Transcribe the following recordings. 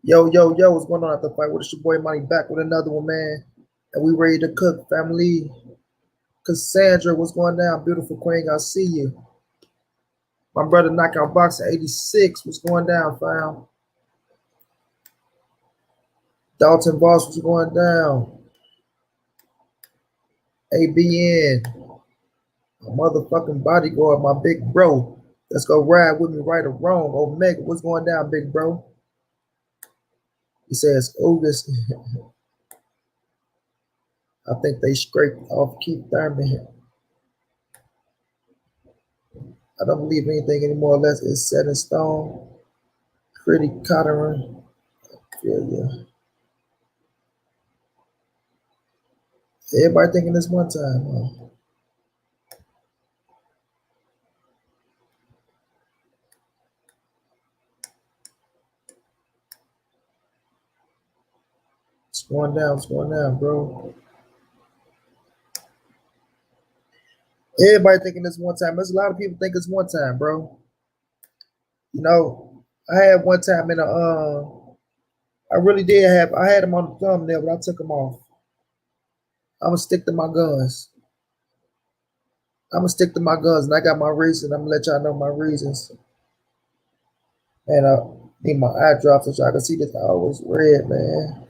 Yo, yo, yo, what's going on at the fight? What is your boy Manny back with another one, man? And we ready to cook, family. Cassandra, what's going down? Beautiful queen, I see you. My brother Knockout Boxer 86, what's going down, fam? Dalton Boss, what's going down? ABN, my motherfucking bodyguard, my big bro. Let's go ride with me, right or wrong. Omega, what's going down, big bro? He says, August. I think they scraped off Keith Thurman. I don't believe anything anymore unless it's set in stone. Pretty Cotterin. Yeah, yeah. Everybody thinking this one time, huh? What's going down, bro? Everybody thinking this one time. There's a lot of people think it's one time, bro. You know, I had one time in a I really did have I had him on the thumbnail, but I took him off. I'm gonna stick to my guns. I'm gonna stick to my guns, and I got my reasons. I'm gonna let y'all know my reasons. And I need my eye drops so y'all can see this. I always red, man.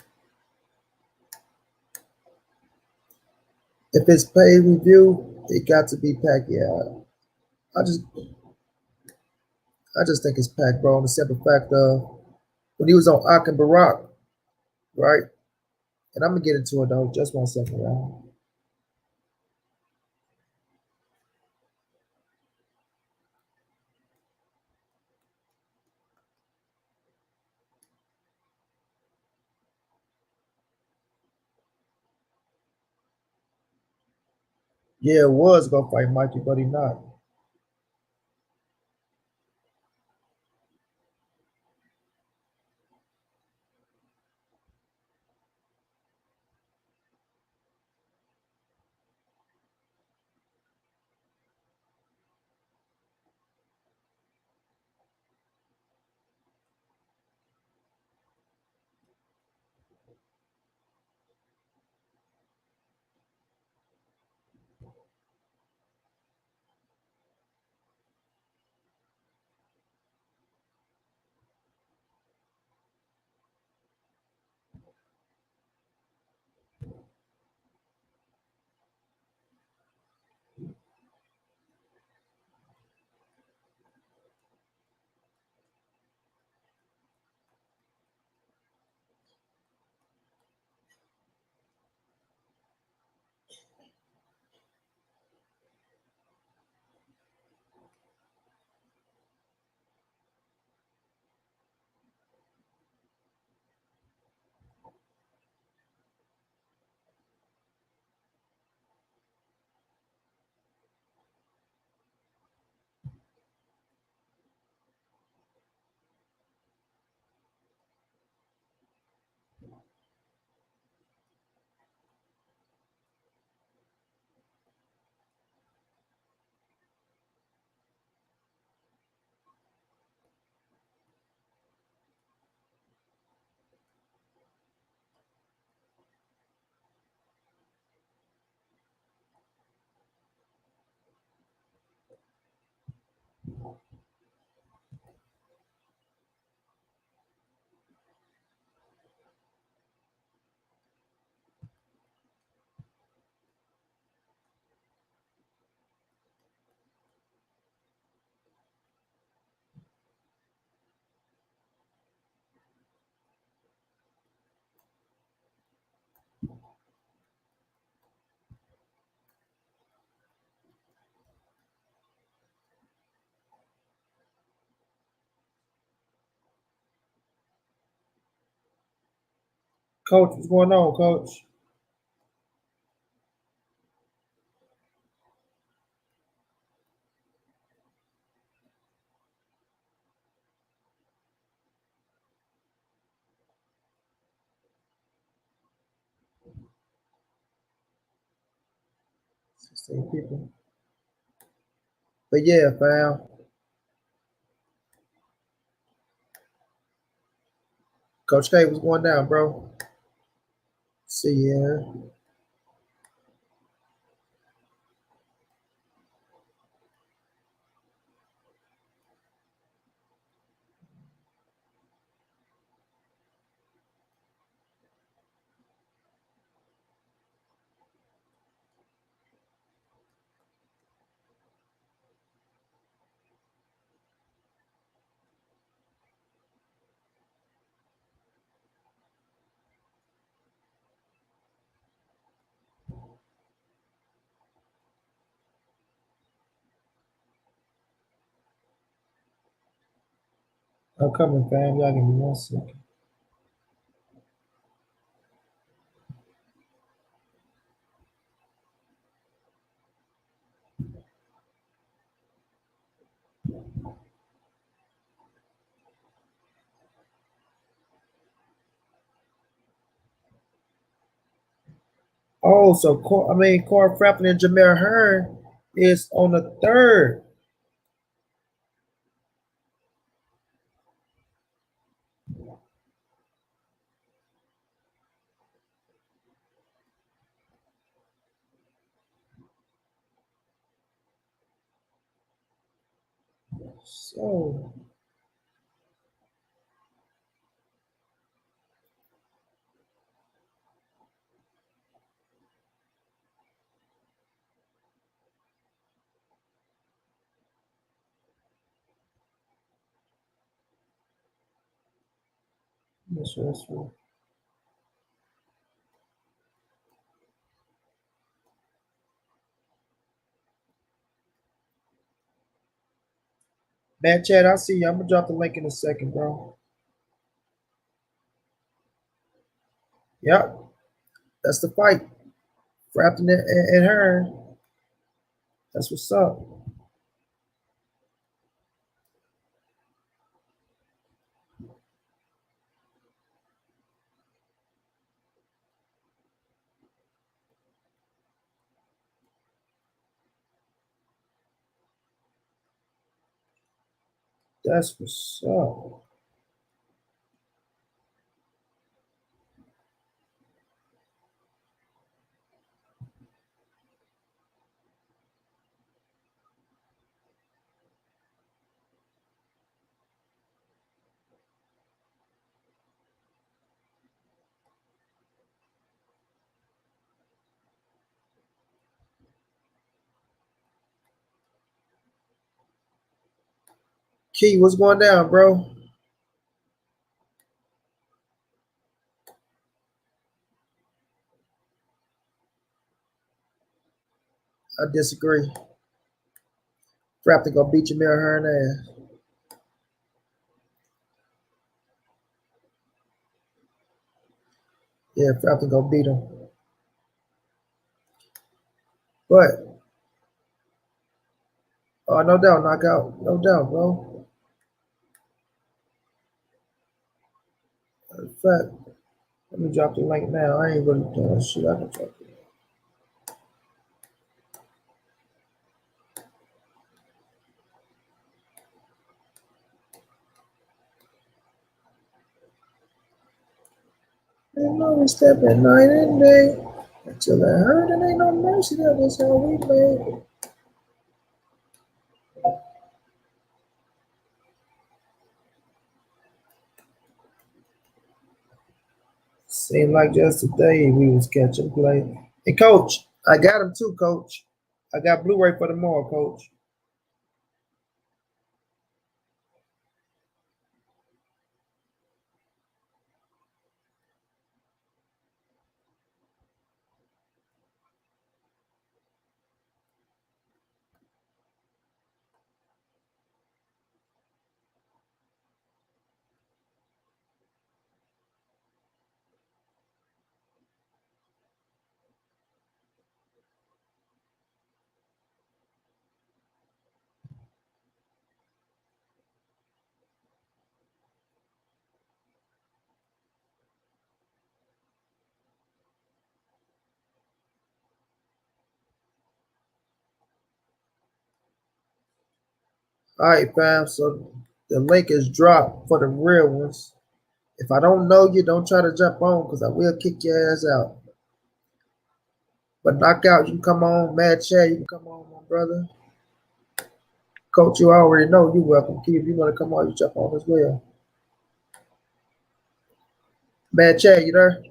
If it's pay review, it got to be Pacquiao. I just I just think it's Pac, bro. On the simple fact of when he was on Ak and Barack, right? And I'm gonna get into it though. Just 1 second, y'all. Yeah, it was gonna fight Mikey, but he not. Coach, what's going on, Coach? Same people. But yeah, fam. Coach K, what's going down, bro? See ya. I'm coming, fam. Y'all give me 1 second. Oh, so Corey Frampton and Jameer Hearn is on the third. So that's right. Man, Chad, I see you. I'm gonna drop the link in a second, bro. Yep, that's the fight. Frampton and Hearn. That's what's up. That's what's up. Key, what's going down, bro? I disagree. Frampton gonna beat Jameer Hearn ass. Yeah, Frampton gonna beat him. But no doubt, knockout. No doubt, bro. In fact, let me drop the link now. I ain't really doing shit. I can drop it. Ain't no step at night and day. Until I heard it ain't no mercy, that is how we made. Seemed like just today we was catching play. Hey, coach, I got him too, coach. I got Blu-ray for tomorrow, coach. All right, fam. So the link is dropped for the real ones. If I don't know you, don't try to jump on because I will kick your ass out. But knockout, you can come on. Mad Chad, you can come on, my brother. Coach, you already know you're welcome. Key, if you want to come on, you jump on as well. Mad Chad, you there?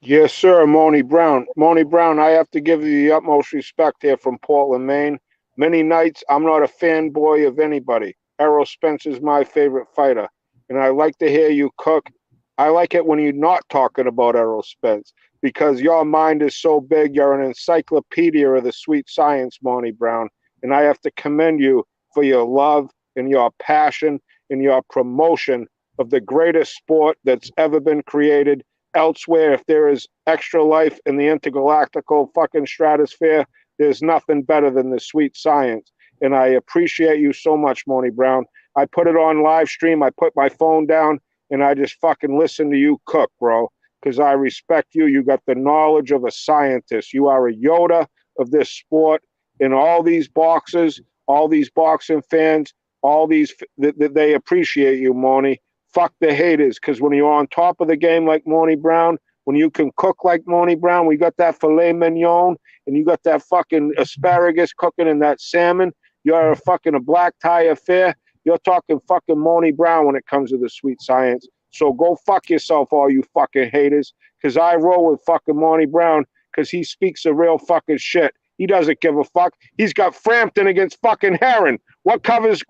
Yes, sir, Moni Brown. Moni Brown, I have to give you the utmost respect here from Portland, Maine. Many nights I'm not a fanboy of anybody. Errol Spence is my favorite fighter, and I like to hear you cook. I like it when you're not talking about Errol Spence because your mind is so big. You're an encyclopedia of the sweet science, Moni Brown, and I have to commend you for your love and your passion and your promotion of the greatest sport that's ever been created elsewhere. If there is extra life in the intergalactical fucking stratosphere, there's nothing better than the sweet science. And I appreciate you so much, Moni Brown. I put it on live stream. I put my phone down and I just fucking listen to you cook, bro, because I respect you. You got the knowledge of a scientist. You are a Yoda of this sport. In all these boxers, all these boxing fans, all these, they appreciate you, Moni. Fuck the haters, because when you're on top of the game like Moni Brown, when you can cook like Moni Brown, we got that filet mignon and you got that fucking asparagus cooking and that salmon, you're a black tie affair. You're talking fucking Moni Brown when it comes to the sweet science. So go fuck yourself, all you fucking haters, because I roll with fucking Moni Brown because he speaks a real fucking shit. He doesn't give a fuck. He's got Frampton against fucking Heron. What color's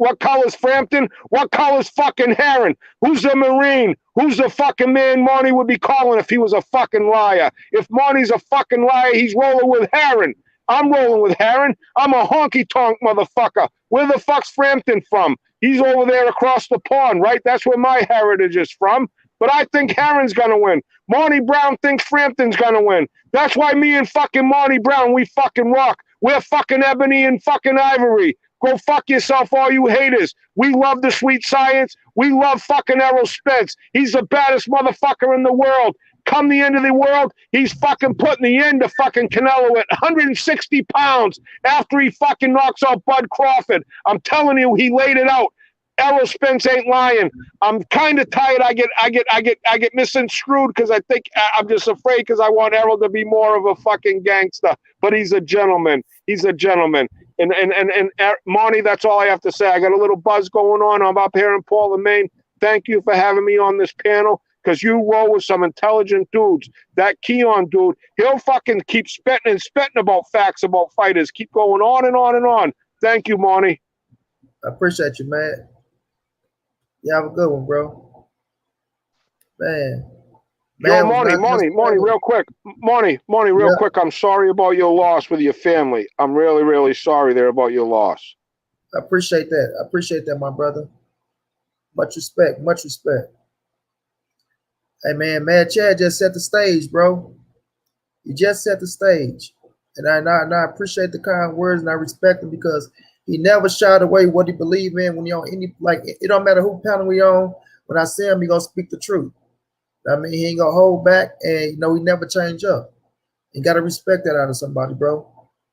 Frampton? What color's fucking Heron? Who's the Marine? Who's the fucking man Marty would be calling if he was a fucking liar? If Marty's a fucking liar, he's rolling with Heron. I'm rolling with Heron. I'm a honky-tonk motherfucker. Where the fuck's Frampton from? He's over there across the pond, right? That's where my heritage is from. But I think Heron's going to win. Marty Brown thinks Frampton's going to win. That's why me and fucking Marty Brown, we fucking rock. We're fucking ebony and fucking ivory. Go fuck yourself, all you haters. We love the sweet science. We love fucking Errol Spence. He's the baddest motherfucker in the world. Come the end of the world, he's fucking putting the end to fucking Canelo at 160 pounds after he fucking knocks out Bud Crawford. I'm telling you, he laid it out. Errol Spence ain't lying. I'm kind of tired. I get misconstrued because I think I'm just afraid because I want Errol to be more of a fucking gangster. But he's a gentleman. He's a gentleman. And Monty, that's all I have to say. I got a little buzz going on. I'm up here in Portland, Maine. Thank you for having me on this panel because you roll with some intelligent dudes. That Keon dude, he'll fucking keep spitting about facts about fighters. Keep going on and on and on. Thank you, Monty. I appreciate you, man. You have a good one, bro. Man. Yo, Monty, real quick. Monty, real quick. I'm sorry about your loss with your family. I'm really, really sorry there about your loss. I appreciate that. I appreciate that, my brother. Much respect. Much respect. Hey, man, Mad Chad just set the stage, bro. He just set the stage. And I appreciate the kind words and I respect him because he never shied away what he believed in when he on any, like, it don't matter who panel we on. When I see him, he gonna speak the truth. I mean, he ain't gonna hold back, and he never change up. You gotta respect that out of somebody, bro.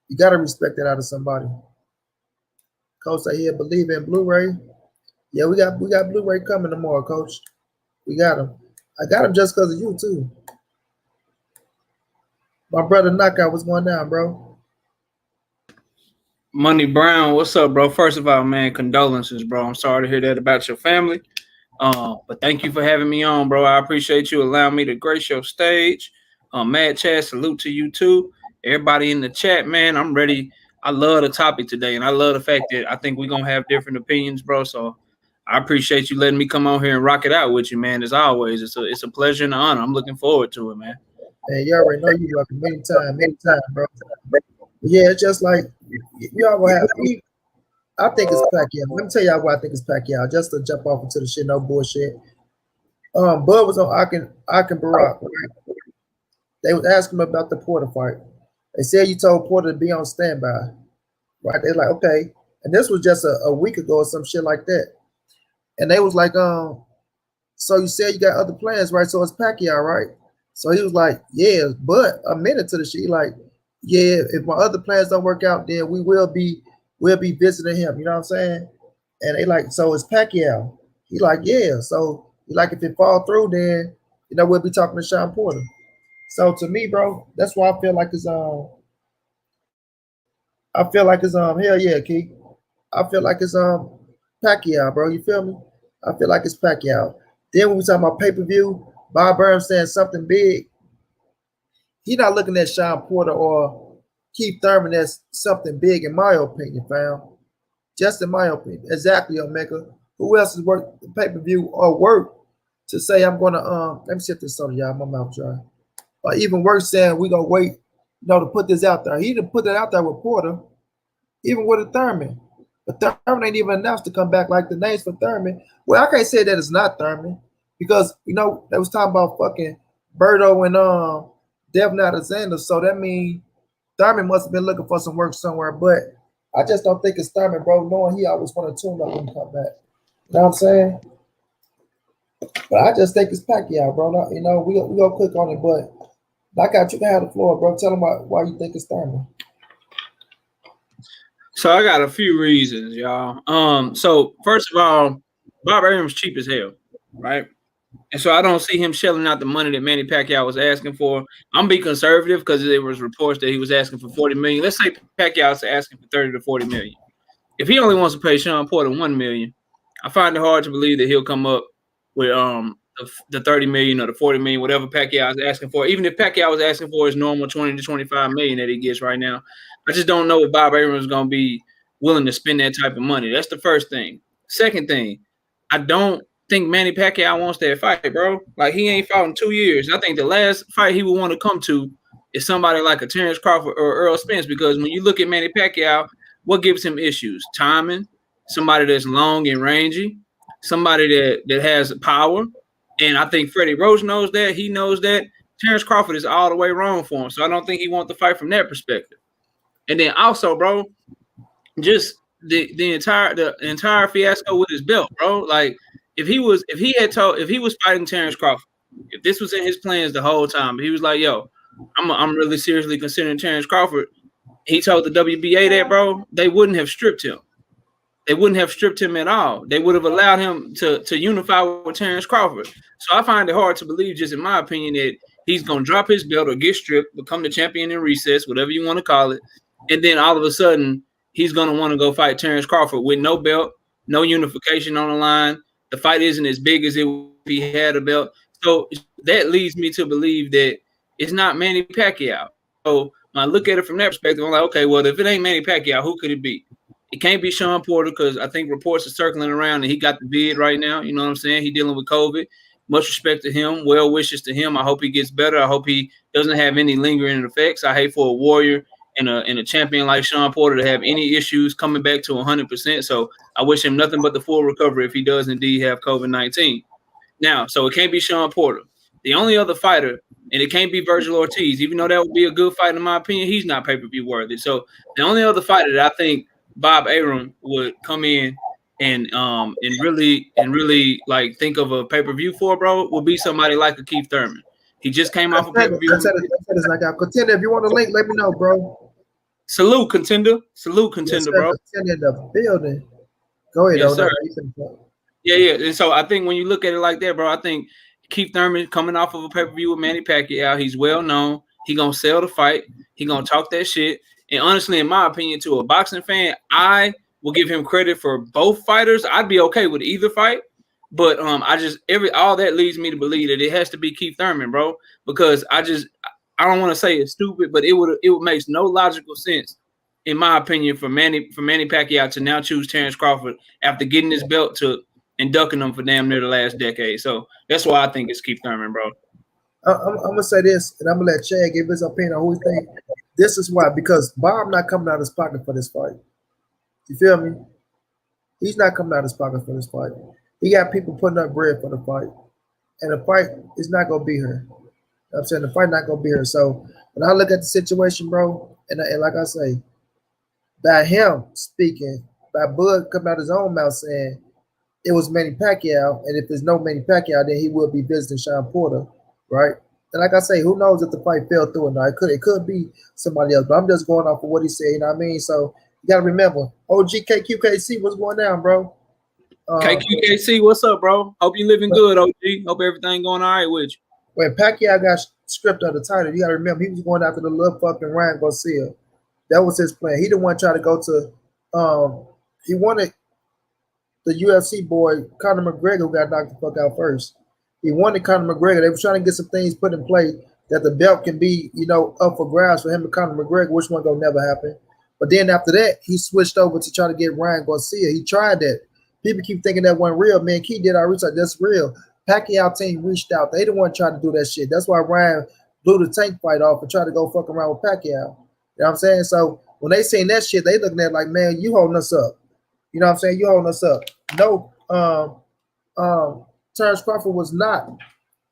You gotta respect that out of somebody. Coach, I hear believe in Blu-ray. Yeah, we got Blu-ray coming tomorrow, Coach. We got him. I got him just because of you too. My brother Knockout, what's going down, bro? Money Brown, what's up, bro? First of all, man, condolences, bro. I'm sorry to hear that about your family. But thank you for having me on, bro. I appreciate you allowing me to grace your stage. Mad Chad, salute to you too. Everybody in the chat, man, I'm ready. I love the topic today, and I love the fact that I think we're gonna have different opinions, bro. So I appreciate you letting me come on here and rock it out with you, man. As always, it's a pleasure and an honor. I'm looking forward to it, man. Hey, you already know you welcome anytime, bro. Yeah, it's just like y'all will have. I think it's Pacquiao. Let me tell y'all why I think it's Pacquiao. Just to jump off into the shit, no bullshit. Bud was on Akin Barak, right? They was asking him about the Porter fight. They said you told Porter to be on standby, right? They're like, okay. And this was just a week ago or some shit like that. And they was like, so you said you got other plans, right? So it's Pacquiao, right? So he was like, yeah, but a minute to the shit, like, yeah, if my other plans don't work out, then we'll be visiting him. You know what I'm saying? And they like, so it's Pacquiao. He like, yeah. So Like if it fall through, then we'll be talking to Sean Porter. So to me, bro, that's why I feel like it's hell yeah, Keith. I feel like it's Pacquiao, bro. You feel me? I feel like it's Pacquiao. Then when we talk about pay-per-view, Bob Burns saying something big, he not looking at Sean Porter or Keith Thurman as something big, in my opinion, fam. Just in my opinion. Exactly, Omega. Who else has worked the pay-per-view or work to say I'm gonna let me sip this soda, y'all. My mouth dry. Or even worse saying we gonna wait, to put this out there. He didn't put that out there with Porter, even with a Thurman. But Thurman ain't even announced to come back like the names for Thurman. Well, I can't say that it's not Thurman because they was talking about fucking Berto and Devin Alexander. So that means Thurman must have been looking for some work somewhere. But I just don't think it's Thurman, bro, knowing he always want to tune up when he come back. You know what I'm saying? But I just think it's Pacquiao, bro. We gonna click on it, but I got you can have the floor, bro. Tell them why you think it's Thurman. So I got a few reasons, y'all. So first of all, Bob Arum's cheap as hell, right? And so I don't see him shelling out the money that Manny Pacquiao was asking for. I'm being conservative because there was reports that he was asking for $40 million. Let's say Pacquiao's asking for $30 to $40 million. If he only wants to pay Sean Porter $1 million, I find it hard to believe that he'll come up with the $30 million or the $40 million, whatever Pacquiao is asking for. Even if Pacquiao was asking for his normal $20 to $25 million that he gets right now, I just don't know if Bob Arum is going to be willing to spend that type of money. That's the first thing. Second thing, I don't think Manny Pacquiao wants that fight, bro. Like, he ain't fought in 2 years. I think the last fight he would want to come to is somebody like a Terrance Crawford or Errol Spence, because when you look at Manny Pacquiao, what gives him issues? Timing, somebody that's long and rangy, somebody that has power. And I think Freddie Roach knows that. He knows that. Terrance Crawford is all the way wrong for him. So I don't think he wants to fight from that perspective. And then also, bro, just the entire fiasco with his belt, bro. Like, if he was fighting Terrance Crawford, if this was in his plans the whole time, he was like, yo, I'm really seriously considering Terrance Crawford. He told the WBA that, bro, they wouldn't have stripped him. They wouldn't have stripped him at all. They would have allowed him to unify with Terrance Crawford. So I find it hard to believe, just in my opinion, that he's going to drop his belt or get stripped, become the champion in recess, whatever you want to call it. And then all of a sudden, he's going to want to go fight Terrance Crawford with no belt, no unification on the line. The fight isn't as big as it would if he had a belt. So that leads me to believe that it's not Manny Pacquiao. So when I look at it from that perspective, I'm like, okay, well, if it ain't Manny Pacquiao, who could it be? It can't be Sean Porter, because I think reports are circling around and he got the bid right now. You know what I'm saying? He's dealing with COVID. Much respect to him. Well wishes to him. I hope he gets better. I hope he doesn't have any lingering effects. I hate for a warrior and a champion like Sean Porter to have any issues coming back to 100%. So I wish him nothing but the full recovery if he does indeed have COVID-19. Now, so it can't be Sean Porter. The only other fighter, and it can't be Virgil Ortiz, even though that would be a good fight in my opinion, he's not pay-per-view worthy. So the only other fighter that I think Bob Arum would come in and really like think of a pay-per-view for, bro, would be somebody like a Keith Thurman. He just came off a pay-per-view. I said it's like a contender. If you want a link, let me know, bro. Salute, contender. Salute, contender, yes, bro. Contender in the building. Go ahead, yes, sir. Yeah. And so I think when you look at it like that, bro, I think Keith Thurman coming off of a pay-per-view with Manny Pacquiao, he's well known. He gonna sell the fight. He gonna talk that shit. And honestly, in my opinion, to a boxing fan, I will give him credit for both fighters. I'd be okay with either fight, but all that leads me to believe that it has to be Keith Thurman, bro, because I don't want to say it's stupid, but it would make no logical sense, in my opinion, for Manny Pacquiao to now choose Terrance Crawford after getting his belt took and ducking him for damn near the last decade. So that's why I think it's Keith Thurman, bro. I'm gonna say this, and I'm gonna let Chad give his opinion on who he think. This is why, because Bob not coming out of his pocket for this fight. You feel me? He's not coming out of his pocket for this fight. He got people putting up bread for the fight, and the fight is not gonna be here. You know what I'm saying, the fight not gonna be here. So when I look at the situation, bro, and like I say, by him speaking, by Bud coming out his own mouth saying it was Manny Pacquiao, and if there's no Manny Pacquiao, then he will be visiting Sean Porter, right? And like I say, who knows if the fight fell through or not? It could be somebody else, but I'm just going off of what he said, you know what I mean? So you gotta remember, OGKQKC, what's going down, bro? Um, KQKC, what's up, bro? Hope you living good, OG. Hope everything going all right with you. when Pacquiao got stripped of the title, you got to remember he was going after the little fucking Ryan Garcia. That was his plan. He didn't want to try to go to. He wanted the UFC boy Conor McGregor, who got knocked the fuck out first. He wanted Conor McGregor. They were trying to get some things put in play that the belt can be, up for grabs for him and Conor McGregor, which one gonna never happen. But then after that, he switched over to try to get Ryan Garcia. He tried that. People keep thinking that wasn't real. Man, Key did our research. That's real. Pacquiao team reached out. They didn't want to try to do that shit. That's why Ryan blew the tank fight off and tried to go fuck around with Pacquiao. You know what I'm saying? So when they seen that shit, they looking at it like, man, you holding us up. You know what I'm saying? You holding us up. No, Terrance Crawford was not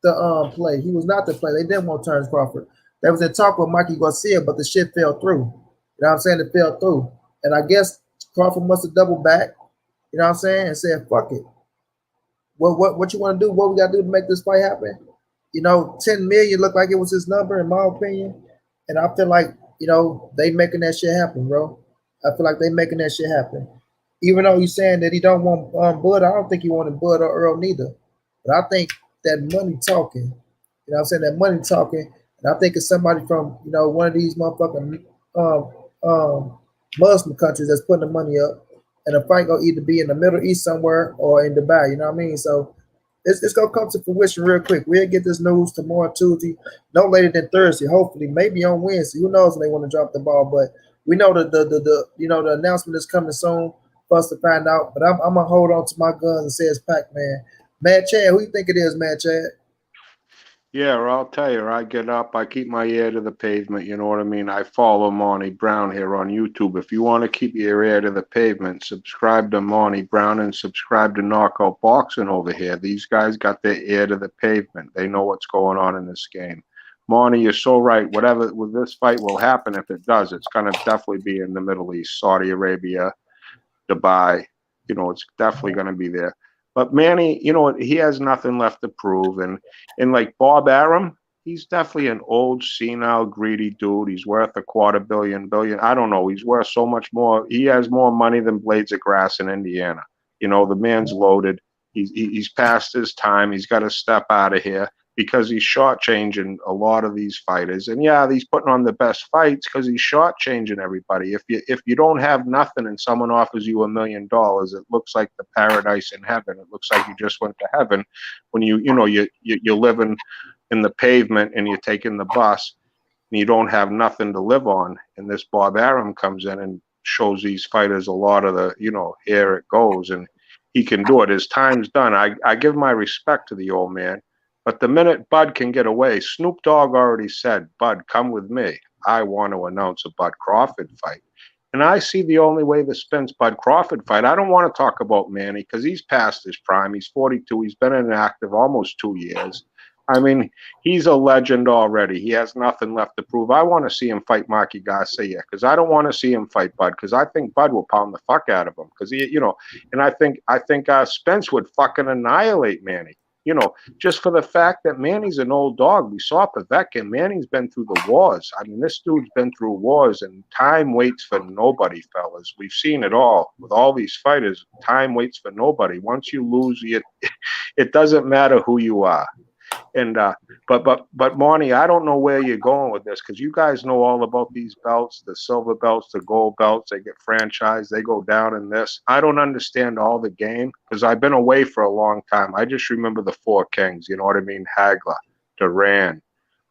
the play. He was not the play. They didn't want Terrance Crawford. They was in talk with Mikey Garcia, but the shit fell through. You know what I'm saying? It fell through. And I guess Crawford must have doubled back, you know what I'm saying, and said, fuck it. What you want to do? What we got to do to make this fight happen? 10 million looked like it was his number, in my opinion. And I feel like, they making that shit happen, bro. I feel like they making that shit happen. Even though he's saying that he don't want Bud, I don't think he wanted Bud or Earl neither. But I think that money talking, you know what I'm saying, that money talking, and I think it's somebody from, one of these motherfucking Muslim countries that's putting the money up, and the fight gonna either be in the Middle East somewhere or in Dubai, you know what I mean? So it's gonna come to fruition real quick. We'll get this news tomorrow, Tuesday, no later than Thursday, hopefully, maybe on Wednesday. Who knows when they want to drop the ball, but we know the announcement is coming soon for us to find out. But I'm gonna hold on to my guns and say it's Pac-Man. Mad Chad, who you think it is, Mad Chad? Yeah, I'll tell you, I get up, I keep my ear to the pavement, you know what I mean? I follow Monty Brown here on YouTube. If you want to keep your ear to the pavement, subscribe to Monty Brown and subscribe to Knockout Boxing over here. These guys got their ear to the pavement. They know what's going on in this game. Monty, you're so right. Whatever with this fight will happen, if it does, it's going to definitely be in the Middle East, Saudi Arabia, Dubai. It's definitely going to be there. But Manny, he has nothing left to prove. And like Bob Arum, he's definitely an old, senile, greedy dude. He's worth $250 billion. I don't know. He's worth so much more. He has more money than blades of grass in Indiana. The man's loaded. He's past his time. He's got to step out of here because he's shortchanging a lot of these fighters. And yeah, he's putting on the best fights because he's shortchanging everybody. If you don't have nothing and someone offers you $1 million, it looks like the paradise in heaven. It looks like you just went to heaven when you're living in the pavement and you're taking the bus and you don't have nothing to live on. And this Bob Arum comes in and shows these fighters a lot of the, here it goes, and he can do it. His time's done. I give my respect to the old man. But the minute Bud can get away, Snoop Dogg already said, Bud, come with me. I want to announce a Bud Crawford fight. And I see the only way the Spence Bud Crawford fight. I don't want to talk about Manny because he's past his prime. He's 42. He's been inactive almost 2 years. I mean, he's a legend already. He has nothing left to prove. I want to see him fight Mikey Garcia because I don't want to see him fight Bud because I think Bud will pound the fuck out of him because and I think Spence would fucking annihilate Manny. Just for the fact that Manny's an old dog. We saw Povetkin. Manny's been through the wars. I mean, this dude's been through wars, and time waits for nobody, fellas. We've seen it all. With all these fighters, time waits for nobody. Once you lose, it doesn't matter who you are. And but Monty, I don't know where you're going with this because you guys know all about these belts, the silver belts, the gold belts. They get franchised, they go down in this. I don't understand all the game because I've been away for a long time. I just remember the four kings. You know what I mean? Hagler, Duran,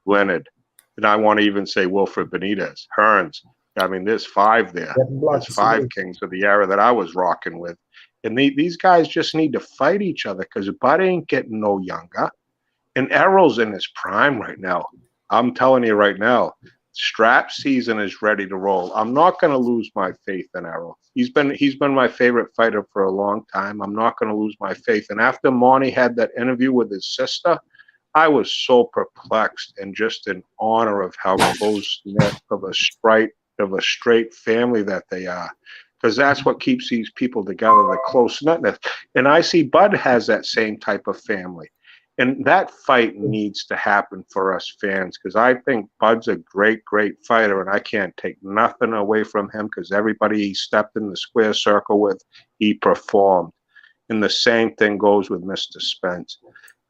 Leonard, and I want to even say Wilfred Benitez, Hearns. I mean, there's five there. There's five kings of the era that I was rocking with, and these guys just need to fight each other because Bud ain't getting no younger. And Errol's in his prime right now. I'm telling you right now, strap season is ready to roll. I'm not going to lose my faith in Errol. He's been my favorite fighter for a long time. I'm not going to lose my faith. And after Monty had that interview with his sister, I was so perplexed and just in honor of how close-knit of a straight family that they are. Because that's what keeps these people together, the close-knitness. And I see Bud has that same type of family. And that fight needs to happen for us fans because I think Bud's a great, great fighter, and I can't take nothing away from him because everybody he stepped in the square circle with, he performed. And the same thing goes with Mr. Spence.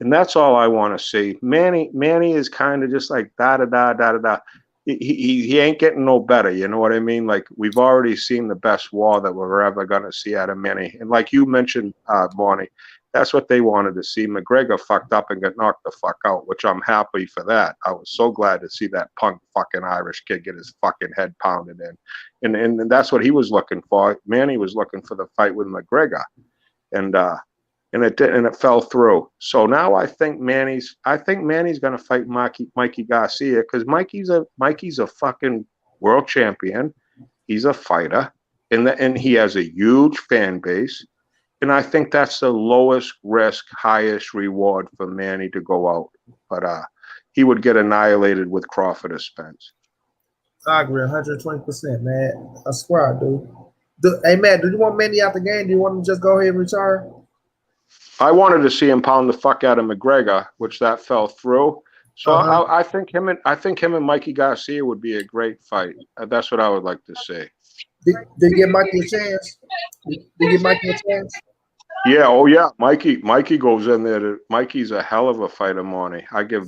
And that's all I want to see. Manny is kind of just like da-da-da. He ain't getting no better. You know what I mean? Like, we've already seen the best war that we're ever going to see out of Manny. And like you mentioned, Bonnie, that's what they wanted to see. McGregor fucked up and got knocked the fuck out, which I'm happy for that. I was so glad to see that punk fucking Irish kid get his fucking head pounded in. And that's what he was looking for. Manny was looking for the fight with McGregor. And it did, and it fell through. So now I think Manny's going to fight Mikey Garcia, because Mikey's a fucking world champion. He's a fighter, and he has a huge fan base. And I think that's the lowest risk, highest reward for Manny to go out. But he would get annihilated with Crawford or Spence. I agree 120%, man. I swear I do. Hey, man, do you want Manny out the game? Do you want him to just go ahead and retire? I wanted to see him pound the fuck out of McGregor, which that fell through. So I think him and Mikey Garcia would be a great fight. That's what I would like to see. Did you give Mikey a chance? Did you give Mikey a chance? Yeah, oh yeah, Mikey goes in there. Mikey's a hell of a fighter, Monty. I'd give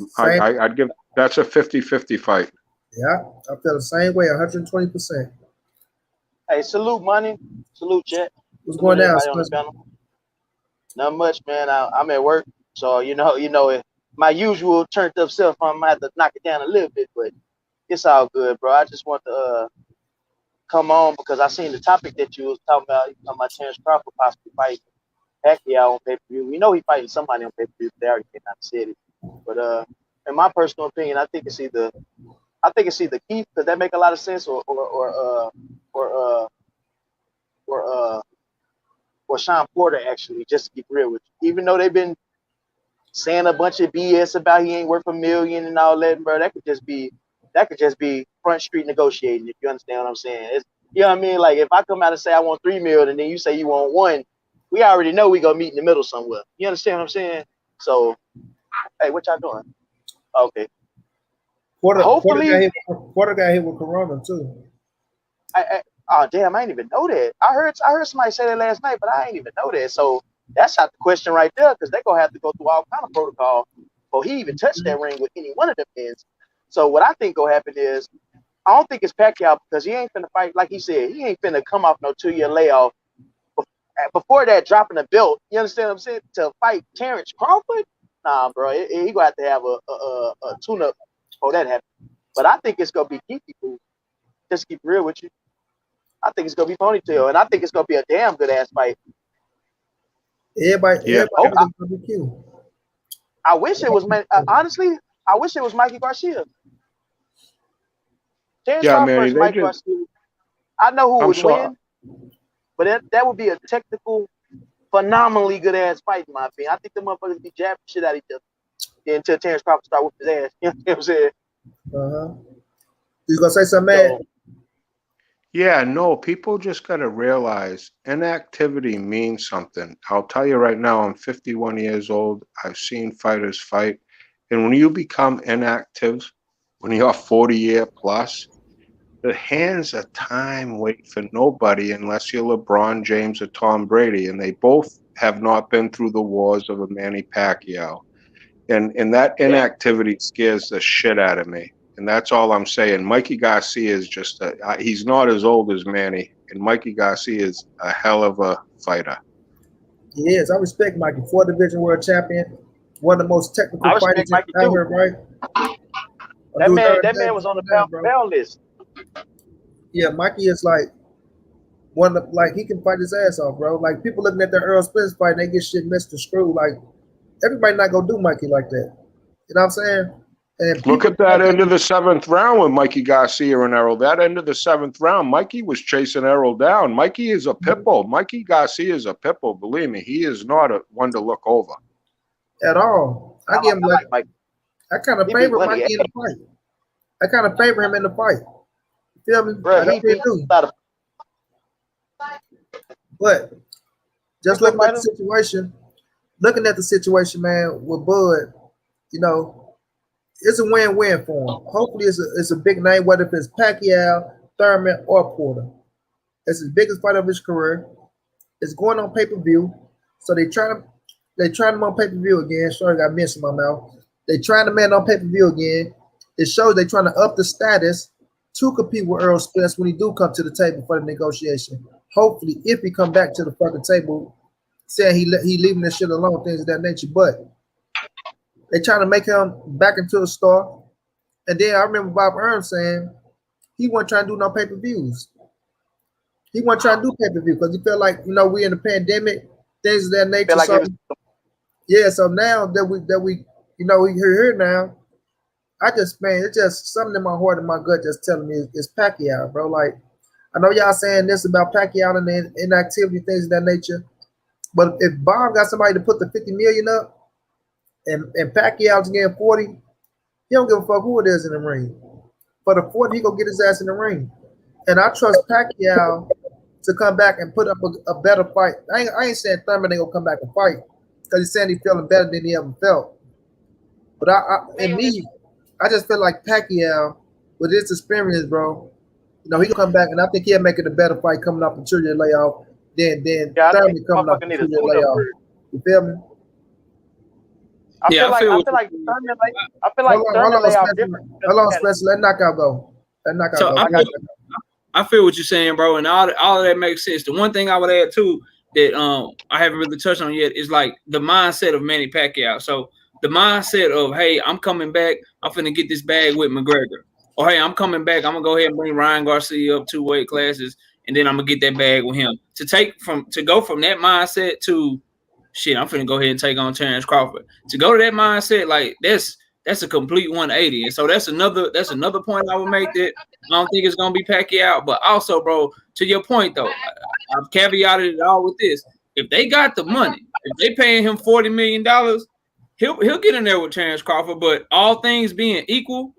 that's a 50-50 fight. Yeah, I feel the same way, 120%. Hey, salute, Manny. Salute, Jet. What's going down? Not much, man. I'm at work, so you know, my usual turned up self. I might have to knock it down a little bit, but it's all good, bro. I just want to come on because I seen the topic that you was talking about. You talking about Terrance Crawford possibly fighting Pacquiao on pay-per-view. We know he's fighting somebody on pay-per-view. They already came out and said it. But in my personal opinion, I think it's either Keith, because that make a lot of sense, or Sean Porter, actually, just to keep real with you. Even though they've been saying a bunch of BS about he ain't worth $1 million and all that, bro, that could just be front street negotiating, if you understand what I'm saying. It's, you know what I mean? Like, if I come out and say I want $3 million and then you say you want $1 million, we already know we gonna meet in the middle somewhere. You understand what I'm saying? So, hey, what y'all doing? Okay. Porter got hit with Corona too. Oh damn, I didn't even know that. I heard somebody say that last night, but I ain't even know that. So that's out the question right there, because they're gonna have to go through all kind of protocol before he even touched that ring with any one of them men. So what I think gonna happen is, I don't think it's Pacquiao, because he ain't finna fight, like he said, he ain't finna come off no 2-year layoff before that, dropping a belt. You understand what I'm saying? To fight Terrance Crawford? Nah, bro, he gonna have to have a tune-up before that happens. But I think it's gonna be Keithy food. Just to keep real with you. I think it's gonna be Ponytail, and I think it's gonna be a damn good ass fight. Everybody gonna be cute. I wish it was honestly, I wish it was Mikey Garcia. Terrance Crawford versus Mikey Garcia. I know who would win, but that would be a technical, phenomenally good ass fight in my opinion. I think the motherfuckers be jabbing shit out of each other until Terrance Crawford start with his ass. You know what I'm saying? You gonna say something, man? Yeah, no, people just got to realize inactivity means something. I'll tell you right now, I'm 51 years old. I've seen fighters fight. And when you become inactive, when you're 40-year plus, the hands of time wait for nobody unless you're LeBron James or Tom Brady. And they both have not been through the wars of a Manny Pacquiao. And that inactivity scares the shit out of me. And that's all I'm saying. Mikey Garcia is just he's not as old as Manny, and Mikey Garcia is a hell of a fighter. He is. I respect Mikey. 4-division world champion. One of the most technical fighters ever, right? That man was on the pound list. Yeah, Mikey is like one of he can fight his ass off, bro. Like, people looking at their Errol Spence fight and they get shit missed and screwed. Like, everybody not gonna do Mikey like that. You know what I'm saying? And look at that end of the 7th round with Mikey Garcia and Errol. That end of the 7th round, Mikey was chasing Errol down. Mikey is a pit bull. Mikey Garcia is a pit bull. Believe me, he is not one to look over. At all. I give him I kind of favor Mikey in the fight. I kind of favor him in the fight. You feel me? Bro, I really do. But just looking at the situation, man, with Bud, you know, it's a win-win for him. Hopefully, it's a big name, whether it's Pacquiao, Thurman, or Porter. It's his biggest fight of his career. It's going on pay-per-view. So they trying him on pay per view again. Sorry, I got mints in my mouth. They trying the man on pay per view again. It shows they trying to up the status to compete with Errol Spence when he do come to the table for the negotiation. Hopefully, if he come back to the fucking table, saying he leaving this shit alone, things of that nature. But they trying to make him back into a star. And then I remember Bob Earn saying he wasn't trying to do no pay per views. He wasn't trying to do pay per view because he felt like we in the pandemic, things of that nature. Feel like so yeah, so now that we we here now, I just it's just something in my heart and my gut just telling me it's Pacquiao, bro. Like I know y'all saying this about Pacquiao and the inactivity, things of that nature. But if Bob got somebody to put the 50 million up and Pacquiao's getting 40, he don't give a fuck who it is in the ring. For the 40, he gonna get his ass in the ring. And I trust Pacquiao to come back and put up a better fight. I ain't saying Thurman ain't gonna come back and fight because he's saying he's feeling better than he ever felt. But I just feel like Pacquiao, with his experience, bro, he gonna come back and I think he'll make it a better fight coming off the 2-year layoff than Thurman coming off the 2-year layoff. You feel me? I feel like Thurman layoff different. Hold on, Spencer. Let knockout go. I feel what you're saying, bro, and all of that makes sense. The one thing I would add too that I haven't really touched on yet is like the mindset of Manny Pacquiao. So the mindset of, hey, I'm coming back, I'm finna get this bag with McGregor. Or hey, I'm coming back, I'm gonna go ahead and bring Ryan Garcia up 2 weight classes, and then I'm gonna get that bag with him. To go from that mindset to shit, I'm finna go ahead and take on Terrance Crawford. To go to that mindset, like that's a complete 180. And so that's another point I would make that I don't think it's gonna be Pacquiao. But also, bro, to your point though, I've caveated it all with this. If they got the money, if they paying him $40 million, he'll get in there with Terrance Crawford. But all things being equal,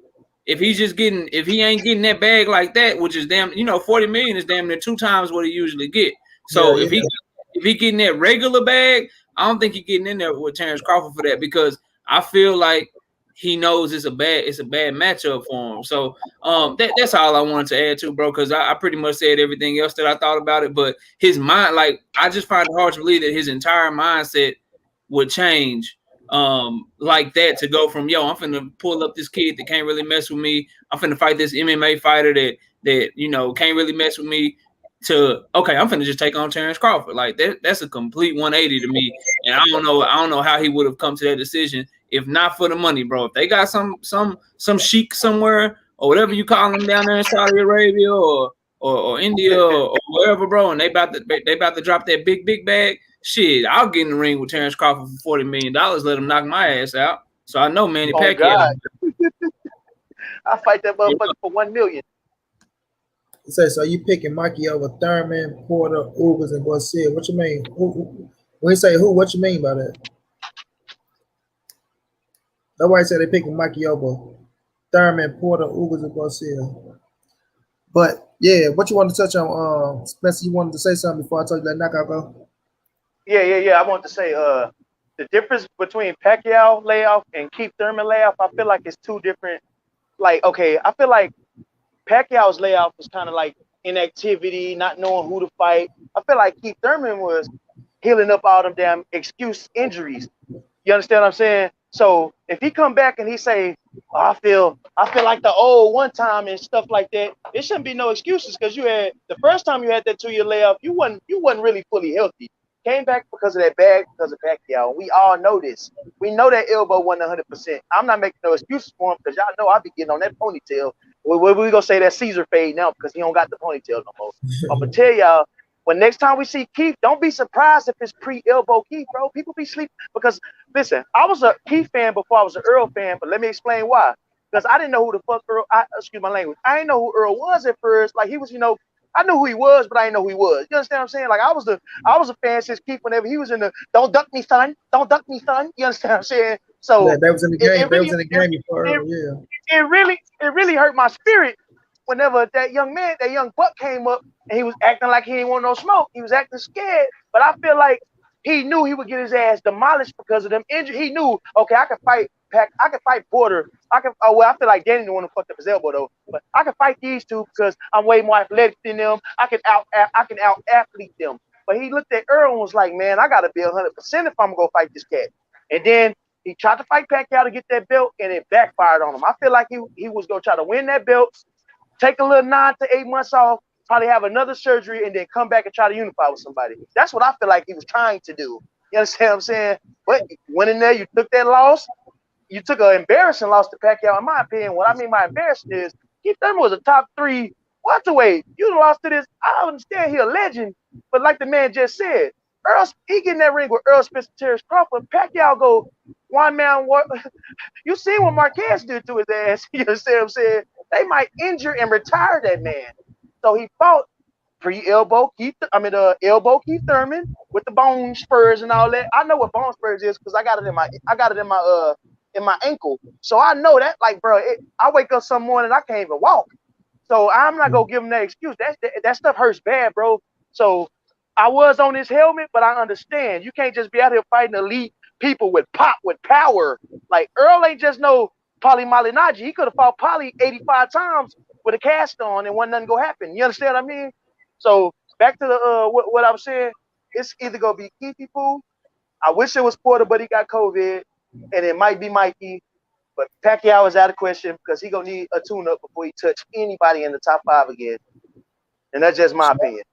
if he ain't getting that bag like that, which is damn, $40 million is damn near 2 times what he usually get. So if he getting that regular bag, I don't think he's getting in there with Terrance Crawford for that because I feel like he knows it's a bad matchup for him. So that's all I wanted to add to, bro, because I pretty much said everything else that I thought about it. But his mind, like, I just find it hard to believe that his entire mindset would change like that to go from, I'm finna pull up this kid that can't really mess with me. I'm finna fight this MMA fighter that can't really mess with me, to okay, I'm finna just take on Terrance Crawford. Like that's a complete 180 to me. And I don't know how he would have come to that decision if not for the money, bro. If they got some sheik somewhere or whatever you call them down there in Saudi Arabia or India or wherever, bro, and they about to drop that big bag, shit, I'll get in the ring with Terrance Crawford for $40 million, let him knock my ass out. So I know Manny Pacquiao. I fight that motherfucker for $1 million. So you picking Mikey over Thurman, Porter, Ugers, and Garcia? What you mean? When you say who, what you mean by that? Nobody said they picking Mikey over Thurman, Porter, Ugers, and Garcia. But yeah, what you want to touch on? Spencer, you wanted to say something before I told you that knockout go? Yeah. I want to say the difference between Pacquiao layoff and Keith Thurman layoff, I feel like it's 2 different. Like, okay, I feel like Pacquiao's layoff was kind of like inactivity, not knowing who to fight. I feel like Keith Thurman was healing up all them damn excuse injuries. You understand what I'm saying? So if he come back and he say, I feel like the old one time and stuff like that, it shouldn't be no excuses because the first time you had that 2-year layoff, you wasn't really fully healthy. Came back because of that bag, because of Pacquiao. We all know this. We know that elbow wasn't 100%. I'm not making no excuses for him because y'all know I be getting on that ponytail. We gonna say that Caesar fade now because he don't got the ponytail no more. I'm gonna tell y'all, when next time we see Keith, don't be surprised if it's pre-elbow Keith, bro. People be sleeping because listen, I was a Keith fan before I was an Errol fan, but let me explain why. Because I didn't know who the fuck Errol. Excuse my language. I didn't know who Errol was at first. Like he was, I knew who he was, but I didn't know who he was. You understand what I'm saying? Like I was a fan since Keith whenever he was in the "Don't duck me, son. Don't duck me, son." You understand what I'm saying? So yeah, that was in the game. That was in the game before Errol. Yeah. It really hurt my spirit whenever that young buck came up and he was acting like he didn't want no smoke. He was acting scared, but I feel like he knew he would get his ass demolished because of them injuries. He knew, okay, I can fight Porter. I feel like Danny the one who fucked up his elbow though. But I can fight these two because I'm way more athletic than them. I can out athlete them. but he looked at Errol and was like, man, I got to be 100% if I'm going to go fight this cat. And then he tried to fight Pacquiao to get that belt, and it backfired on him. I feel like he was going to try to win that belt, take a little 9 to 8 months off, probably have another surgery, and then come back and try to unify with somebody. That's what I feel like he was trying to do. You understand what I'm saying? But went in there, you took that loss. You took an embarrassing loss to Pacquiao, in my opinion. What I mean by embarrassing is Keith Thurman was a top 3 welterweight. You lost to this. I understand he a legend, but like the man just said, he get in that ring with Errol Spence and Terrance Crawford. Pacquiao go one man. You see what Marquez did to his ass. You understand what I'm saying? They might injure and retire that man. So he fought elbow Keith Thurman with the bone spurs and all that. I know what bone spurs is because I got it in my ankle. So I know that, like, bro, I wake up some morning, I can't even walk. So I'm not gonna give him that excuse. That stuff hurts bad, bro. So I was on his helmet, but I understand you can't just be out here fighting elite people with power. Like Earl ain't just no Polly Malignaggi. He could have fought Polly 85 times with a cast on and wasn't nothing gonna happen. You understand what I mean? So back to the what I was saying, it's either gonna be Keithy Poo. I wish it was Porter, but he got COVID, and it might be Mikey. But Pacquiao is out of question because he gonna need a tune-up before he touch anybody in the top 5 again. And that's just my opinion.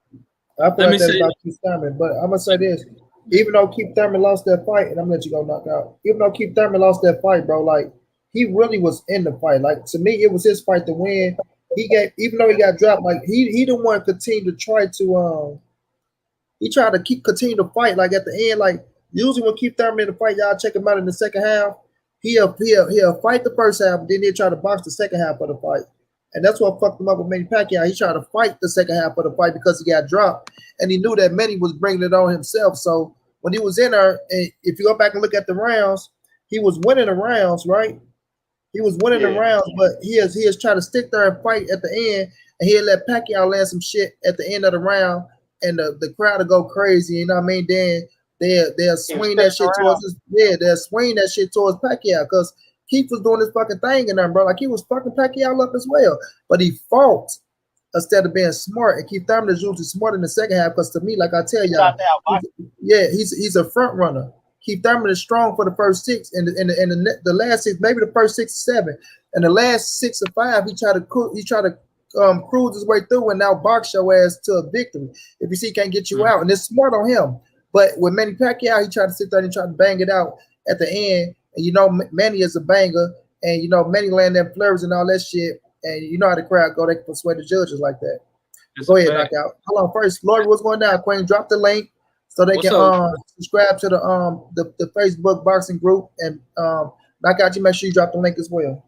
I feel like that about Keith Thurman, but I'm gonna say this: even though Keith Thurman lost that fight, and I'm gonna let you go knock out. Even though Keith Thurman lost that fight, bro, like he really was in the fight. Like to me, it was his fight to win. Even though he got dropped, like he didn't want to continue to try to he tried to continue to fight. Like at the end, like usually when Keith Thurman in the fight, y'all check him out in the second half. He'll fight the first half, then he'll try to box the second half of the fight. And that's what fucked him up with Manny Pacquiao. He tried to fight the second half of the fight because he got dropped. And he knew that Manny was bringing it on himself. So when he was in there, and if you go back and look at the rounds, he was winning the rounds, right? He was winning the rounds, but he is trying to stick there and fight at the end. And he'll let Pacquiao land some shit at the end of the round. And the crowd will go crazy. You know what I mean? Then they'll swing that shit towards they'll swing that shit towards Pacquiao because Keith was doing his fucking thing in there, bro. Like he was fucking Pacquiao up as well. But he fought instead of being smart. And Keith Thurman is usually smart in the second half because to me, like I tell y'all, he's a front runner. Keith Thurman is strong for the first 6 and the last 6, maybe the first 6 or 7. And the last 6 or 5, he tried to cruise his way through and now box your ass to a victory. If you see he can't get you out, and it's smart on him. But with Manny Pacquiao, he tried to sit there and try to bang it out at the end. And you know, Manny is a banger, and you know, Manny land them flurries and all that shit. And you know how the crowd go; they can persuade the judges like that. Go ahead, knock out. Hold on, first, Lori, what's going down? Queen, drop the link so they can subscribe to the Facebook boxing group and knock out. You make sure you drop the link as well.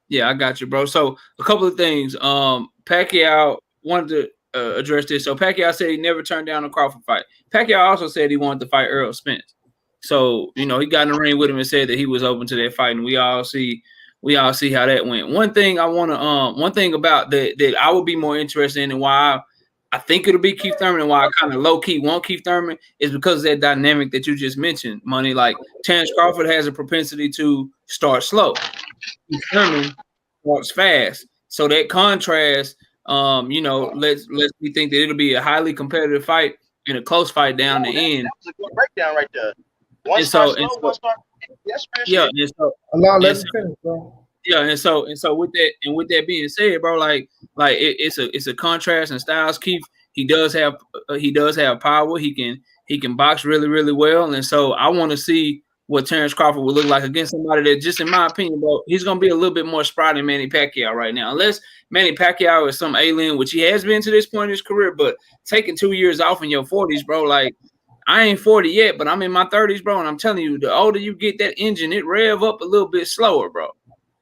Yeah, I got you, bro. So a couple of things. Pacquiao wanted to address this. So Pacquiao said he never turned down a Crawford fight. Pacquiao also said he wanted to fight Errol Spence. So, you know, he got in the ring with him and said that he was open to that fight, and we all see how that went. One thing I want to one thing about that I would be more interested in and why I think it'll be Keith Thurman and why I kind of low key want Keith Thurman is because of that dynamic that you just mentioned, Money. Like Terrance Crawford has a propensity to start slow. Keith Thurman starts fast. So that contrast, you know, let's me think that it'll be a highly competitive fight and a close fight down the end. That was a good breakdown right there. And so with that being said, bro, like it's a contrast in styles. Keith, he does have power. He can box really, really well. And so I want to see what Terrance Crawford would look like against somebody that, just in my opinion, bro, he's gonna be a little bit more spry than Manny Pacquiao right now. Unless Manny Pacquiao is some alien, which he has been to this point in his career, but taking 2 years off in your 40s, bro, like I ain't 40 yet, but I'm in my 30s, bro. And I'm telling you, the older you get, that engine, it rev up a little bit slower, bro.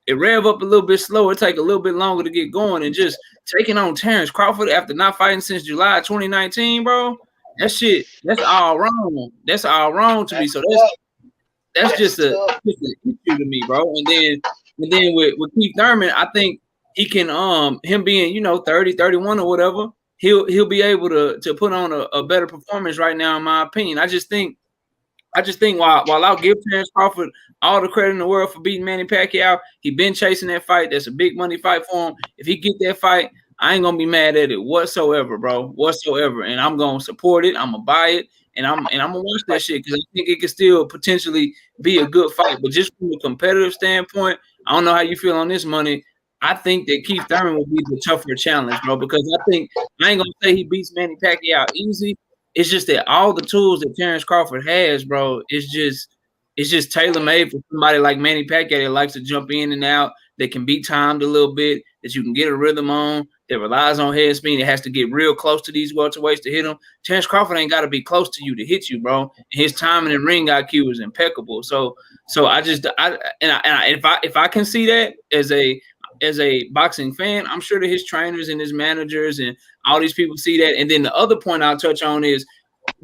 It rev up a little bit slower. It take a little bit longer to get going. And just taking on Terrance Crawford after not fighting since July 2019, bro, that's all wrong. That's all wrong to me. So that's just an issue to me, bro. And then with Keith Thurman, I think he can him being, you know, 30, 31 or whatever, he'll be able to put on a better performance right now, in my opinion. I just think while I'll give Terrance Crawford all the credit in the world for beating Manny Pacquiao, he been chasing that fight. That's a big money fight for him. If he get that fight, I ain't gonna be mad at it whatsoever, bro, whatsoever. And I'm gonna support it. I'm gonna buy it, and I'm gonna watch that shit because I think it could still potentially be a good fight. But just from a competitive standpoint, I don't know how you feel on this money. I think that Keith Thurman will be the tougher challenge, bro, because I think I ain't gonna say he beats Manny Pacquiao easy. It's just that all the tools that Terrance Crawford has, bro, it's just tailor made for somebody like Manny Pacquiao that likes to jump in and out, that can be timed a little bit, that you can get a rhythm on, that relies on head spin. It has to get real close to these welterweights to hit them. Terrance Crawford ain't got to be close to you to hit you, bro. His timing and ring IQ is impeccable. So if I can see that as a boxing fan, I'm sure that his trainers and his managers and all these people see that. And then the other point I'll touch on is,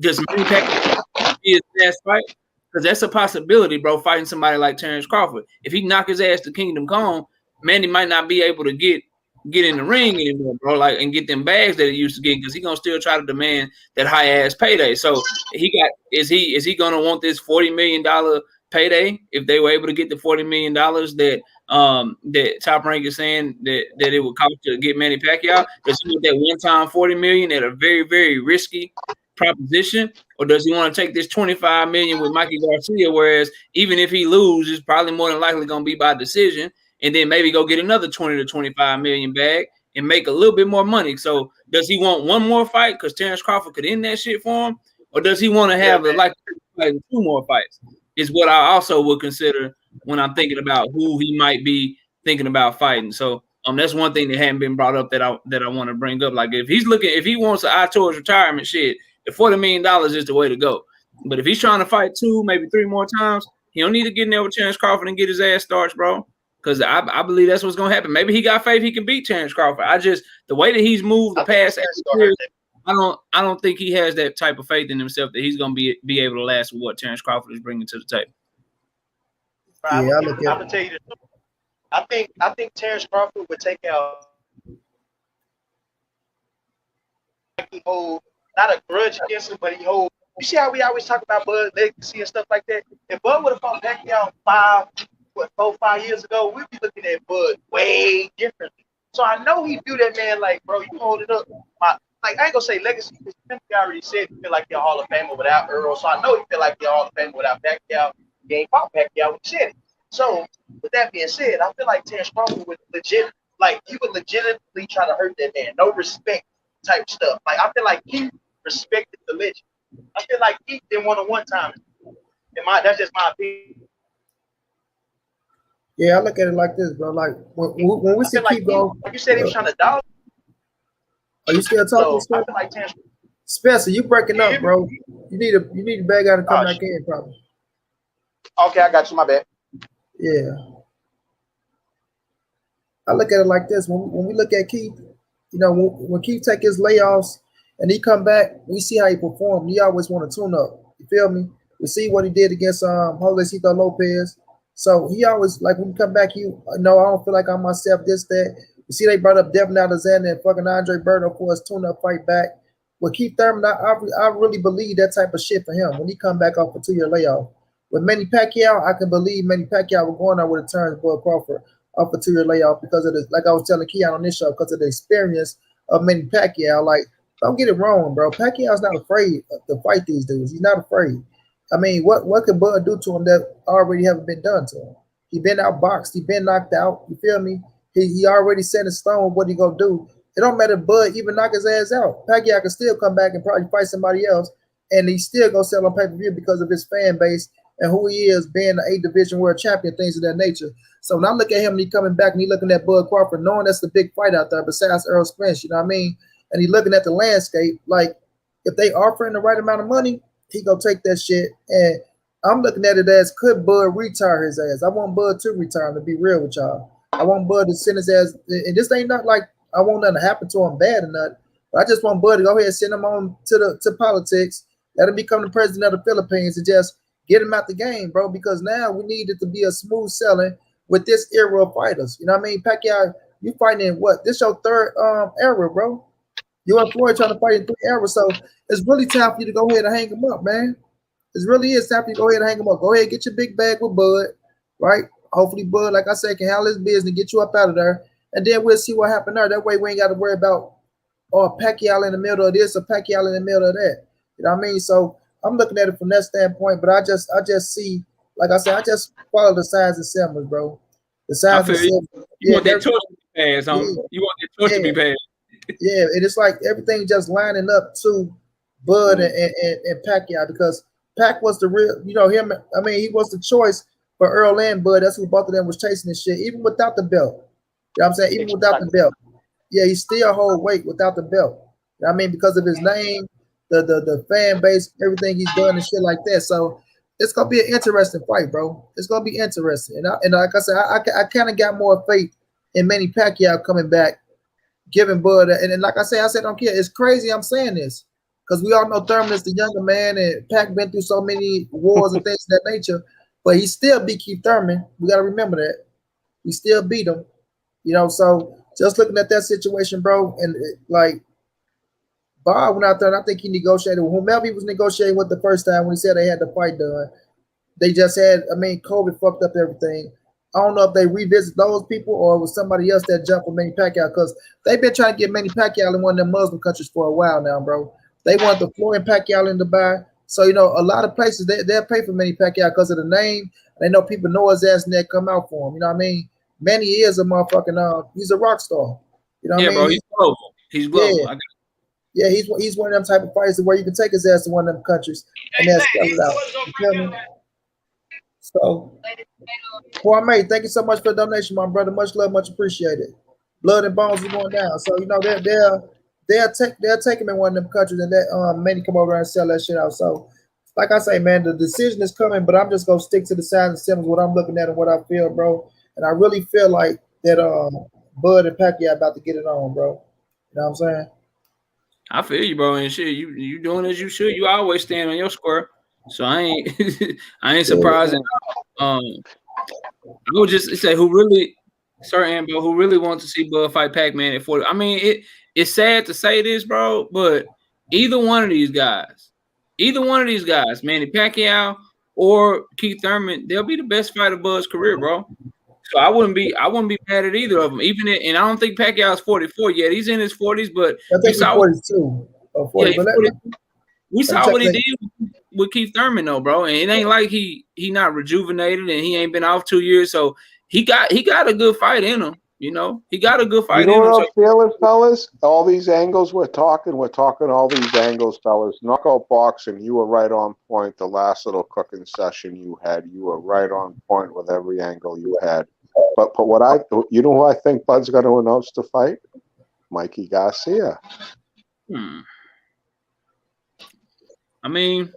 does Manny Pacquiao be his last fight? Because that's a possibility, bro, fighting somebody like Terrance Crawford. If he knock his ass to Kingdom Come, Manny might not be able to get in the ring anymore, bro, like, and get them bags that he used to get, because he's gonna still try to demand that high ass payday. So is he gonna want this $40 million payday if they were able to get the $40 million that Top Rank is saying that it would cost to get Manny Pacquiao? Does he want that one-time $40 million at a very, very risky proposition, or does he want to take this $25 million with Mikey Garcia, whereas even if he loses, it's probably more than likely going to be by decision, and then maybe go get another 20 to 25 million bag and make a little bit more money? So does he want one more fight because Terrance Crawford could end that shit for him, or does he want to have two more fights? Is what I also would consider when I'm thinking about who he might be thinking about fighting. So that's one thing that hadn't been brought up that I want to bring up. Like, if he wants an eye towards retirement shit, the $40 million is the way to go. But if he's trying to fight 2, maybe 3 more times, he don't need to get in there with Terrance Crawford and get his ass starched, bro. Because I believe that's what's gonna happen. Maybe he got faith he can beat Terrance Crawford. The way that he's moved the past 8 years, I don't think he has that type of faith in himself that he's gonna be able to last with what Terrance Crawford is bringing to the table. I'm gonna tell you the truth. I think Terrance Crawford would take out. He hold not a grudge against him, but he hold. You see how we always talk about Bud legacy and stuff like that? If Bud would have fought Pacquiao 4, 5 years ago, we'd be looking at Bud way differently. So I know he do that, man. Like, bro, you hold it up. I ain't gonna say legacy, because he already said he feel like you're a Hall of Famer without Errol. So I know he feel like you're a Hall of Famer without Pacquiao. He ain't fought Pacquiao when he said it. So with that being said, I feel like Terrance Crawford would legitimately try to hurt that man. No respect type stuff. Like, I feel like he respected the legend. I feel like he didn't want to one time. That's just my opinion. Yeah, I look at it like this, bro. Like, when we see Keith go, like you said, he was trying to dog. Are you still talking? So I feel like Terrance. Spencer, you breaking up, bro. You need a bag out to come back in, probably. Okay, I got you. My bad. Yeah. I look at it like this. When we look at Keith, you know, when Keith take his layoffs and he come back, we see how he performed. He always want to tune up. You feel me? We see what he did against Josecito Lopez. So he always, like, when he come back, I don't feel like I'm myself, this, that. You see they brought up Devin Alexander and fucking Andre Berto for his tune-up fight back. With Keith Thurman, I really believe that type of shit for him when he come back off a 2-year layoff. With Manny Pacquiao, I can believe Manny Pacquiao will go on there with a turn Bud Crawford off a 2-year layoff because of the, like I was telling Keon on this show, because of the experience of Manny Pacquiao. Like, don't get it wrong, bro. Pacquiao's not afraid to fight these dudes. He's not afraid. I mean, what could Bud do to him that already haven't been done to him? He been outboxed. He been knocked out. You feel me? He already set in stone what he gonna do. It don't matter if Bud even knock his ass out. Pacquiao can still come back and probably fight somebody else, and he still gonna sell on pay-per-view because of his fan base and who he is, being an 8 division world champion, things of that nature. So when I look at him and he coming back and he looking at Bud Crawford, knowing that's the big fight out there besides Errol Spence, you know what I mean? And he looking at the landscape, like, if they offering the right amount of money, he gonna take that shit. And I'm looking at it as, could Bud retire his ass? I want Bud to retire, to be real with y'all. I want Bud to send his ass, and this ain't not like I want nothing to happen to him bad or nothing, but I just want Bud to go ahead and send him on to politics, let him become the president of the Philippines, and just get him out the game, bro, because now we need it to be a smooth selling with this era of fighters. You know what I mean? Pacquiao, you fighting in what? This your 3rd era, bro. You and Floyd trying to fight in 3 eras, so it's really time for you to go ahead and hang him up, man. It really is time for you to go ahead and hang him up. Go ahead and get your big bag with Bud, right? Hopefully Bud, like I said, can handle his business, get you up out of there, and then we'll see what happened there. That way we ain't got to worry about Pacquiao in the middle of this or Pacquiao in the middle of that. You know what I mean? So I'm looking at it from that standpoint, but I just see, like I said, I just follow the signs and symbols, bro. The I signs and feel you. symbols. You Yeah, want that torch to be passed, homie. yeah, You want that torch to be passed. yeah, and it's like everything just lining up to Bud and Pacquiao because Pac was the real, him. I mean, he was the choice for Earl and Bud. That's who both of them was chasing this shit, even without the belt. You know what I'm saying? Even without the belt. Yeah, he still hold weight without the belt. You know what I mean? Because of his name, the fan base, everything he's done and shit like that. So it's gonna be an interesting fight, bro. It's gonna be interesting. And like I said, I kind of got more faith in Manny Pacquiao coming back, giving Bud. And like I said, I don't care. It's crazy I'm saying this because we all know Thurman is the younger man, and Pac been through so many wars and things of that nature. But he still beat Keith Thurman. We got to remember that. He still beat him. So just looking at that situation, bro, and like Bob went out there and I think he negotiated with whomever he was negotiating with the first time when he said they had the fight done. They just had, COVID fucked up everything. I don't know if they revisit those people or it was somebody else that jumped for Manny Pacquiao because they've been trying to get Manny Pacquiao in one of them Muslim countries for a while now, bro. They want the Floyd Pacquiao in Dubai. So, a lot of places, they'll pay for Manny Pacquiao because of the name. They know people know his ass and they come out for him. You know what I mean? Manny is a motherfucking, he's a rock star. You know what I mean? Bro, he's global. He's global. Yeah, he's one of them type of fighters where you can take his ass to one of them countries and then spell it out. You feel me? So, Kwame, thank you so much for the donation, my brother. Much love, much appreciated. Blood and bones is going down. So they'll take him in one of them countries and let Manny come over and sell that shit out. So, like I say, man, the decision is coming, but I'm just gonna stick to the signs and symbols, what I'm looking at and what I feel, bro. And I really feel like that Bud and Pacquiao about to get it on, bro. You know what I'm saying? I feel you, bro, and shit. You doing as you should. You always stand on your square, so I ain't surprised. I would just say who really wants to see Bud fight Pac-Man at 40. I mean, it's sad to say this, bro, but either one of these guys, Manny Pacquiao or Keith Thurman, they'll be the best fight of Bud's career, bro. So I wouldn't be mad at either of them. And I don't think Pacquiao's 44 yet. He's in his 40s, but I think he's 42 or 40. Yeah, we saw what he did with Keith Thurman, though, bro. And it ain't like he not rejuvenated and he ain't been off 2 years. So he got a good fight in him. He got a good fight in him. What I'm feeling, fellas? All these angles we're talking all these angles, fellas. Knockout boxing, you were right on point. The last little cooking session you had, you were right on point with every angle you had. But you know who I think Bud's going to announce the fight? Mikey Garcia. I mean,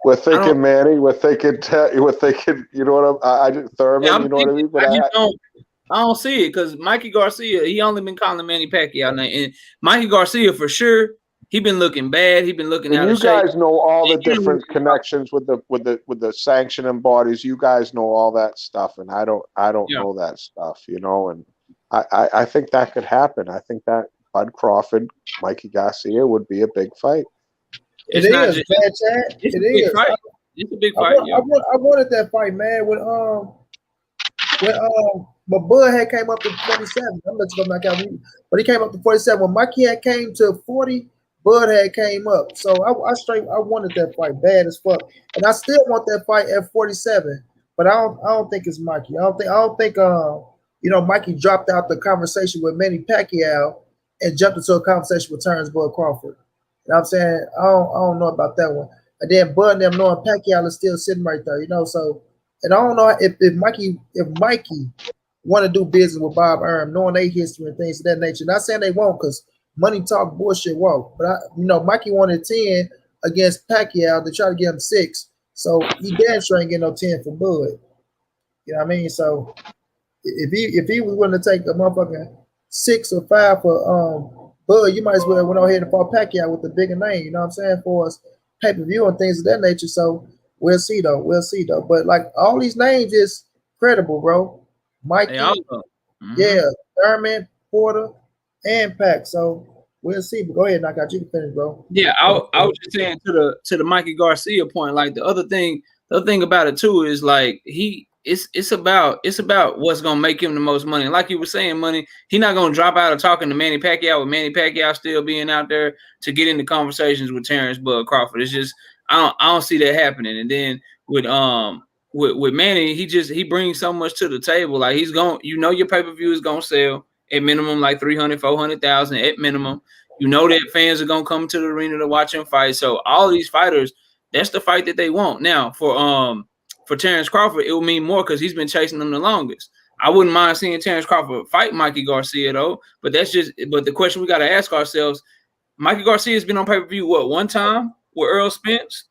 we're thinking Manny. We're thinking. You know what Thurman. Yeah, you know what I mean. But I don't see it because Mikey Garcia. He only been calling Manny Pacquiao name, and Mikey Garcia for sure. He been looking bad. He been looking out of shape. You guys know all the different connections with the sanctioning bodies. You guys know all that stuff, and I don't know that stuff. And I think that could happen. I think that Bud Crawford, Mikey Garcia would be a big fight. It's a big fight. It's a big fight. I wanted that fight, man. But Bud had came up to 47. I'm let you go back out. But he came up to 47. When Mikey had came to 40, Bud had came up. So I wanted that fight bad as fuck. And I still want that fight at 47. But I don't think it's Mikey. I don't think Mikey dropped out the conversation with Manny Pacquiao and jumped into a conversation with Terrance Bud Crawford. You know what I'm saying? I don't know about that one. And then Bud and them knowing Pacquiao is still sitting right there, so and I don't know if Mikey want to do business with Bob Arum, knowing their history and things of that nature. Not saying they won't, because money talk, bullshit won't. But Mikey wanted 10 against Pacquiao to try to get him 6. So he damn sure ain't getting no 10 for Bud. You know what I mean? So if he was willing to take a motherfucking 6 or 5 for Bud, you might as well went on ahead and fought Pacquiao with the bigger name, you know what I'm saying, for us pay-per-view and things of that nature. So we'll see though. But like all these names is credible, bro. Mikey, Thurman, Porter, and Pac. So we'll see. But go ahead, knock out. You can finish, bro. Yeah, I was just saying to the Mikey Garcia point, like the other thing about it too is like he it's about what's gonna make him the most money. And like you were saying, money, he not gonna drop out of talking to Manny Pacquiao with Manny Pacquiao still being out there to get into conversations with Terrance Bud Crawford. It's just I don't see that happening. And then with Manny, he brings so much to the table. Like he's going, your pay-per-view is gonna sell at minimum like 300, 400,000 at minimum. You know that fans are gonna come to the arena to watch him fight. So all these fighters, that's the fight that they want. Now for Terrance Crawford, it will mean more because he's been chasing them the longest. I wouldn't mind seeing Terrance Crawford fight Mikey Garcia though, but the question we got to ask ourselves: Mikey Garcia has been on pay-per-view one time with Errol Spence.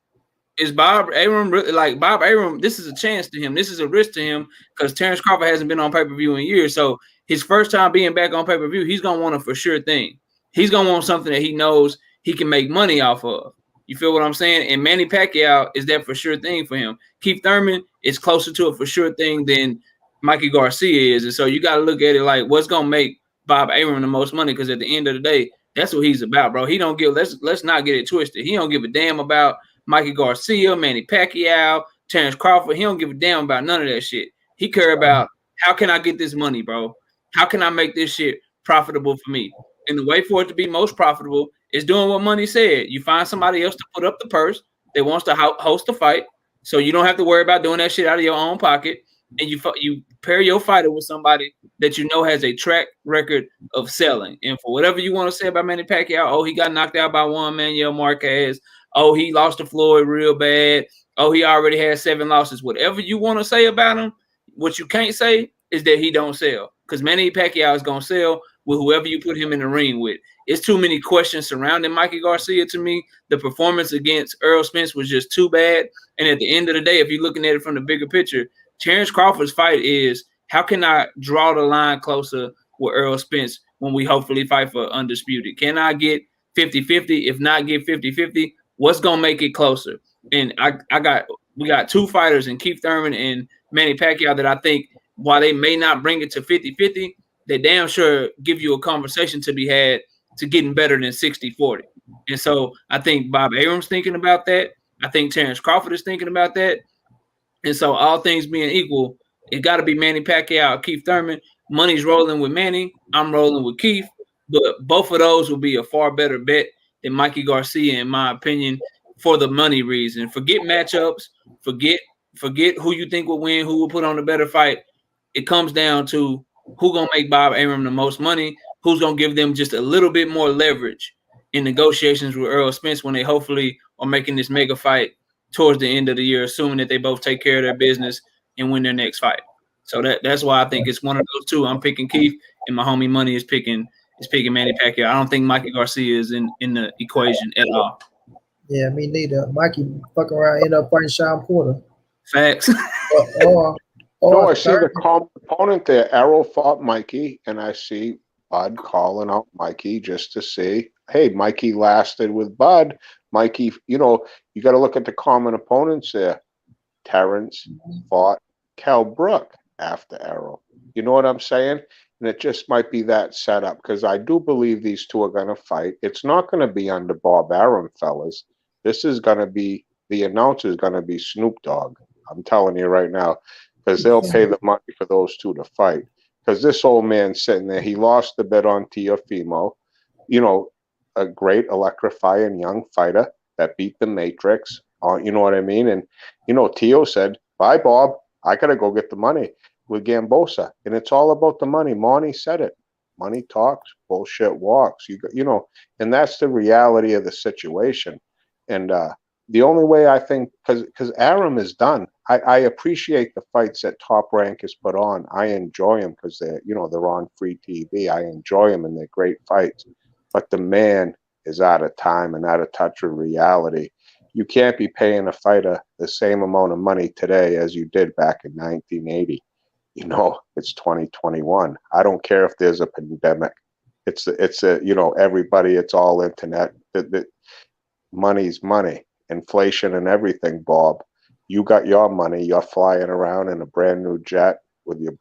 Is Bob Arum really like Bob Arum? This is a chance to him. This is a risk to him because Terrance Crawford hasn't been on pay-per-view in years. So his first time being back on pay-per-view, he's gonna want a for sure thing. He's gonna want something that he knows he can make money off of. You feel what I'm saying? And Manny Pacquiao is that for sure thing for him. Keith Thurman is closer to a for sure thing than Mikey Garcia is. And so you got to look at it like what's going to make Bob Arum the most money, because at the end of the day, that's what he's about, bro. He don't give – let's not get it twisted. He don't give a damn about Mikey Garcia, Manny Pacquiao, Terrance Crawford. He don't give a damn about none of that shit. He care about how can I get this money, bro? How can I make this shit profitable for me? And the way for it to be most profitable is doing what Money said. You find somebody else to put up the purse that wants to host a fight, so you don't have to worry about doing that shit out of your own pocket. And you pair your fighter with somebody that you know has a track record of selling. And for whatever you want to say about Manny Pacquiao, oh, he got knocked out by Juan Manuel Marquez. Oh, he lost to Floyd real bad. Oh, he already had 7 losses. Whatever you want to say about him, what you can't say is that he don't sell, because Manny Pacquiao is going to sell with whoever you put him in the ring with. It's too many questions surrounding Mikey Garcia to me. The performance against Errol Spence was just too bad. And at the end of the day, if you're looking at it from the bigger picture, Terrance Crawford's fight is, how can I draw the line closer with Errol Spence when we hopefully fight for Undisputed? Can I get 50-50? If not get 50-50, what's going to make it closer? And we got 2 fighters in Keith Thurman and Manny Pacquiao that I think, while they may not bring it to 50-50, they damn sure give you a conversation to be had to getting better than 60-40. And so I think Bob Arum's thinking about that. I think Terrance Crawford is thinking about that. And so all things being equal, it got to be Manny Pacquiao or Keith Thurman. Money's rolling with Manny. I'm rolling with Keith. But both of those will be a far better bet than Mikey Garcia, in my opinion, for the money reason. Forget matchups. Forget who you think will win, who will put on a better fight. It comes down to who's going to make Bob Arum the most money, who's going to give them just a little bit more leverage in negotiations with Errol Spence when they hopefully are making this mega fight towards the end of the year, assuming that they both take care of their business and win their next fight. So that's why I think it's one of those two. I'm picking Keith, and my homie Money is picking Manny Pacquiao. I don't think Mikey Garcia is in the equation at all. Yeah, me neither. Mikey fucking around, end up fighting Sean Porter. Facts. No, I see the common opponent there. Errol fought Mikey, and I see Bud calling out Mikey just to see, hey, Mikey lasted with Bud. Mikey, you got to look at the common opponents there. Terrance fought Cal Brook after Errol. You know what I'm saying? And it just might be that setup, because I do believe these two are going to fight. It's not going to be under Bob Arum, fellas. This is going to be, the announcer is going to be Snoop Dogg. I'm telling you right now. Because they'll pay the money for those two to fight. Because this old man sitting there, he lost the bet on Teofimo, a great electrifying young fighter that beat the Matrix. You know what I mean? And, Teo said, bye, Bob. I got to go get the money with Gambosa. And it's all about the money. Monty said it. Money talks, bullshit walks. And that's the reality of the situation. And the only way I think, because Arum is done. I appreciate the fights that Top Rank has put on. I enjoy them because they're on free TV. I enjoy them and they're great fights. But the man is out of time and out of touch with reality. You can't be paying a fighter the same amount of money today as you did back in 1980. It's 2021. I don't care if there's a pandemic. It's everybody. It's all internet. The money's money. Inflation and everything, Bob. You got your money. You're flying around in a brand new jet with your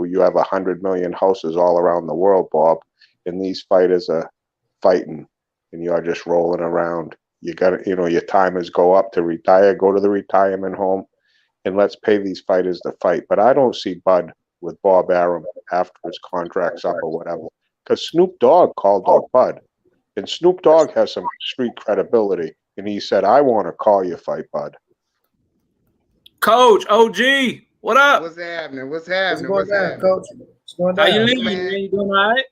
you have 100 million houses all around the world, Bob. And these fighters are fighting and you're just rolling around. You got to, your timers go up to retire, go to the retirement home. and let's pay these fighters to fight. But I don't see Bud with Bob Arum after his contract's up or whatever. Because Snoop Dogg called up Bud. And Snoop Dogg has some street credibility. And he said, I want to call you fight, Bud. Coach, OG, what up? What's happening? What's going down, Coach? What's going How down? you living, man? man? You doing all right?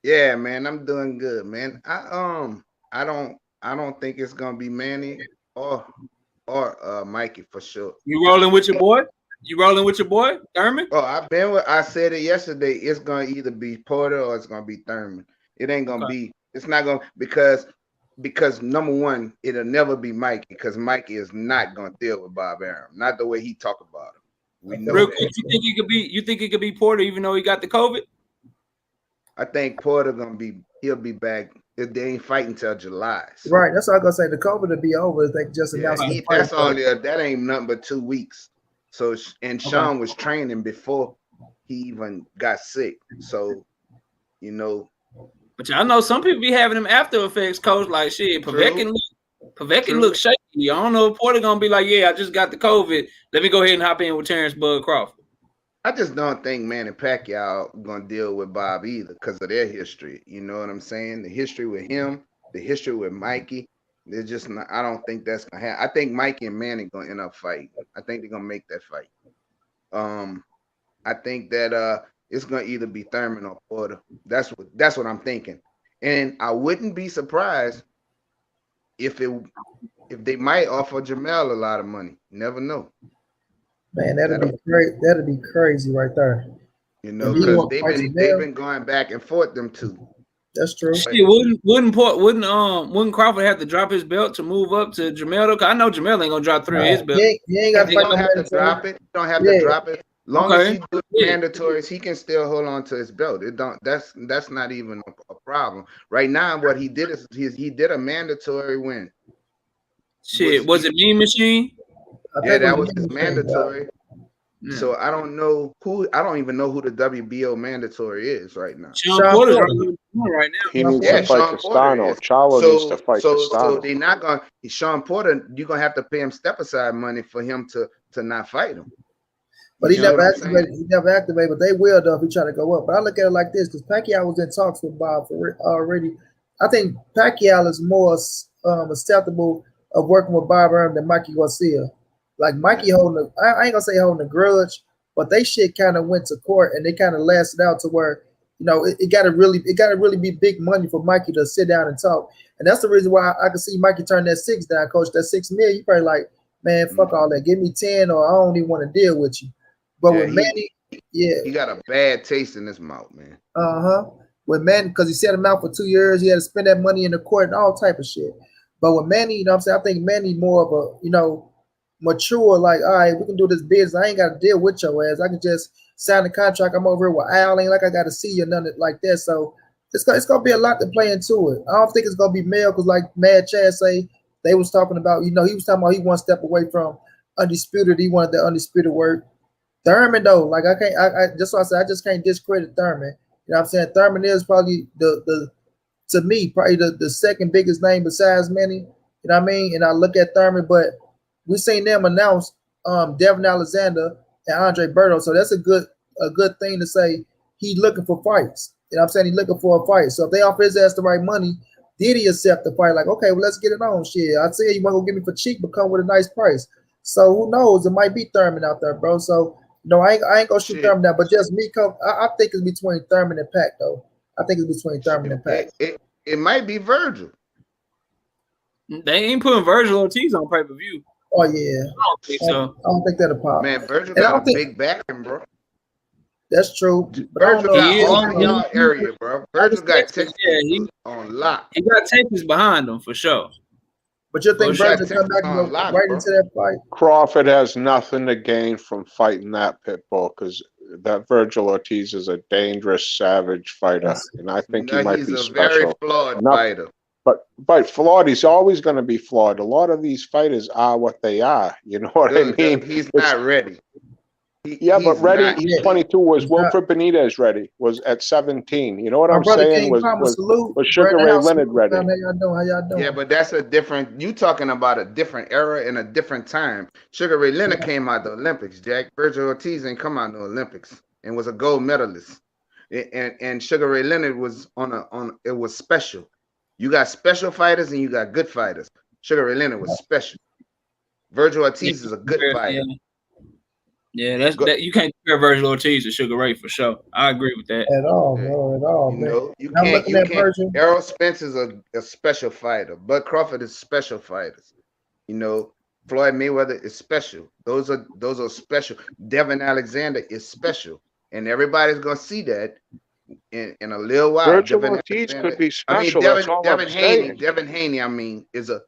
Yeah, man, I'm doing good, man. I don't think it's gonna be Manny or Mikey for sure. You rolling with your boy? Thurman? Oh, I said it yesterday. It's gonna either be Porter or it's gonna be Thurman. It ain't gonna be. It's not gonna because number one, it'll never be Mikey because Mikey is not gonna deal with Bob Arum. Not the way he talk about him. We know Real that. quick, you think it could be Porter even though he got the COVID? I think Porter he'll be back. If they ain't fighting till July. So. Right, that's what I'm gonna say. The COVID will be over if they just announced the fight. That ain't nothing but 2 weeks. So Sean was training before he even got sick. So, you know. But y'all know some people be having them after effects, Coach. Like shit, Povetkin look shaky. I don't know if Porter gonna be like, yeah, I just got the COVID. Let me go ahead and hop in with Terrance Bud Crawford. I just don't think Manny Pacquiao gonna deal with Bob either because of their history. You know what I'm saying? The history with him, the history with Mikey. They're just not. I don't think that's gonna happen. I think Mikey and Manny gonna end up fighting. I think they're gonna make that fight. I think that it's gonna either be Thurman or Porter. That's what I'm thinking. And I wouldn't be surprised if they might offer Jamel a lot of money. Never know. Man, that'd be great. That'd be crazy right there. You know, because they've been going back and forth, them two. That's true. Shit, wouldn't Crawford have to drop his belt to move up to Jamel? Cause I know Jamel ain't gonna drop 3 of his belts. He ain't got to fight. Don't have to drop it. Don't have to drop it. Long as he do mandatories, he can still hold on to his belt. It don't. That's not even a problem. Right now, what he did is he did a mandatory win. Shit, was it Mean Machine? Yeah, that was his mandatory. Yeah. So I don't even know who the WBO mandatory is right now. Sean Porter's right now. He needs to fight Castano. Charlo needs to fight Castano. So they're not going. Sean Porter, you're gonna have to pay him step aside money for him to not fight him. But he never activated. But they will though if he try to go up. But I look at it like this because Pacquiao was in talks with Bob already. I think Pacquiao is more acceptable of working with Bob Arum than Mikey Garcia. Like Mikey holding I ain't gonna say holding a grudge, but they shit kind of went to court and they kind of lasted out to where, you know, it gotta really be big money for Mikey to sit down and talk. And that's the reason why I can see Mikey turn that 6 down, Coach. That $6 million, you probably like, man, fuck all that. Give me 10 or I don't even want to deal with you. But with Manny, he got a bad taste in his mouth, man. With Manny, because he set him out for 2 years, he had to spend that money in the court and all type of shit. But with Manny, you know what I'm saying? I think Manny more of a, you know, mature, like, all right, we can do this business. I ain't got to deal with your ass. I can just sign the contract. I'm over here with Al. Ain't like I got to see you, nothing like that. So it's going to be a lot to play into it. I don't think it's going to be male because like Mad Chad say, they was talking about, you know, he was talking about he one step away from Undisputed. He wanted the Undisputed work. Thurman, though, like I just so I said, I just can't discredit Thurman. You know what I'm saying? Thurman is probably to me, probably the second biggest name besides Manny. You know what I mean? And I look at Thurman, but we seen them announce Devin Alexander and Andre Berto, so that's a good thing to say. He looking for fights. You know what I'm saying? He looking for a fight. So if they offer his ass the right money, did he accept the fight? Like, okay, well, let's get it on. Shit, I say you want to go get me for cheap, but come with a nice price. So who knows? It might be Thurman out there, bro. So no, I ain't gonna shoot Thurman down, but just me, I think it's between Thurman and Pac, though. I think it's between Thurman and Pac. It might be Virgil. They ain't putting Virgil Ortiz on pay-per-view. Oh yeah, I don't think so. I don't think that'll pop. Man, Virgil got a big backing, bro. That's true. But Virgil got all y'all area, bro. Virgil got Texas on lock. He got Texas behind him for sure. But you think Virgil come back and go right into that fight? Crawford has nothing to gain from fighting that pit bull because that Virgil Ortiz is a dangerous, savage fighter, and I think he might be special. He's a very flawed fighter. But flawed, he's always going to be flawed. A lot of these fighters are what they are. You know what I mean? He's not ready. Yeah, but he's ready. not. He's Yeah, 22. Was he's not. Wilfred Benitez ready? Was at 17. You know what My I'm brother saying? King Palmer, salute. Was Sugar Brandon Ray House, Leonard salute. ready? How y'all doing? How y'all doing? Yeah, but that's a different. You talking about a different era and a different time. Sugar Ray Leonard Yeah. came out the Olympics. Jack Virgil Ortiz ain't come out the Olympics and was a gold medalist. And Sugar Ray Leonard was on. It was special. You got special fighters and you got good fighters. Sugar Ray Leonard was special. Virgil Ortiz is a good Yeah, fighter. yeah. That's Go, that. You can't compare Virgil Ortiz to Sugar Ray for sure. I agree with that. At all, okay. bro. At all, You man. know, you And I'm can't. looking You at can't. Virgil. Errol Spence is a special fighter. Bud Crawford is special fighters. You know, Floyd Mayweather is special. Those are special. Devin Alexander is special, and everybody's gonna see that in a little while. Virgil Devin Ortiz Alexander. could be I mean, special. That's all I'm Devin Haney. saying. Devin Haney. I mean, is a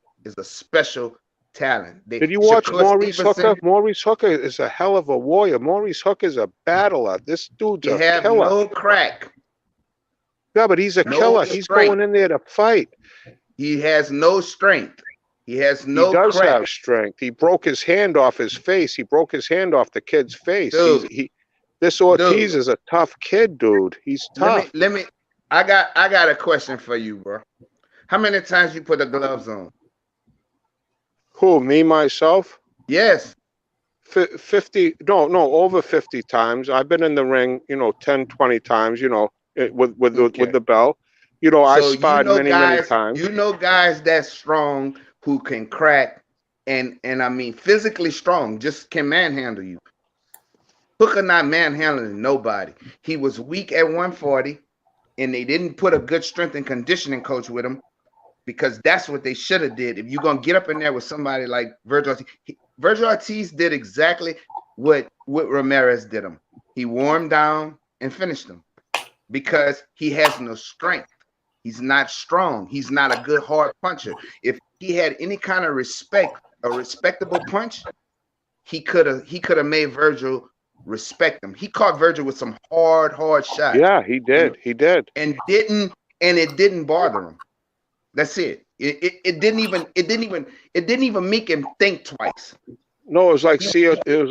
special talent. Did you watch Shakur Maurice Stevenson. Hooker? Maurice Hooker is a hell of a warrior. Maurice Hooker is a battler. This dude's He a have killer. no crack, Yeah, but he's a no killer. He's strength. going in there to fight. He has no strength. He has He no does crack. have strength. He broke his hand off his face. He broke his hand off the kid's face. Dude, This Ortiz dude. is a tough kid, dude. He's tough. Let me. I got a question for you, bro. How many times you put the gloves on? Who, me, myself? Yes. 50, no, over 50 times. I've been in the ring, 10, 20 times, with Okay. the bell. I So sparred many times. you know guys that strong who can crack and I mean physically strong, just can manhandle you. Hooker not manhandling nobody. He was weak at 140, and they didn't put a good strength and conditioning coach with him because that's what they should have did. If you're gonna get up in there with somebody like Virgil Ortiz, Virgil Ortiz did exactly what Ramirez did him. He wore him down and finished him because he has no strength. He's not strong. He's not a good hard puncher. If he had any kind of respect, a respectable punch, he could have made Virgil respect him. He caught Virgil with some hard shots. Yeah, he did. He did. And it didn't bother him. That's it. It didn't even make him think twice. No, it was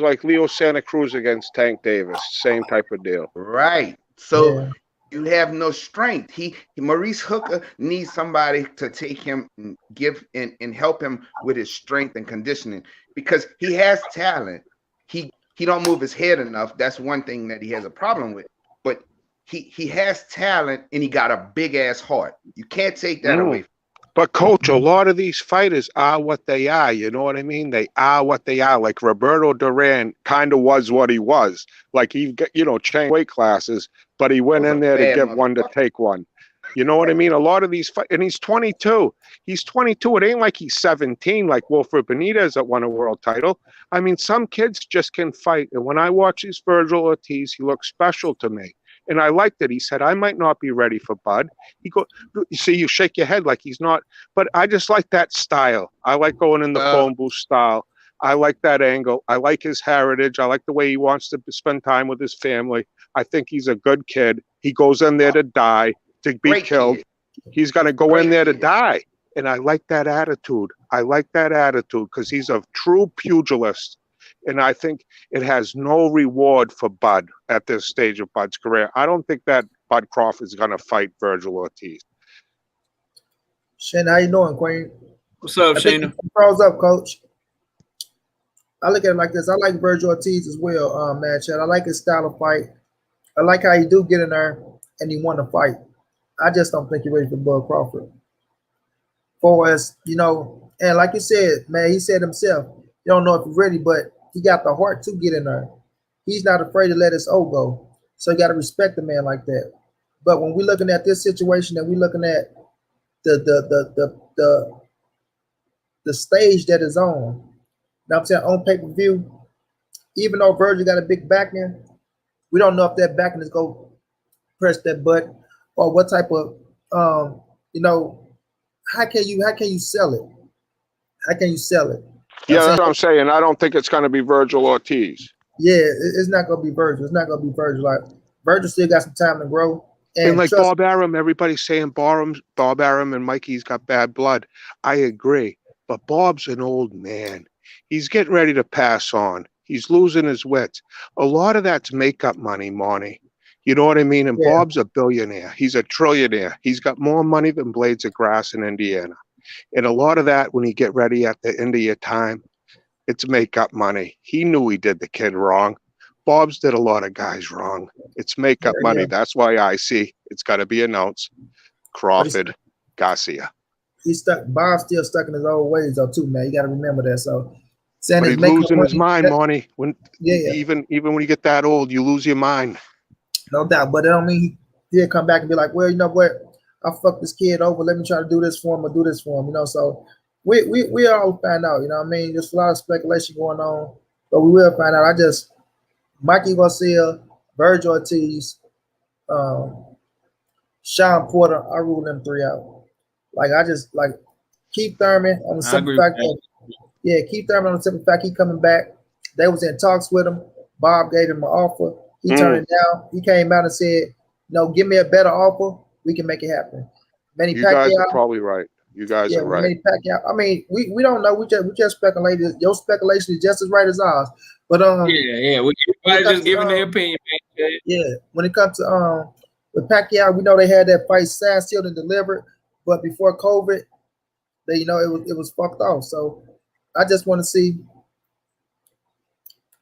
like Leo Santa Cruz against Tank Davis. Same type of deal. Right. So Yeah. you have no strength. Maurice Hooker needs somebody to take him and give and help him with his strength and conditioning because he has talent. He don't move his head enough. That's one thing that he has a problem with. But he has talent and he got a big ass heart. You can't take that away. But coach, a lot of these fighters are what they are. You know what I mean? They are what they are. Like Roberto Duran kind of was what he was. Like he, changed weight classes, but he went in there to give one to take one. You know what I mean? A lot of these and he's 22. He's 22. It ain't like he's 17, like Wilfred Benitez that won a world title. I mean, some kids just can fight. And when I watch this Virgil Ortiz, he looks special to me. And I liked it. He said, I might not be ready for Bud. You see, you shake your head like he's not. But I just like that style. I like going in the phone booth style. I like that angle. I like his heritage. I like the way he wants to spend time with his family. I think he's a good kid. He goes in there to die, to be killed. He's going to go in there to die. And I like that attitude. I like that attitude because he's a true pugilist. And I think it has no reward for Bud at this stage of Bud's career. I don't think that Bud Crawford is going to fight Virgil Ortiz. Shane, how you doing, Queen? What's up, Shayna? Pros up, coach. I look at it like this. I like Virgil Ortiz as well, man. Chad. I like his style of fight. I like how he do get in there and he want to fight. I just don't think he's ready for Bud Crawford. For us, and like you said, man, he said himself, you don't know if he's ready, but he got the heart to get in there. He's not afraid to let his O go. So you got to respect a man like that. But when we're looking at this situation and we're looking at the stage that is on, I'm saying on pay-per-view, even though Virgil got a big backing, we don't know if that backing is going to press that button or what type of, how can you sell it? How can you sell it? Yeah, that's what I'm saying. I don't think it's going to be Virgil Ortiz. Yeah, it's not going to be Virgil. It's not going to be Virgil. Like Virgil still got some time to grow. And like Bob Arum, everybody's saying Bob Arum and Mikey's got bad blood. I agree. But Bob's an old man. He's getting ready to pass on. He's losing his wits. A lot of that's makeup money, Monty. You know what I mean? And Yeah. Bob's a billionaire. He's a trillionaire. He's got more money than blades of grass in Indiana. And a lot of that, when you get ready at the end of your time, it's makeup money. He knew he did the kid wrong. Bob's did a lot of guys wrong. It's makeup money. That's why I see it's got to be announced. Crawford, Garcia. He's stuck. Bob's still stuck in his old ways, though, too, man. You got to remember that. So, but he's losing his mind, Monty. When yeah. even when you get that old, you lose your mind. No doubt, but that don't mean he'll come back and be like, well, you know what? I fucked this kid over. Let me try to do this for him or do this for him, you know. So we all find out, you know what I mean? There's a lot of speculation going on, but we will find out. Mikey Garcia, Virgil Ortiz, Sean Porter, I rule them 3 out. Like Keith Thurman on the simple fact that Keith Thurman on the simple fact he coming back. They was in talks with him. Bob gave him an offer. He turned it down. He came out and said, "No, give me a better offer. We can make it happen." Manny You Pacquiao, guys are probably right. You guys are right. Manny Pacquiao. I mean, we don't know. We just speculated. Your speculation is just as right as ours. But everybody just giving their opinion. Man. Yeah, when it comes to with Pacquiao, we know they had that fight signed, sealed, and delivered. But before COVID, it was fucked off. So I just want to see.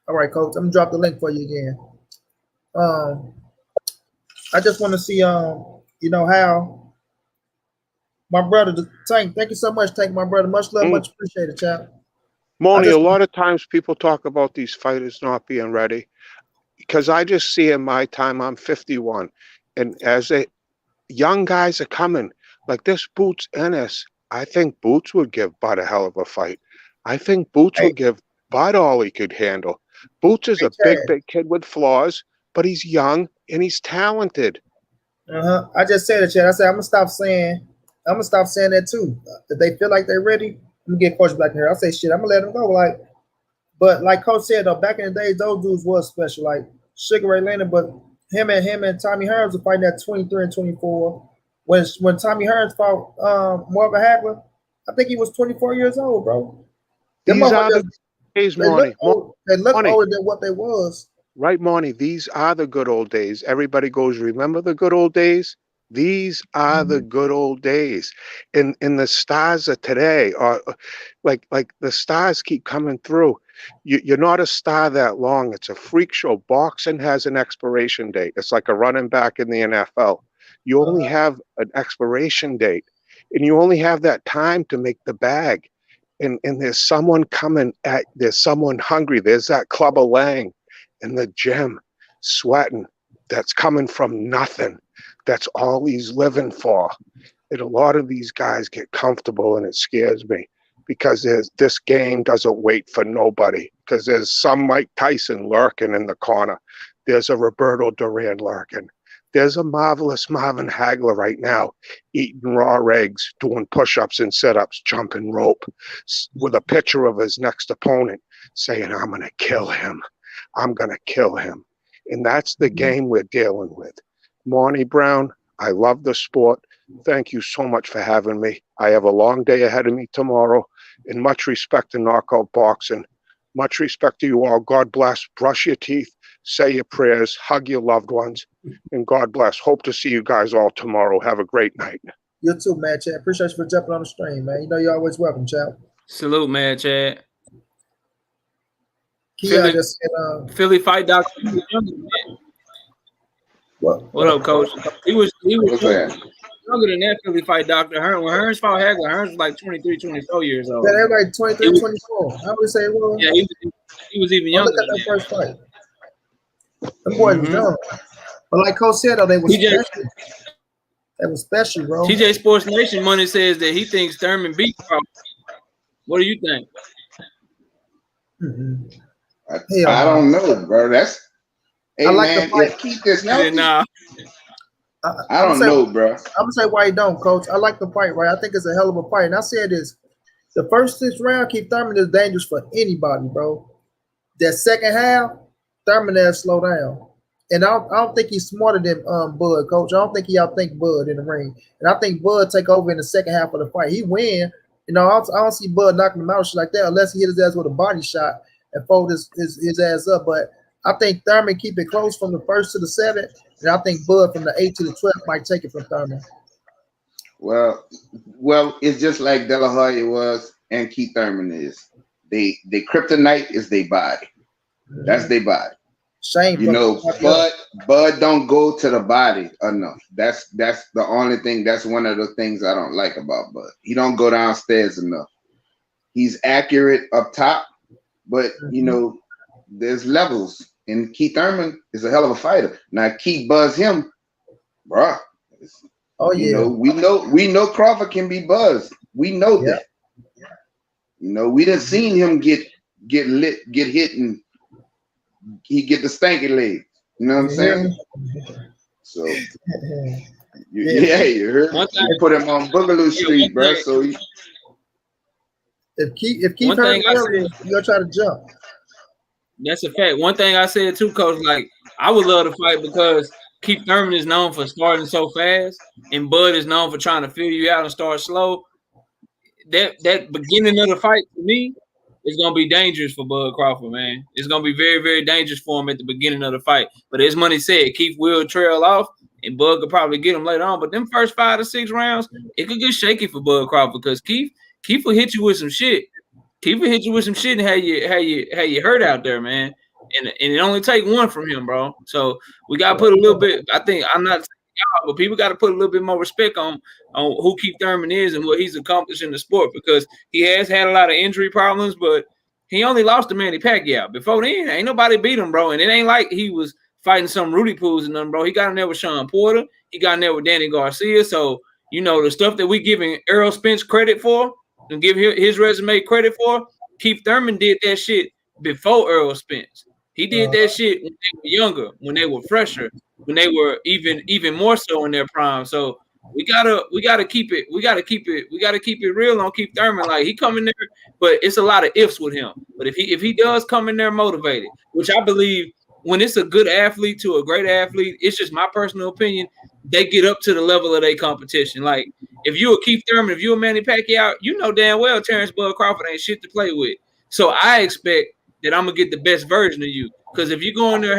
All right, Coach, I'm gonna drop the link for you again. I just want to see how my brother Tank. Thank you so much, Tank, my brother. Much love, much appreciated, champ. Moni, a lot of times people talk about these fighters not being ready because I just see in my time, I'm 51, and as young guys are coming, like this Boots Ennis, I think Boots would give Bud a hell of a fight. I think Boots would give Bud all he could handle. Boots is a big kid with flaws, but he's young and he's talented. I just said it, Chad. I said I'm gonna stop saying that too. If they feel like they're ready, I'm gonna get Coach back here. I say shit, I'm gonna let them go. But like Coach said though, back in the days, those dudes was special. Like Sugar Ray Leonard, but him and Tommy Hearns were fighting at 23 and 24. When Tommy Hearns fought Marvin Hagler, I think he was 24 years old, bro. These are the days, Monty. They look older than what they was. Right, Monty. These are the good old days. Everybody goes, remember the good old days? These are the good old days. And the stars of today are like the stars keep coming through. You're not a star that long. It's a freak show. Boxing has an expiration date. It's like a running back in the NFL. You only have an expiration date, and you only have that time to make the bag. And there's someone coming there's someone hungry. There's that Clubber Lang in the gym sweating that's coming from nothing. That's all he's living for. And a lot of these guys get comfortable, and it scares me because this game doesn't wait for nobody, because there's some Mike Tyson lurking in the corner. There's a Roberto Duran lurking. There's a marvelous Marvin Hagler right now eating raw eggs, doing push-ups and sit-ups, jumping rope with a picture of his next opponent saying, I'm going to kill him. I'm going to kill him. And that's the game we're dealing with. Monty Brown, I love the sport. Thank you so much for having me. I have a long day ahead of me tomorrow, and much respect to Knockout Boxing. Much respect to you all. God bless. Brush your teeth, say your prayers, hug your loved ones, and God bless. Hope to see you guys all tomorrow. Have a great night. You too, man, Chad. Appreciate you for jumping on the stream, man. You know you're always welcome, Chad. Salute, man, Chad. Philly, just said, Philly fight doctor. What up, Coach? He was younger than that Philly fight doctor. When Hearns fought Hagler, Hearns was like 23, 24 years old. Yeah, they were like 23, 24. How would you say it was? Yeah, he was even younger. Look at that first fight. The boy was young. But like Coach said, though, they were special. They were special, bro. TJ Sports Nation Money says that he thinks Thurman beat Crawford. What do you think? I don't know, bro. Hey, I like man, the fight. If Keith is healthy, Nah. I don't know, bro. I'm gonna say why you don't, Coach. I like the fight, right? I think it's a hell of a fight. And I said this: the first 6 rounds, Keith Thurman is dangerous for anybody, bro. That second half, Thurman has slow down, and I don't think he's smarter than Bud, Coach. I don't think he outthink Bud in the ring, and I think Bud take over in the second half of the fight. He win, you know. I don't see Bud knocking him out shit like that unless he hit his ass with a body shot. and fold his ass up. But I think Thurman keep it close from the 1st to the 7th, and I think Bud from the 8th to the 12th might take it from Thurman. Well, it's just like De La Hoya was and Keith Thurman is. They kryptonite is their body. That's their body. Shame, you know. Bud don't go to the body enough. That's the only thing. That's one of the things I don't like about Bud. He don't go downstairs enough. He's accurate up top, but you know, there's levels. And Keith Thurman is a hell of a fighter. Now Keith buzz him, bruh. Oh yeah. We know Crawford can be buzzed. We know that. You know, we done seen him get hit, and he get the stanky leg. You know what I'm saying? So you heard. You put him on Boogaloo Street, bro. So if Keith hurt early, you gonna try to jump. That's a fact. One thing I said too, Coach, like I would love to fight because Keith Thurman is known for starting so fast, and Bud is known for trying to fill you out and start slow. That beginning of the fight for me is gonna be dangerous for Bud Crawford, man. It's gonna be very, very dangerous for him at the beginning of the fight. But as Money said, Keith will trail off, and Bud could probably get him later on. But them first 5 to 6 rounds, it could get shaky for Bud Crawford because Keith will hit you with some shit. Keith will hit you with some shit and how you hurt out there, man. And it only take one from him, bro. So we gotta put a little bit. I think I'm not saying y'all, but people got to put a little bit more respect on who Keith Thurman is and what he's accomplished in the sport because he has had a lot of injury problems, but he only lost to Manny Pacquiao. Before then, ain't nobody beat him, bro. And it ain't like he was fighting some Rudy Pools and nothing, bro. He got in there with Sean Porter. He got in there with Danny Garcia. So you know the stuff that we giving Errol Spence credit for and give his resume credit for. Keith Thurman did that shit before Errol Spence. He did that shit when they were younger, when they were fresher, when they were even more so in their prime. So we gotta keep it real on Keith Thurman. Like he come in there, but it's a lot of ifs with him. But if he does come in there motivated, which I believe when it's a good athlete to a great athlete, it's just my personal opinion, they get up to the level of their competition. Like if you a Keith Thurman, if you a Manny Pacquiao, you know damn well Terrance Bud Crawford ain't shit to play with. So I expect that I'm gonna get the best version of you. Because if you go in there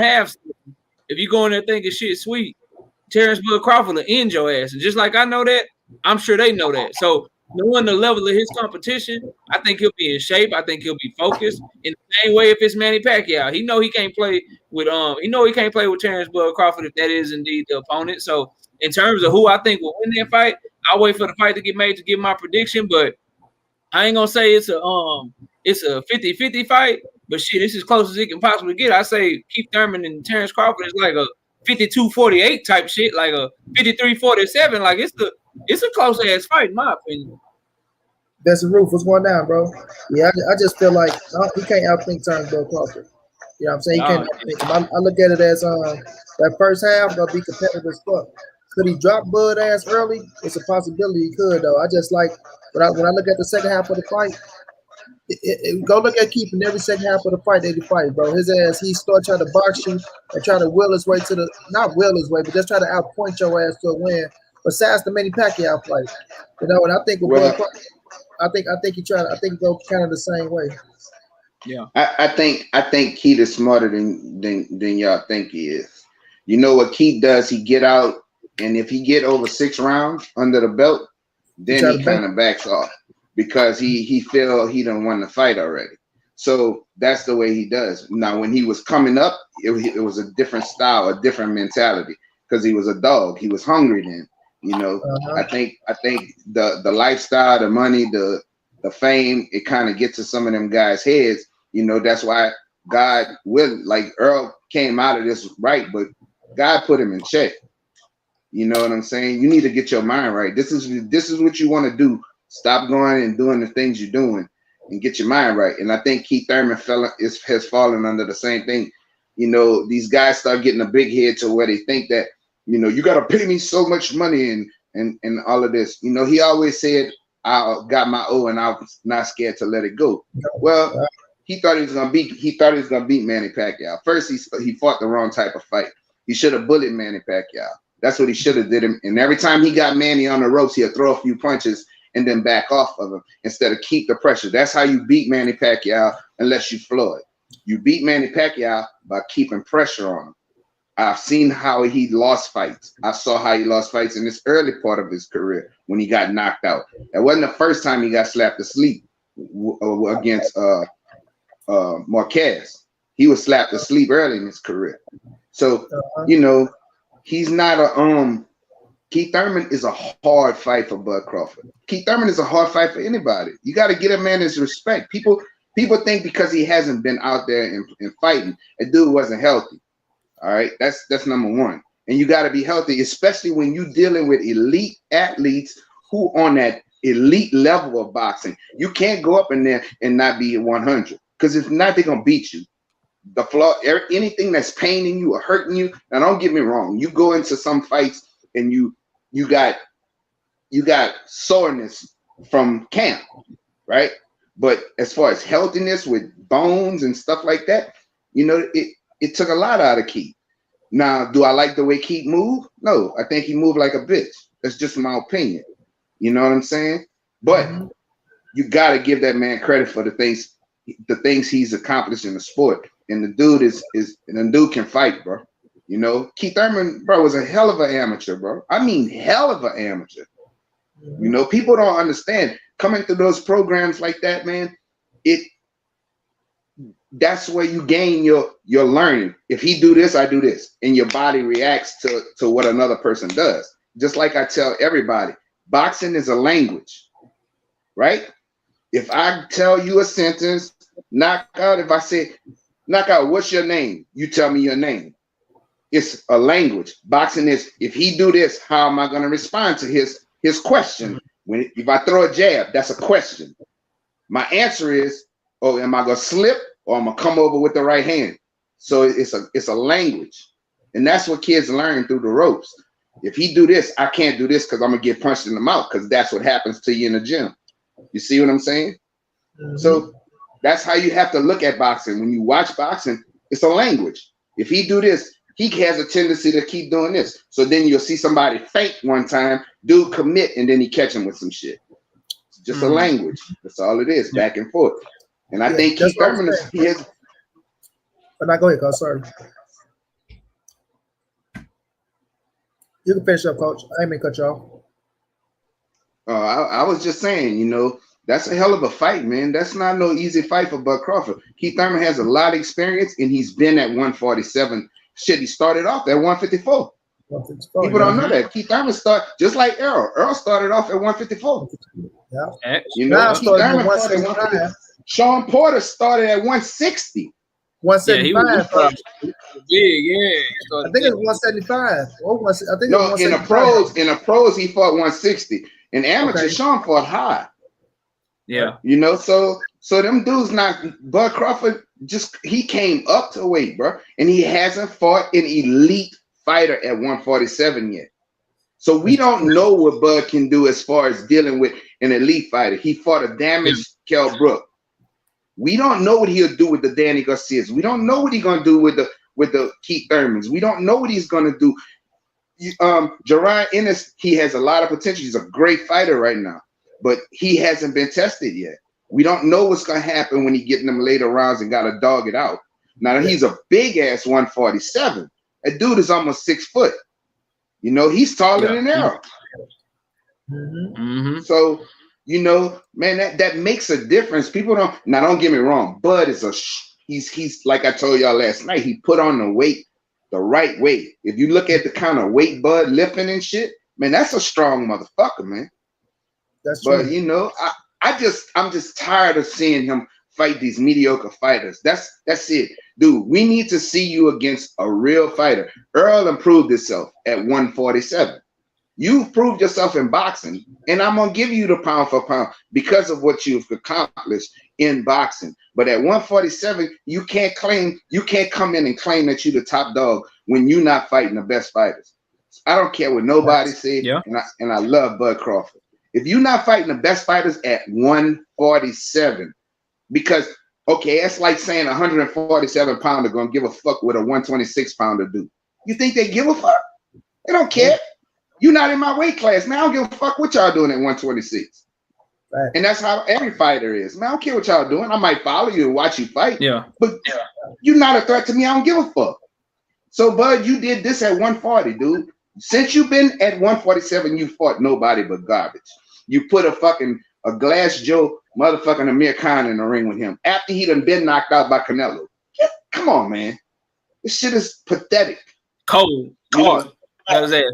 if you go in there thinking shit sweet, Terrance Bud Crawford will end your ass. And just like I know that, I'm sure they know that. So knowing the level of his competition, I think he'll be in shape. I think he'll be focused. In the same way if it's Manny Pacquiao, he know he can't play with Terrance Bud Crawford if that is indeed the opponent. So in terms of who I think will win that fight, I'll wait for the fight to get made to give my prediction, but I ain't gonna say it's a 50-50 fight, but shit, it's as close as it can possibly get. I say Keith Thurman and Terrance Crawford is like a 52-48 type shit, like a 53-47. Like it's a close ass fight, in my opinion. That's the roof. What's going down, bro? Yeah, I just feel like he can't outthink Terrance Bud Crawford. You know what I'm saying? He can't outthink him. I look at it as that first half gonna be competitive as fuck. Could he drop Bud ass early? It's a possibility he could, though. I just like when I look at the second half of the fight. Go look at Keith in every second half of the fight. They fight, bro. His ass, he start trying to box you and try to will his way to not will his way, but just try to outpoint your ass to a win. Besides the Manny Pacquiao fight, you know. And I think with Bud, I think he go kind of the same way. Yeah, I think Keith is smarter than y'all think he is. You know what Keith does? He get out, and if he get over 6 rounds under the belt, then he kind of backs off. Because he feel he done won the fight already. So that's the way he does. Now, when he was coming up, it was a different style, a different mentality, because he was a dog. He was hungry then. You know, I think the lifestyle, the money, the fame, it kind of gets to some of them guys' heads. You know, that's why God will, like Errol came out of this right, but God put him in check. You know what I'm saying? You need to get your mind right. This is what you want to do. Stop going and doing the things you're doing and get your mind right. And I think Keith Thurman has fallen under the same thing. You know, these guys start getting a big head to where they think that, you know, you got to pay me so much money and all of this. You know, he always said, I got my O and I was not scared to let it go. Well, he thought he was gonna beat Manny Pacquiao. First, he fought the wrong type of fight. He should have bullied Manny Pacquiao. That's what he should have did him. And every time he got Manny on the ropes, he'll throw a few punches and then back off of him instead of keep the pressure. That's how you beat Manny Pacquiao unless you floor it. You beat Manny Pacquiao by keeping pressure on him. I've seen how he lost fights. I saw how he lost fights in this early part of his career when he got knocked out. It wasn't the first time he got slapped asleep against Marquez. He was slapped asleep early in his career. So, you know, he's not a Keith Thurman is a hard fight for Bud Crawford. Keith Thurman is a hard fight for anybody. You got to get a man his respect. People think because he hasn't been out there and fighting, a dude wasn't healthy. All right, that's number one. And you got to be healthy, especially when you're dealing with elite athletes who on that elite level of boxing. You can't go up in there and not be at 100, because if not, they're gonna beat you. The flaw, anything that's paining you or hurting you. Now, don't get me wrong. You go into some fights and you got soreness from camp, right? But as far as healthiness with bones and stuff like that, you know, it took a lot out of Keith. Now, do I like the way Keith moved? No, I think he moved like a bitch. That's just my opinion. You know what I'm saying? But you got to give that man credit for the things he's accomplished in the sport. And the dude can fight, bro. You know, Keith Thurman, bro, was a hell of an amateur, bro. I mean, hell of an amateur. You know, people don't understand coming through those programs like that, man. That's where you gain your learning. If he do this, I do this, and your body reacts to what another person does. Just like I tell everybody, boxing is a language, right? If I tell you a sentence, knockout. If I say knockout, what's your name? You tell me your name. It's a language. Boxing is, if he do this, how am I going to respond to his question? If I throw a jab, that's a question. My answer is, oh, am I going to slip or am I going to come over with the right hand? So it's a language. And that's what kids learn through the ropes. If he do this, I can't do this because I'm going to get punched in the mouth, because that's what happens to you in the gym. You see what I'm saying? So that's how you have to look at boxing. When you watch boxing, it's a language. If he do this, he has a tendency to keep doing this. So then you'll see somebody faint one time, dude commit, and then he catch him with some shit. It's just a language. That's all it is, back and forth. And I think Keith Thurman is. But now go ahead, Coach. Sorry. You can finish up, Coach. I ain't mean to cut you off. I was just saying, you know, that's a hell of a fight, man. That's not no easy fight for Bud Crawford. Keith Thurman has a lot of experience, and he's been at 147. Shit, he started off at 154. People don't know that. Keith Thurman started just like Errol. Errol started off at 154. Yeah. You know, Keith Thurman started at 155. Sean Porter started at 160. 175. Yeah, big, I think it was 175. I think no, in the pros, he fought 160. In amateur, Sean fought high. Yeah. You know, so them dudes Bud Crawford he came up to weight, bro. And he hasn't fought an elite fighter at 147 yet. So we don't know what Bud can do as far as dealing with an elite fighter. He fought a damaged Kell Brook. We don't know what he'll do with the Danny Garcias. We don't know what he's gonna do with the Keith Thurmans. We don't know what he's gonna do. Jerron Ennis, he has a lot of potential. He's a great fighter right now, but he hasn't been tested yet. We don't know what's gonna happen when he get in them later rounds and gotta dog it out. Now he's a big ass 147. That dude is almost 6 foot. You know, he's taller than Errol. So, you know, man, that makes a difference. People don't get me wrong. Bud is he's like I told y'all last night, he put on the weight the right way. If you look at the kind of weight Bud lifting and shit, man, that's a strong motherfucker, man. That's true. But you know, I'm just tired of seeing him fight these mediocre fighters. That's it. Dude, we need to see you against a real fighter. Errol improved himself at 147. You've proved yourself in boxing, and I'm gonna give you the pound for pound because of what you've accomplished in boxing. But at 147, you can't come in and claim that you're the top dog when you're not fighting the best fighters. I don't care what nobody said, and I love Bud Crawford. If you're not fighting the best fighters at 147, because it's like saying a 147 pounder gonna give a fuck what a 126 pounder do. You think they give a fuck? They don't care. You're not in my weight class. Now I don't give a fuck what y'all doing at 126. Right. And that's how every fighter is. Man, I don't care what y'all doing. I might follow you and watch you fight. Yeah. But you're not a threat to me. I don't give a fuck. So, Bud, you did this at 140, dude. Since you've been at 147, you fought nobody but garbage. You put a Glass Joe motherfucking Amir Khan in the ring with him after he done been knocked out by Canelo. Come on, man. This shit is pathetic. Cold. That was it.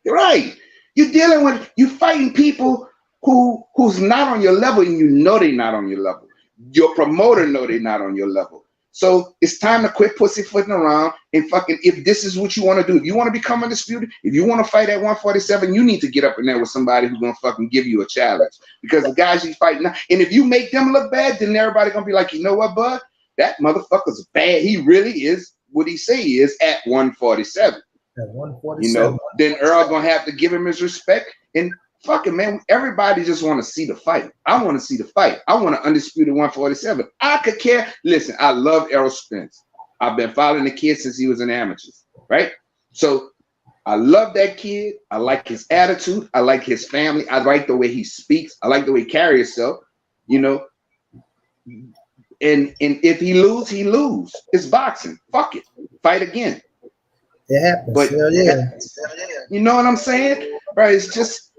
Right. You fighting people who's not on your level, and you know they're not on your level. Your promoter know they're not on your level. So it's time to quit pussyfooting around and fucking, if this is what you want to do, if you want to become undisputed, if you want to fight at 147, you need to get up in there with somebody who's going to fucking give you a challenge. Because the guys you fight now, and if you make them look bad, then everybody going to be like, you know what, bud? That motherfucker's bad. He really is what he say he is at 147. At 147. You know, then Errol going to have to give him his respect. And fucking, man, everybody just want to see the fight. I want to see the fight. I want to undisputed 147. I could care. Listen, I love Errol Spence. I've been following the kid since he was in amateurs, right? So I love that kid. I like his attitude. I like his family. I like the way he speaks. I like the way he carries himself, you know. And if he lose, he lose. It's boxing. Fuck it. Fight again. It happens. But yeah. You know what I'm saying? Right? It's just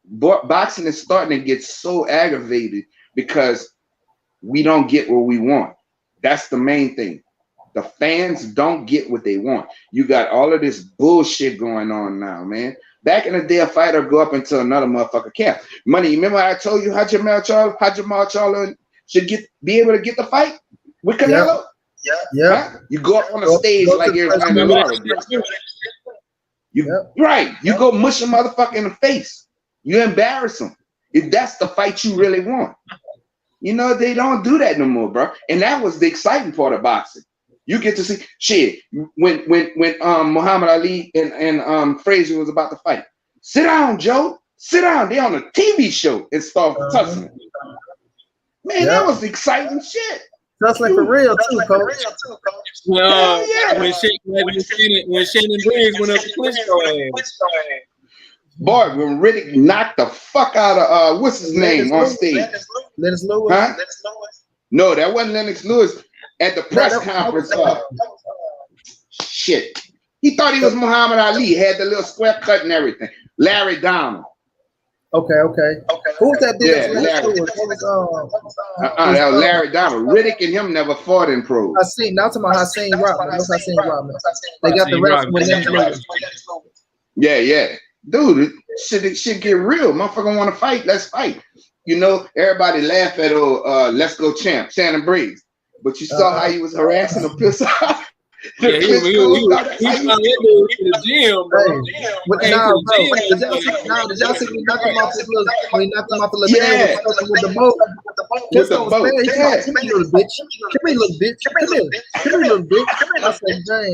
boxing is starting to get so aggravated because we don't get what we want. That's the main thing. The fans don't get what they want. You got all of this bullshit going on now, man. Back in the day, a fighter go up into another motherfucker camp. Money, remember I told you how Jamal Charlo should be able to get the fight with Canelo? Yeah. Huh? You go up on the stage like you're trying to right. You go mush a motherfucker in the face. You embarrass him. If that's the fight you really want. You know, they don't do that no more, bro. And that was the exciting part of boxing. You get to see shit when Muhammad Ali and Frazier was about to fight. Sit down, Joe. Sit down. They on a TV show and start tussling. Man, that was exciting shit. Tussling for real too, coach. Well, when Shannon Briggs went up to Klitschko ass. Boy, when Riddick knocked the fuck out of what's his name on stage? Lennox Lewis. Huh? No, that wasn't Lennox Lewis at the press conference. Shit. He thought he was Muhammad Ali. He had the little square cut and everything. Larry Donald. Okay. Who's that? Yeah, Larry. That was Larry Donald. Riddick and him never fought in pros. I seen. Now talking about Hakeem Rodman. What's Hakeem Rodman? They got the rest with Lennox Lewis. Yeah. Dude, shit get real. Motherfucker want to fight, let's fight. You know, everybody laugh at Let's Go Champ, Shannon Briggs. But you saw how he was harassing the piss off. Yeah, he was to the gym, bro. Did y'all see me knock him off his little, when he knocked him off the little man with the boat? With the boat. Yeah. Come here, little bitch. Come here, little bitch. Come here, little bitch. I said, damn.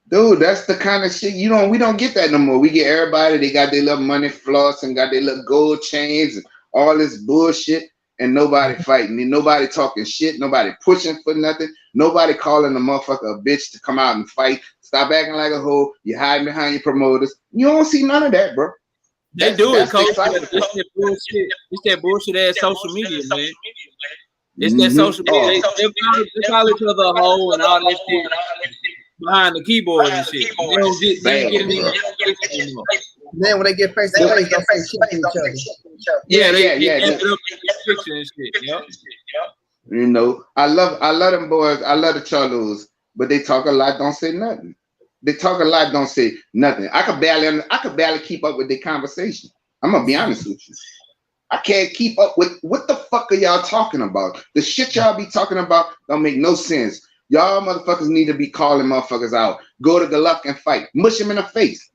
Dude, that's the kind of shit we don't get that no more. We get everybody, they got their little money floss and got their little gold chains and all this bullshit, and nobody fighting, and nobody talking shit, nobody pushing for nothing, nobody calling the motherfucker a bitch to come out and fight. Stop acting like a hoe. You hiding behind your promoters. You don't see none of that, bro. They do it, coach. It's that bullshit ass social media, man. It's that social media. They call each other a hoe and all that shit behind the keyboard and shit. They don't get it anymore. Then when they get face to face, they say shit to each other. Yeah, they get up and shit. Yep. You know, I love them boys. I love the Charlos, but they talk a lot, don't say nothing. They talk a lot, don't say nothing. I could barely keep up with their conversation. I'm gonna be honest with you. I can't keep up with what the fuck are y'all talking about. The shit y'all be talking about don't make no sense. Y'all motherfuckers need to be calling motherfuckers out. Go to Golovkin and fight. Mush him in the face.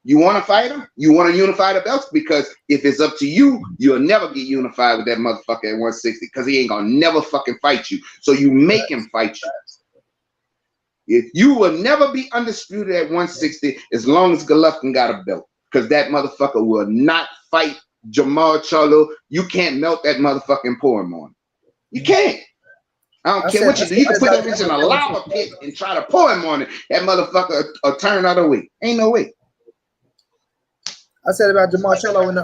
You want to fight him? You want to unify the belts? Because if it's up to you, you'll never get unified with that motherfucker at 160 because he ain't gonna never fucking fight you. So you make him fight you. If you will never be undisputed at 160 as long as Golovkin got a belt, because that motherfucker will not fight Jamal Charlo. You can't melt that motherfucking poem on. You can't. I don't care what you do. You can put that bitch in a lava pit and try to pour him on it. That motherfucker will turn out of way. Ain't no way. I said about Jamal Charlo and the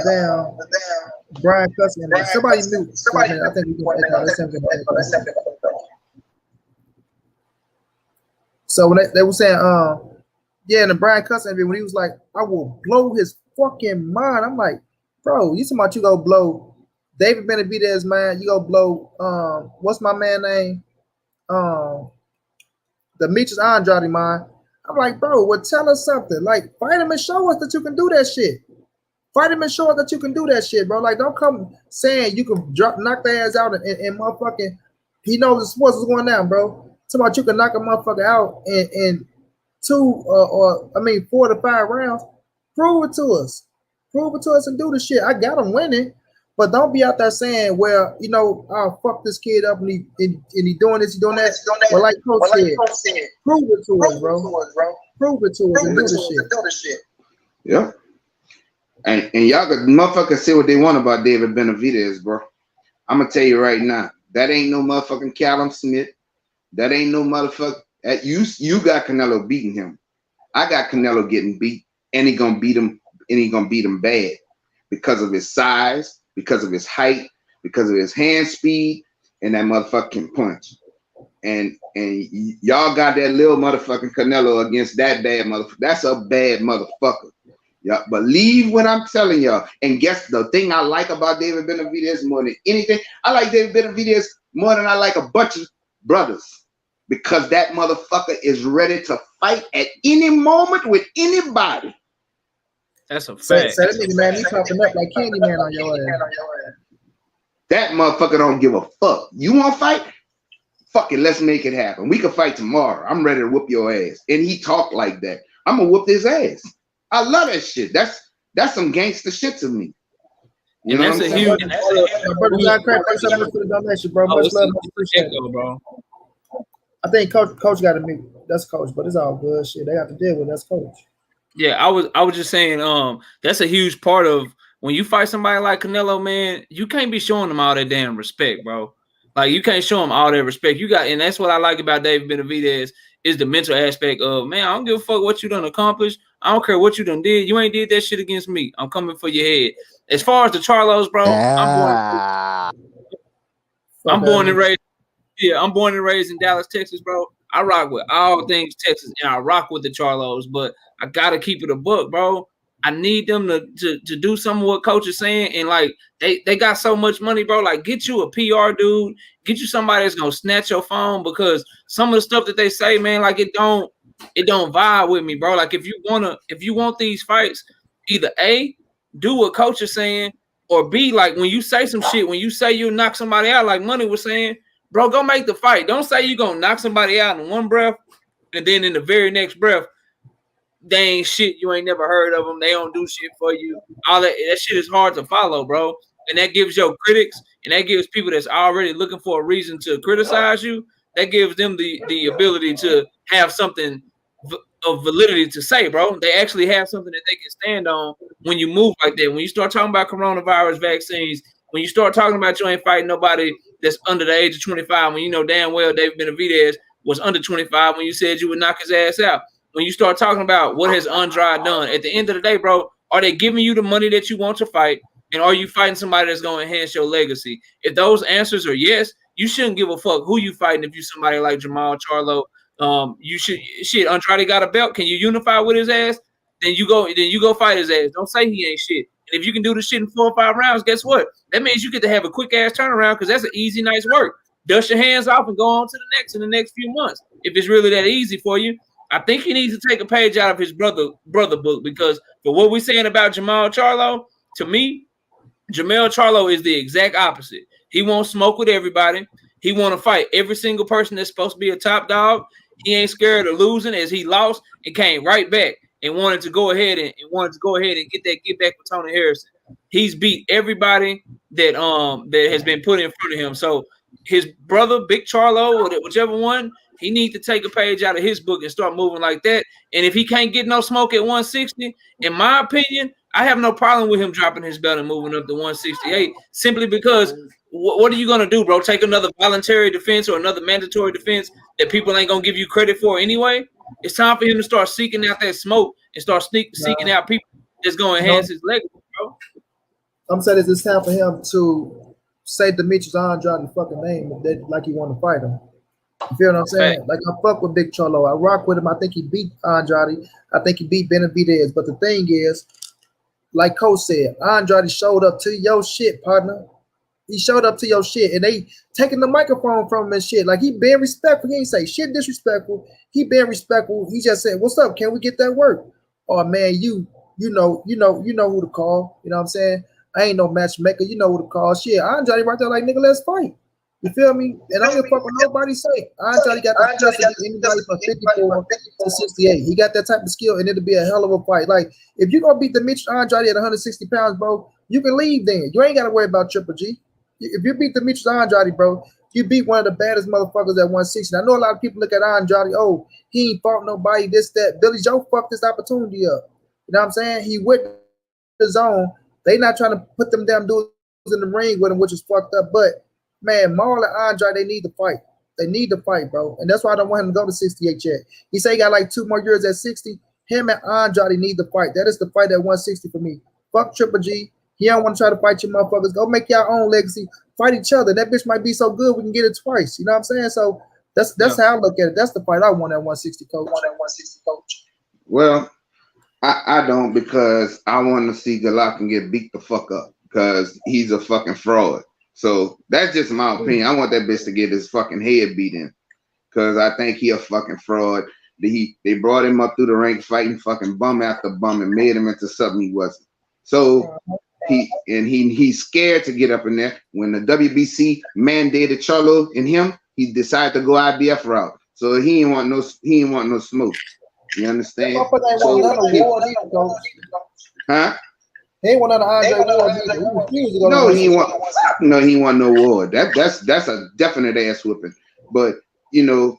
damn Brian Cussing. Somebody mute. I think we can echo. Let's have echo. So when they were saying, yeah, and the Brian Cussing when he was like, I will blow his fucking mind. I'm like, bro, you talking about you go blow David Benavidez, man? You go blow what's my man name? Demetrius Andrade, man. I'm like, bro, well, tell us something. Like, fight him and show us that you can do that shit. Fight him and show us that you can do that shit, bro. Like, don't come saying you can knock their ass out and motherfucking. He knows the sports is going down, bro. Talking about you can knock a motherfucker out in 4 to 5 rounds. Prove it to us. Prove it to us and do the shit. I got him winning, but don't be out there saying, well, you know, I'll fuck this kid up and he doing this, he doing that. Well, like Coach said, prove it to us, bro. Prove it to us and do the shit. Yeah. And y'all could motherfuckers say what they want about David Benavidez, bro. I'm gonna tell you right now, that ain't no motherfucking Callum Smith. That ain't no motherfucker. You got Canelo beating him. I got Canelo getting beat, and he gonna beat him, and he gonna beat him bad because of his size, because of his height, because of his hand speed, and that motherfucking punch. And y'all got that little motherfucking Canelo against that bad motherfucker. That's a bad motherfucker. Yeah, believe what I'm telling y'all. And guess the thing I like about David Benavidez more than anything, I like David Benavidez more than I like a bunch of brothers, because that motherfucker is ready to fight at any moment with anybody. That's a fact. So that nigga, man, he popping up like Candyman on your ass. That motherfucker don't give a fuck. You want to fight? Fuck it, let's make it happen. We can fight tomorrow. I'm ready to whoop your ass. And he talk like that. I'm gonna whoop his ass. I love that shit. That's some gangster shit to me. You know what I'm saying? Brother John Craig, thanks so much for the donation, bro. Much love, much appreciate it, bro. I think Coach got to meet. That's Coach, but it's all good shit. They have to deal with it. That's Coach. Yeah, I was just saying, that's a huge part of when you fight somebody like Canelo, man. You can't be showing them all that damn respect, bro. Like, you can't show them all that respect. And that's what I like about David Benavidez is the mental aspect of, man, I don't give a fuck what you done accomplished. I don't care what you done did. You ain't did that shit against me. I'm coming for your head. As far as the Charlos, bro, I'm born and raised. Yeah, I'm born and raised in Dallas, Texas, bro. I rock with all things Texas, and I rock with the Charlos, but I gotta keep it a book, bro. I need them to do some of what Coach is saying, and like they got so much money, bro. Like, get you a PR dude, get you somebody that's gonna snatch your phone, because some of the stuff that they say, man, like it don't vibe with me, bro. Like, if you want these fights, either A, do what Coach is saying, or B, like when you say some shit, when you say you knock somebody out, like Money was saying, bro, go make the fight. Don't say you're gonna knock somebody out in one breath, and then in the very next breath, they ain't shit. You ain't never heard of them. They don't do shit for you. All that shit is hard to follow, bro. And that gives your critics, and that gives people that's already looking for a reason to criticize you, that gives them the ability to have something of validity to say, bro. They actually have something that they can stand on when you move like that. When you start talking about coronavirus vaccines, when you start talking about you ain't fighting nobody that's under the age of 25, when you know damn well David Benavidez was under 25 when you said you would knock his ass out. When you start talking about what has Andrade done, at the end of the day, bro, are they giving you the money that you want to fight? And are you fighting somebody that's going to enhance your legacy? If those answers are yes, you shouldn't give a fuck who you fighting. If you somebody like Jamal Charlo, you should shit. Andrade got a belt. Can you unify with his ass? Then you go fight his ass. Don't say he ain't shit. And if you can do this shit in 4 or 5 rounds, guess what? That means you get to have a quick ass turnaround, because that's an easy night's work. Dust your hands off and go on to the next in the next few months. If it's really that easy for you, I think he needs to take a page out of his brother book, because for what we're saying about Jamal Charlo, to me, Jamal Charlo is the exact opposite. He won't smoke with everybody. He want to fight every single person that's supposed to be a top dog. He ain't scared of losing, as he lost and came right back and wanted to go ahead and get back with Tony Harrison. He's beat everybody that has been put in front of him. So his brother, Big Charlo, or whichever one, he needs to take a page out of his book and start moving like that. And if he can't get no smoke at 160, in my opinion, I have no problem with him dropping his belt and moving up to 168, simply because what are you going to do, bro? Take another voluntary defense or another mandatory defense that people ain't going to give you credit for anyway? It's time for him to start seeking out that smoke and start seeking out people that's going to enhance his legacy, bro. I'm saying it's time for him to say Demetrius Andrade the fucking name that like he want to fight him. You feel what I'm saying? Like I fuck with Big Cholo. I rock with him. I think he beat Andrade. I think he beat Benavidez. But the thing is, like Coach said, Andrade showed up to your shit, partner. He showed up to your shit, and they taking the microphone from him and shit. Like he been respectful. He ain't say shit disrespectful. He been respectful. He just said, "What's up? Can we get that work?" Oh man, you know who to call. You know what I'm saying? I ain't no matchmaker. You know who to call. Shit, Andrade right there like nigga, let's fight. You feel me? And I don't give a fuck what nobody say. Andrade got the chance to beat anybody from 54 to 68. He got that type of skill, and it'll be a hell of a fight. Like if you gonna beat Demetrius Andrade at 160 pounds, bro, you can leave then. You ain't gotta worry about Triple G. If you beat Demetrius Andrade, bro, you beat one of the baddest motherfuckers at 160. I know a lot of people look at Andrade, oh, he ain't fought nobody, this, that. Billy Joe fucked this opportunity up. You know what I'm saying? He went his own. They not trying to put them damn dudes in the ring with him, which is fucked up. But, man, Marlon and Andrade, they need to fight. They need to fight, bro. And that's why I don't want him to go to 68 yet. He say he got like 2 more years at 60. Him and Andrade need to fight. That is the fight at 160 for me. Fuck Triple G. He don't want to try to fight you motherfuckers. Go make your own legacy. Fight each other. That bitch might be so good we can get it twice. You know what I'm saying? So that's how I look at it. That's the fight I want at 160, coach. Well, I don't, because I want to see Golovkin get beat the fuck up because he's a fucking fraud. So that's just my opinion. I want that bitch to get his fucking head beat in because I think he a fucking fraud. They brought him up through the ranks fighting fucking bum after bum and made him into something he wasn't. So he's scared to get up in there. When the WBC mandated Charlo and him, he decided to go IBF route. So he ain't want no smoke. You understand? Huh? He ain't want none of Andre Ward. No, he ain't want no war. That's a definite ass whipping. But you know,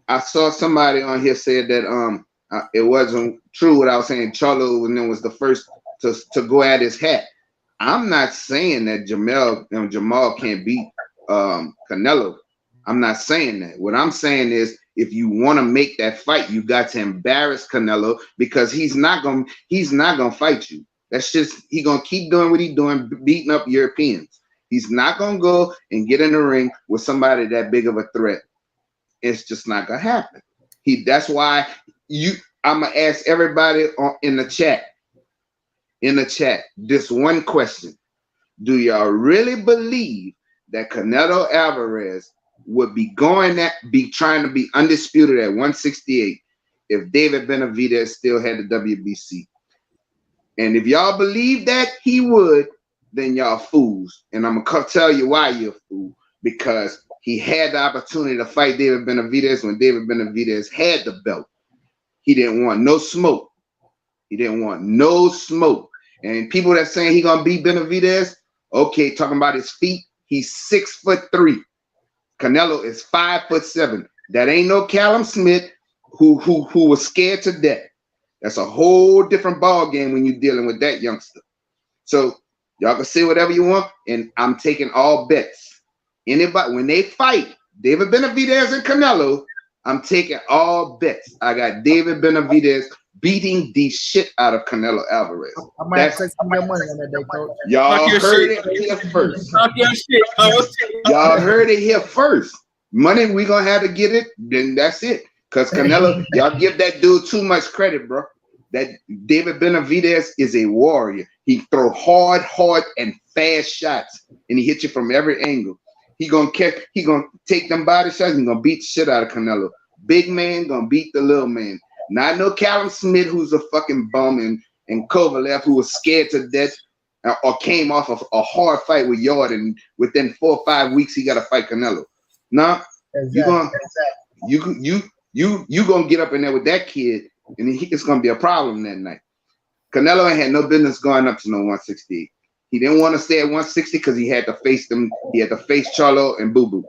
I saw somebody on here said that it wasn't true what I was saying. Charlo was the first to go at his hat. I'm not saying that Jamal can't beat Canelo. I'm not saying that. What I'm saying is, if you want to make that fight, you got to embarrass Canelo because he's not gonna fight you. That's just he gonna keep doing what he's doing, beating up Europeans. He's not gonna go and get in the ring with somebody that big of a threat. It's just not gonna happen. That's why I'm gonna ask everybody in the chat. This one question: do y'all really believe that Canelo Alvarez would be trying to be undisputed at 168 if David Benavidez still had the WBC? And if y'all believe that he would, then y'all fools. And I'm gonna tell you why you're a fool. Because he had the opportunity to fight David Benavidez when David Benavidez had the belt. He didn't want no smoke. And people that saying he gonna beat Benavidez, okay, talking about his feet, he's 6'3". Canelo is 5'7". That ain't no Callum Smith who was scared to death. That's a whole different ball game when you're dealing with that youngster. So y'all can say whatever you want, and I'm taking all bets. Anybody when they fight David Benavidez and Canelo, I'm taking all bets. I got David Benavidez beating the shit out of Canelo Alvarez. I might have to take some of your money on that day, coach. Y'all heard it here first. Talk your shit, coach. Y'all heard it here first. Money, we gonna have to get it, then that's it. Because Canelo, y'all give that dude too much credit, bro. That David Benavidez is a warrior. He throw hard, and fast shots, and he hit you from every angle. He gonna take them body shots, and gonna beat the shit out of Canelo. Big man gonna beat the little man. Not no Callum Smith, who's a fucking bum, and Kovalev, who was scared to death or came off of a hard fight with Yard, and within 4 or 5 weeks he got to fight Canelo. Nah, you gonna get up in there with that kid, and it's gonna be a problem that night. Canelo ain't had no business going up to no 168. He didn't want to stay at 160 because he had to face them. He had to face Charlo and Boo Boo.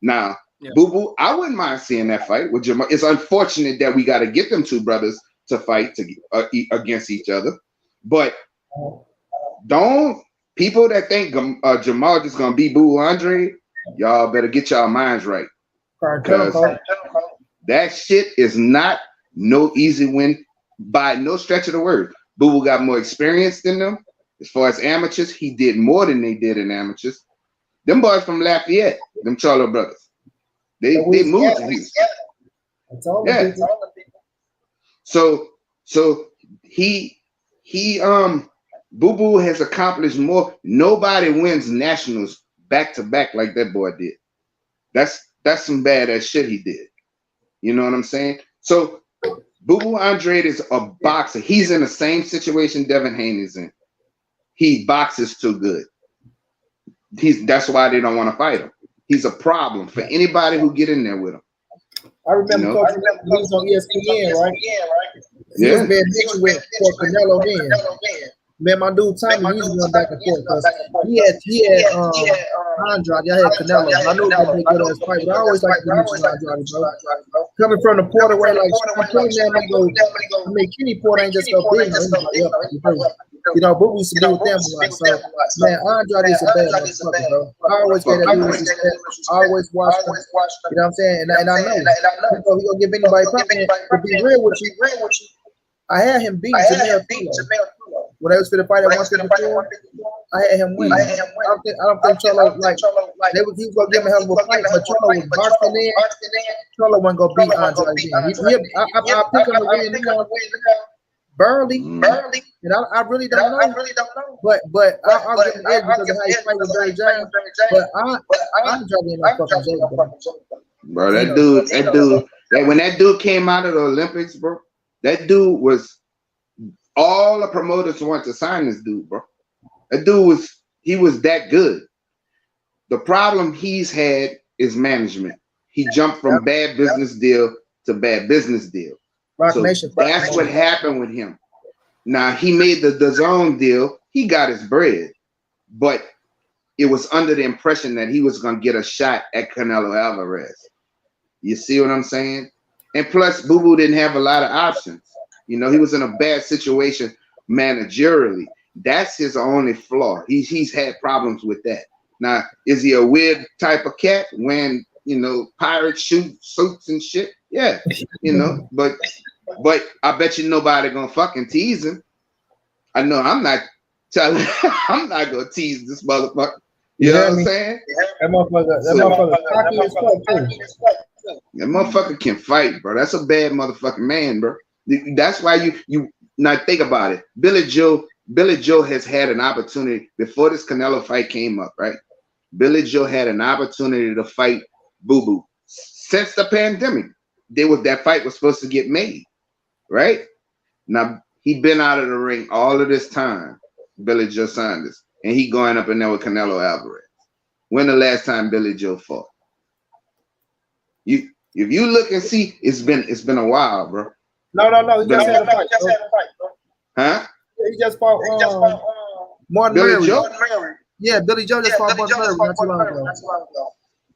Now. Yeah. Boo Boo, I wouldn't mind seeing that fight with Jamal. It's unfortunate that we got to get them two brothers to fight against each other. But don't people that think Jamal just gonna beat Boo Andre, y'all better get y'all minds right. Because that shit is not no easy win by no stretch of the word. Boo Boo got more experience than them. As far as amateurs, he did more than they did in amateurs. Them boys from Lafayette, them Charlo brothers, they moved to Houston. Yeah. So he Boo Boo has accomplished more. Nobody wins nationals back to back like that boy did. That's some badass shit he did. You know what I'm saying? So Boo Boo Andrade is a boxer. He's in the same situation Devin Haney is in. He boxes too good. That's why they don't want to fight him. He's a problem for anybody who get in there with him. I remember Coach he was on ESPN, right? He Yeah. was being mixed with Canelo then. Man, my dude Tommy, he was going back and forth because he had Andrade, y'all had Canelo. I knew that they good ass fight, but I always like to mention Andrade, bro. Coming from the Porter way, like I mean, Kenny Porter ain't just go big, you know, but we used to do with them a lot. So, man, Andrade is a bad motherfucker, bro. I always get that respect. I always watch him. You know what I'm saying? And I know he gonna give anybody something. To be real with you, I had him beat Jamel Tulo. When they was for the fight at 154, I had him win. I don't think Charlo he was gonna give him a hell of a fight, but Charlo was boxing in. Charlo wasn't gonna beat Andrade again. I picked him to win, barely, and I really don't know. But I'll give him edge because of how he fight with Barry Jones. But Andrade ain't no fucking joke, bro. That dude, when that dude came out of the Olympics, bro, that dude was. All the promoters want to sign this dude, bro. That dude was that good. The problem he's had is management. He jumped from bad business deal to bad business deal. So that's what happened with him. Now he made the DAZN deal. He got his bread, but it was under the impression that he was gonna get a shot at Canelo Alvarez. You see what I'm saying? And plus, Boo Boo didn't have a lot of options. You know, he was in a bad situation managerially. That's his only flaw. He's had problems with that. Now, is he a weird type of cat when, you know, pirates shoot suits and shit? Yeah, you know, but I bet you nobody gonna fucking tease him. I know I'm not telling I'm not gonna tease this motherfucker. You know what I'm saying? That motherfucker can fight, bro. That's a bad motherfucking man, bro. That's why you now think about it. Billy Joe has had an opportunity before this Canelo fight came up, right? Billy Joe had an opportunity to fight Boo Boo since the pandemic. That fight was supposed to get made, right? Now he'd been out of the ring all of this time, Billy Joe Saunders, and he going up in there with Canelo Alvarez. When the last time Billy Joe fought? If you look and see, it's been a while, bro. No. He just had a fight. Bro. Huh? He just fought Martin Billy Murray. Joe? Yeah, Billy Joe just fought Martin Murray not too long ago.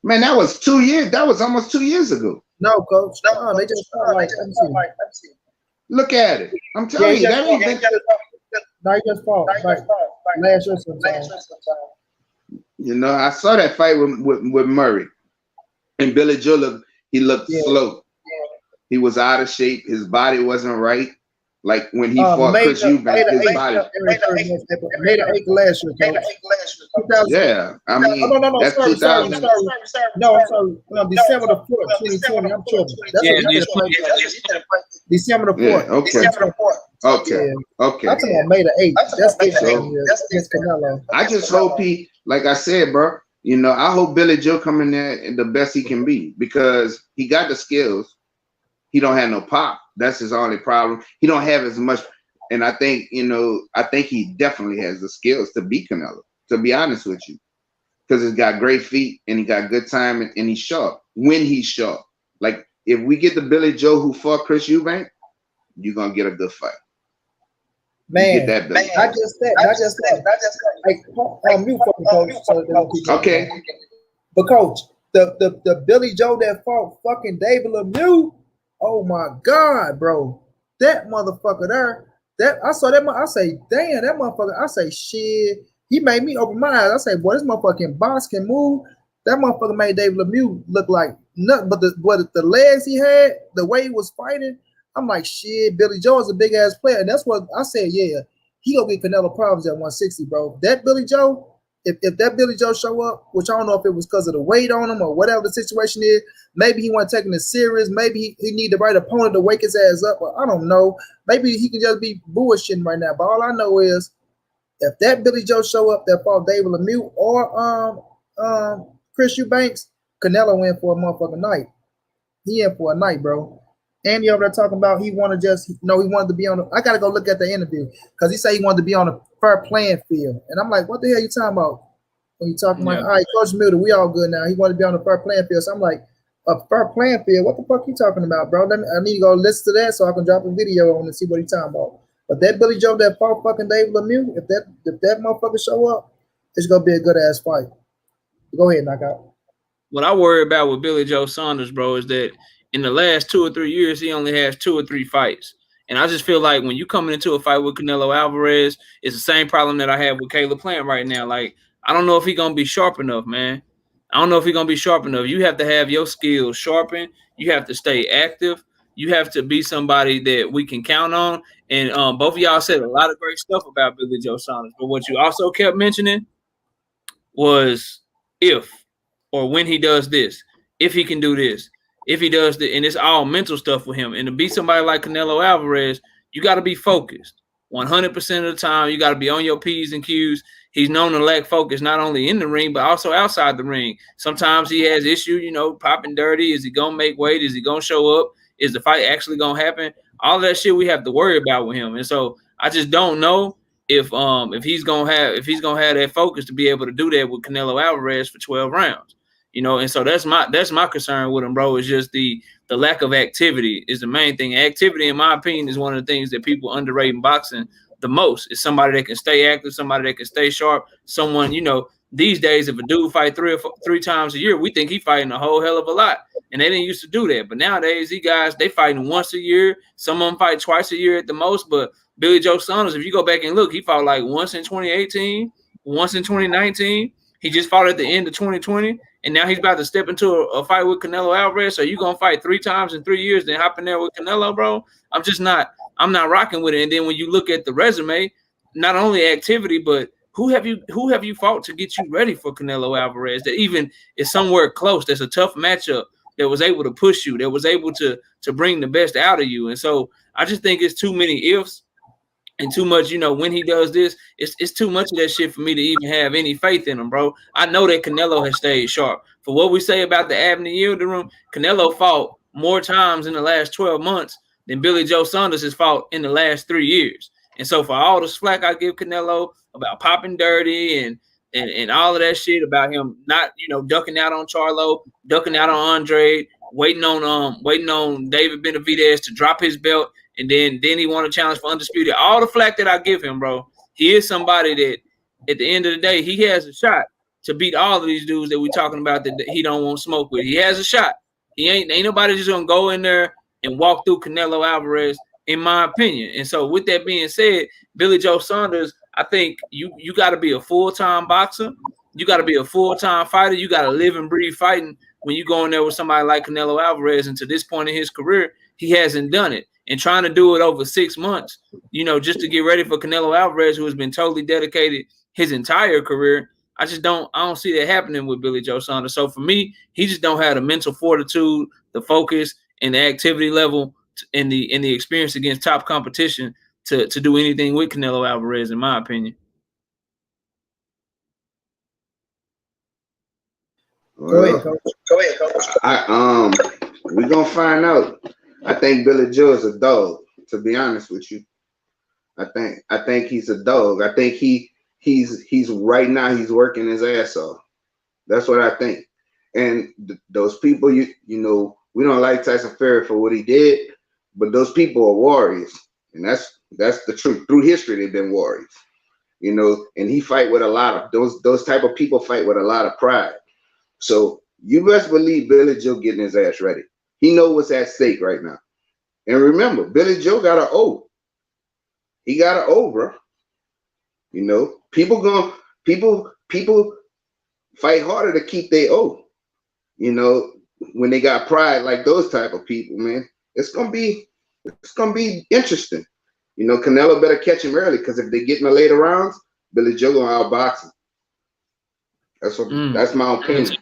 Man, that was 2 years. That was almost 2 years ago. No, coach. No, they just fought let me see. Look at it. I'm telling you, that ain't been. No, he just fought last year sometime. You know, I saw that fight with Murray, and Billy Joe looked slow. He was out of shape. His body wasn't right. Like when he fought Chris Eubank, his body. Made an 8 last year, coach. Yeah, I mean, that's 2000. No, I'm sorry. December the 4th, 2020. I'm tripping. December the 4th. Yeah, okay. I'm talking about May the 8th. That's Canelo. I just hope he, like I said, bro. You know, I hope Billy Joe come in there and the best he can be because he got the skills. He don't have no pop. That's his only problem. He don't have as much. And I think, you know, he definitely has the skills to beat Canelo, to be honest with you. Because he's got great feet and he got good time and he's sharp. When he's sharp. Like, if we get the Billy Joe who fought Chris Eubank, you're going to get a good fight. Man, I just said, like, you fucking coach. So okay. But coach, the Billy Joe that fought fucking David Lemieux, oh my God, bro. That motherfucker there, I saw that, I say, damn, that motherfucker, I say, shit. He made me open my eyes. I say, boy, this motherfucking boss can move. That motherfucker made David Lemieux look like nothing but the legs he had, the way he was fighting. I'm like, shit, Billy Joe is a big ass player. And that's what I said, yeah, he gonna get Canelo problems at 160, bro. That Billy Joe, if that Billy Joe show up, which I don't know if it was because of the weight on him or whatever the situation is, maybe he wasn't taking it serious. Maybe he need the right opponent to wake his ass up. Or I don't know. Maybe he can just be bullshitting right now. But all I know is if that Billy Joe show up that fought David Lemieux or Chris Eubanks, Canelo in for a motherfucking night. He in for a night, bro. Andy over there talking about he wanted he wanted to be on. I gotta go look at the interview because he said he wanted to be on a fair playing field, and I'm like, what the hell you talking about? When you talking about, all right, Coach Milder, we all good now. He wanted to be on a fair playing field, so I'm like, a fair playing field? What the fuck you talking about, bro? I need to go listen to that so I can drop a video on and see what he talking about. But that Billy Joe that fought fucking David Lemieux, if that motherfucker show up, it's gonna be a good ass fight. Go ahead, knockout. What I worry about with Billy Joe Saunders, bro, is that in the last 2 or 3 years, he only has 2 or 3 fights. And I just feel like when you coming into a fight with Canelo Alvarez, it's the same problem that I have with Caleb Plant right now. Like, I don't know if he's going to be sharp enough, man. I don't know if he's going to be sharp enough. You have to have your skills sharpened. You have to stay active. You have to be somebody that we can count on. And both of y'all said a lot of great stuff about Billy Joe Saunders. But what you also kept mentioning was if or when he does this, if he can do this, if he does the, and it's all mental stuff with him. And to be somebody like Canelo Alvarez, you got to be focused 100% of the time. You got to be on your P's and Q's. He's known to lack focus not only in the ring, but also outside the ring. Sometimes he has issues, popping dirty. Is he going to make weight? Is he going to show up? Is the fight actually going to happen? All that shit we have to worry about with him. And so I just don't know if he's gonna have that focus to be able to do that with Canelo Alvarez for 12 rounds. And so that's my concern with him, bro, is just the lack of activity is the main thing. Activity, in my opinion, is one of the things that people underrate in boxing the most. Is somebody that can stay active, somebody that can stay sharp, someone, these days, if a dude fight 3 times a year, we think he fighting a whole hell of a lot. And they didn't used to do that. But nowadays, these guys, they fighting once a year. Some of them fight twice a year at the most. But Billy Joe Saunders, if you go back and look, he fought like once in 2018, once in 2019. He just fought at the end of 2020. And now he's about to step into a fight with Canelo Alvarez. So you going to fight 3 times in 3 years, then hop in there with Canelo, bro? I'm not rocking with it. And then when you look at the resume, not only activity, but who have you fought to get you ready for Canelo Alvarez that even is somewhere close? That's a tough matchup that was able to push you, that was able to bring the best out of you. And so I just think it's too many ifs and too much, when he does this, it's too much of that shit for me to even have any faith in him, bro. I know that Canelo has stayed sharp. For what we say about the Avenue Yielding Room, Canelo fought more times in the last 12 months than Billy Joe Saunders has fought in the last 3 years. And so for all the slack I give Canelo about popping dirty and all of that shit about him not, ducking out on Charlo, ducking out on Andre, waiting on David Benavidez to drop his belt, and then he won a challenge for Undisputed. All the flack that I give him, bro, he is somebody that at the end of the day, he has a shot to beat all of these dudes that we're talking about that he don't want smoke with. He has a shot. He ain't nobody just gonna go in there and walk through Canelo Alvarez, in my opinion. And so with that being said, Billy Joe Saunders, I think you got to be a full-time boxer. You got to be a full-time fighter. You got to live and breathe fighting when you go in there with somebody like Canelo Alvarez. And to this point in his career, he hasn't done it. And trying to do it over 6 months, just to get ready for Canelo Alvarez, who has been totally dedicated his entire career, I don't see that happening with Billy Joe Saunders. So for me, he just don't have the mental fortitude, the focus, and the activity level and the experience against top competition to do anything with Canelo Alvarez, in my opinion. Go ahead, Coach. We're gonna find out. I think Billy Joe is a dog, to be honest with you. I think he's a dog. I think he's right now he's working his ass off. That's what I think. And those people, we don't like Tyson Fury for what he did, but those people are warriors, and that's the truth. Through history, they've been warriors, and he fight with a lot of those type of people fight with a lot of pride. So you best believe Billy Joe getting his ass ready. He knows what's at stake right now. And remember, Billy Joe got an O. He got an O, bro. People fight harder to keep their O. When they got pride like those type of people, man, it's gonna be It's gonna be interesting. You know, Canelo better catch him early because if they get in the later rounds, Billy Joe gonna outbox him. That's my opinion.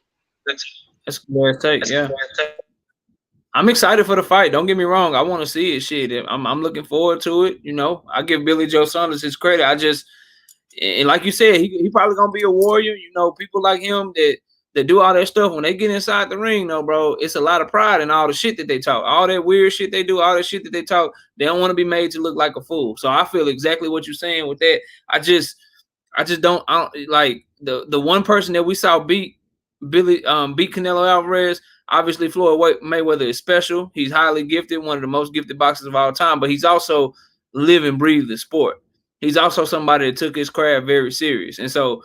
That's a good take. Yeah. I'm excited for the fight. Don't get me wrong. I want to see it. Shit, I'm looking forward to it. You know, I give Billy Joe Saunders his credit. And like you said, he probably gonna be a warrior. You know, people like him that do all that stuff when they get inside the ring, though, bro. It's a lot of pride in all the shit that they talk, all that weird shit they do, all that shit that they talk. They don't want to be made to look like a fool. So I feel exactly what you're saying with that. I just don't like the one person that we saw beat Canelo Alvarez. Obviously, Floyd Mayweather is special. He's highly gifted, one of the most gifted boxers of all time, but he's also live and breathe the sport. He's also somebody that took his craft very serious. And so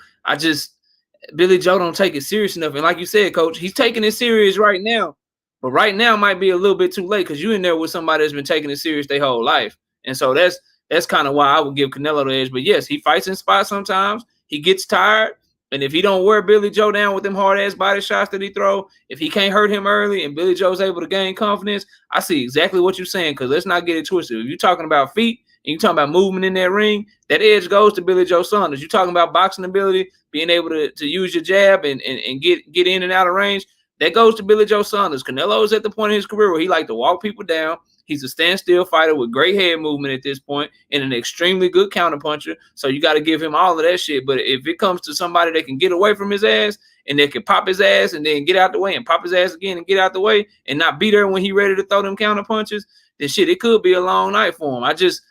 Billy Joe don't take it serious enough. And like you said, Coach, he's taking it serious right now. But right now might be a little bit too late because you're in there with somebody that's been taking it serious their whole life. And so that's kind of why I would give Canelo the edge. But yes, he fights in spots sometimes. He gets tired. And if he don't wear Billy Joe down with them hard-ass body shots that he throw, if he can't hurt him early and Billy Joe's able to gain confidence, I see exactly what you're saying because let's not get it twisted. If you're talking about feet and you're talking about movement in that ring, that edge goes to Billy Joe Saunders. You're talking about boxing ability, being able to use your jab and get in and out of range, that goes to Billy Joe Saunders. Canelo is at the point in his career where he like to walk people down. He's a standstill fighter with great head movement at this point and an extremely good counterpuncher. So you got to give him all of that shit. But if it comes to somebody that can get away from his ass and that can pop his ass and then get out the way and pop his ass again and get out the way and not be there when he ready to throw them counterpunches, then shit, it could be a long night for him. I just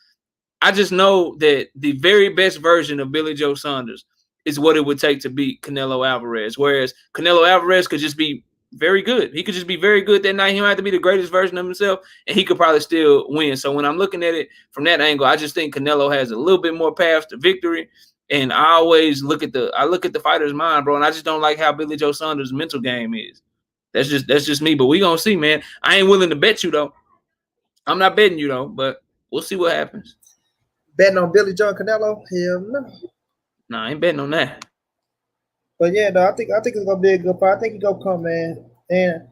know that the very best version of Billy Joe Saunders is what it would take to beat Canelo Alvarez. Whereas Canelo Alvarez could just be very good. He could just be very good that night. He don't have to be the greatest version of himself, and he could probably still win. So when I'm looking at it from that angle, I just think Canelo has a little bit more paths to victory. And I always look at the fighter's mind, bro. And I just don't like how Billy Joe Saunders' mental game is. That's just me. But we gonna see, man. I ain't willing to bet you though. I'm not betting you though, but we'll see what happens. Betting on Billy Joe and Canelo? Hell no. Nah, I ain't betting on that. But yeah, no, I think it's gonna be a good fight. I think he gonna come, man. And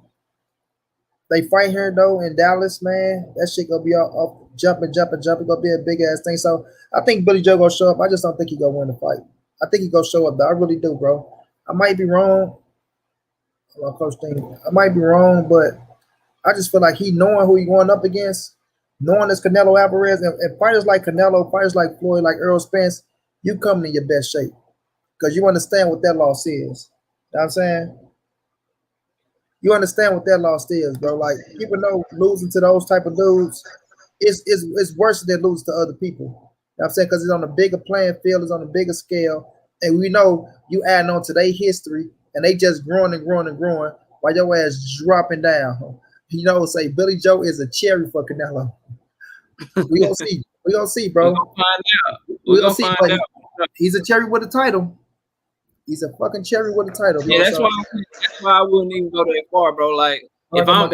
they fight here though in Dallas, man. That shit gonna be up jumping. Gonna be a big ass thing. So I think Billy Joe gonna show up. I just don't think he gonna win the fight. I think he gonna show up though. I really do, bro. I might be wrong. Coach thing. I might be wrong, but I just feel like he knowing who he going up against, knowing it's Canelo Alvarez, and fighters like Canelo, fighters like Floyd, like Errol Spence, you come in your best shape because you understand what that loss is. You know what I'm saying? You understand what that loss is, bro. Like, people know losing to those type of dudes is worse than losing to other people. You know what I'm saying? Because it's on a bigger playing field, it's on a bigger scale. And we know you adding on to their history, and they just growing while your ass dropping down. You know, say Billy Joe is a cherry for Canelo. We gonna see. We gonna see, bro. We're gonna find out. We gonna see. He's a cherry with a title. He's a fucking cherry with a title, bro. Yeah, that's why I wouldn't even go that far, bro. Like if I'm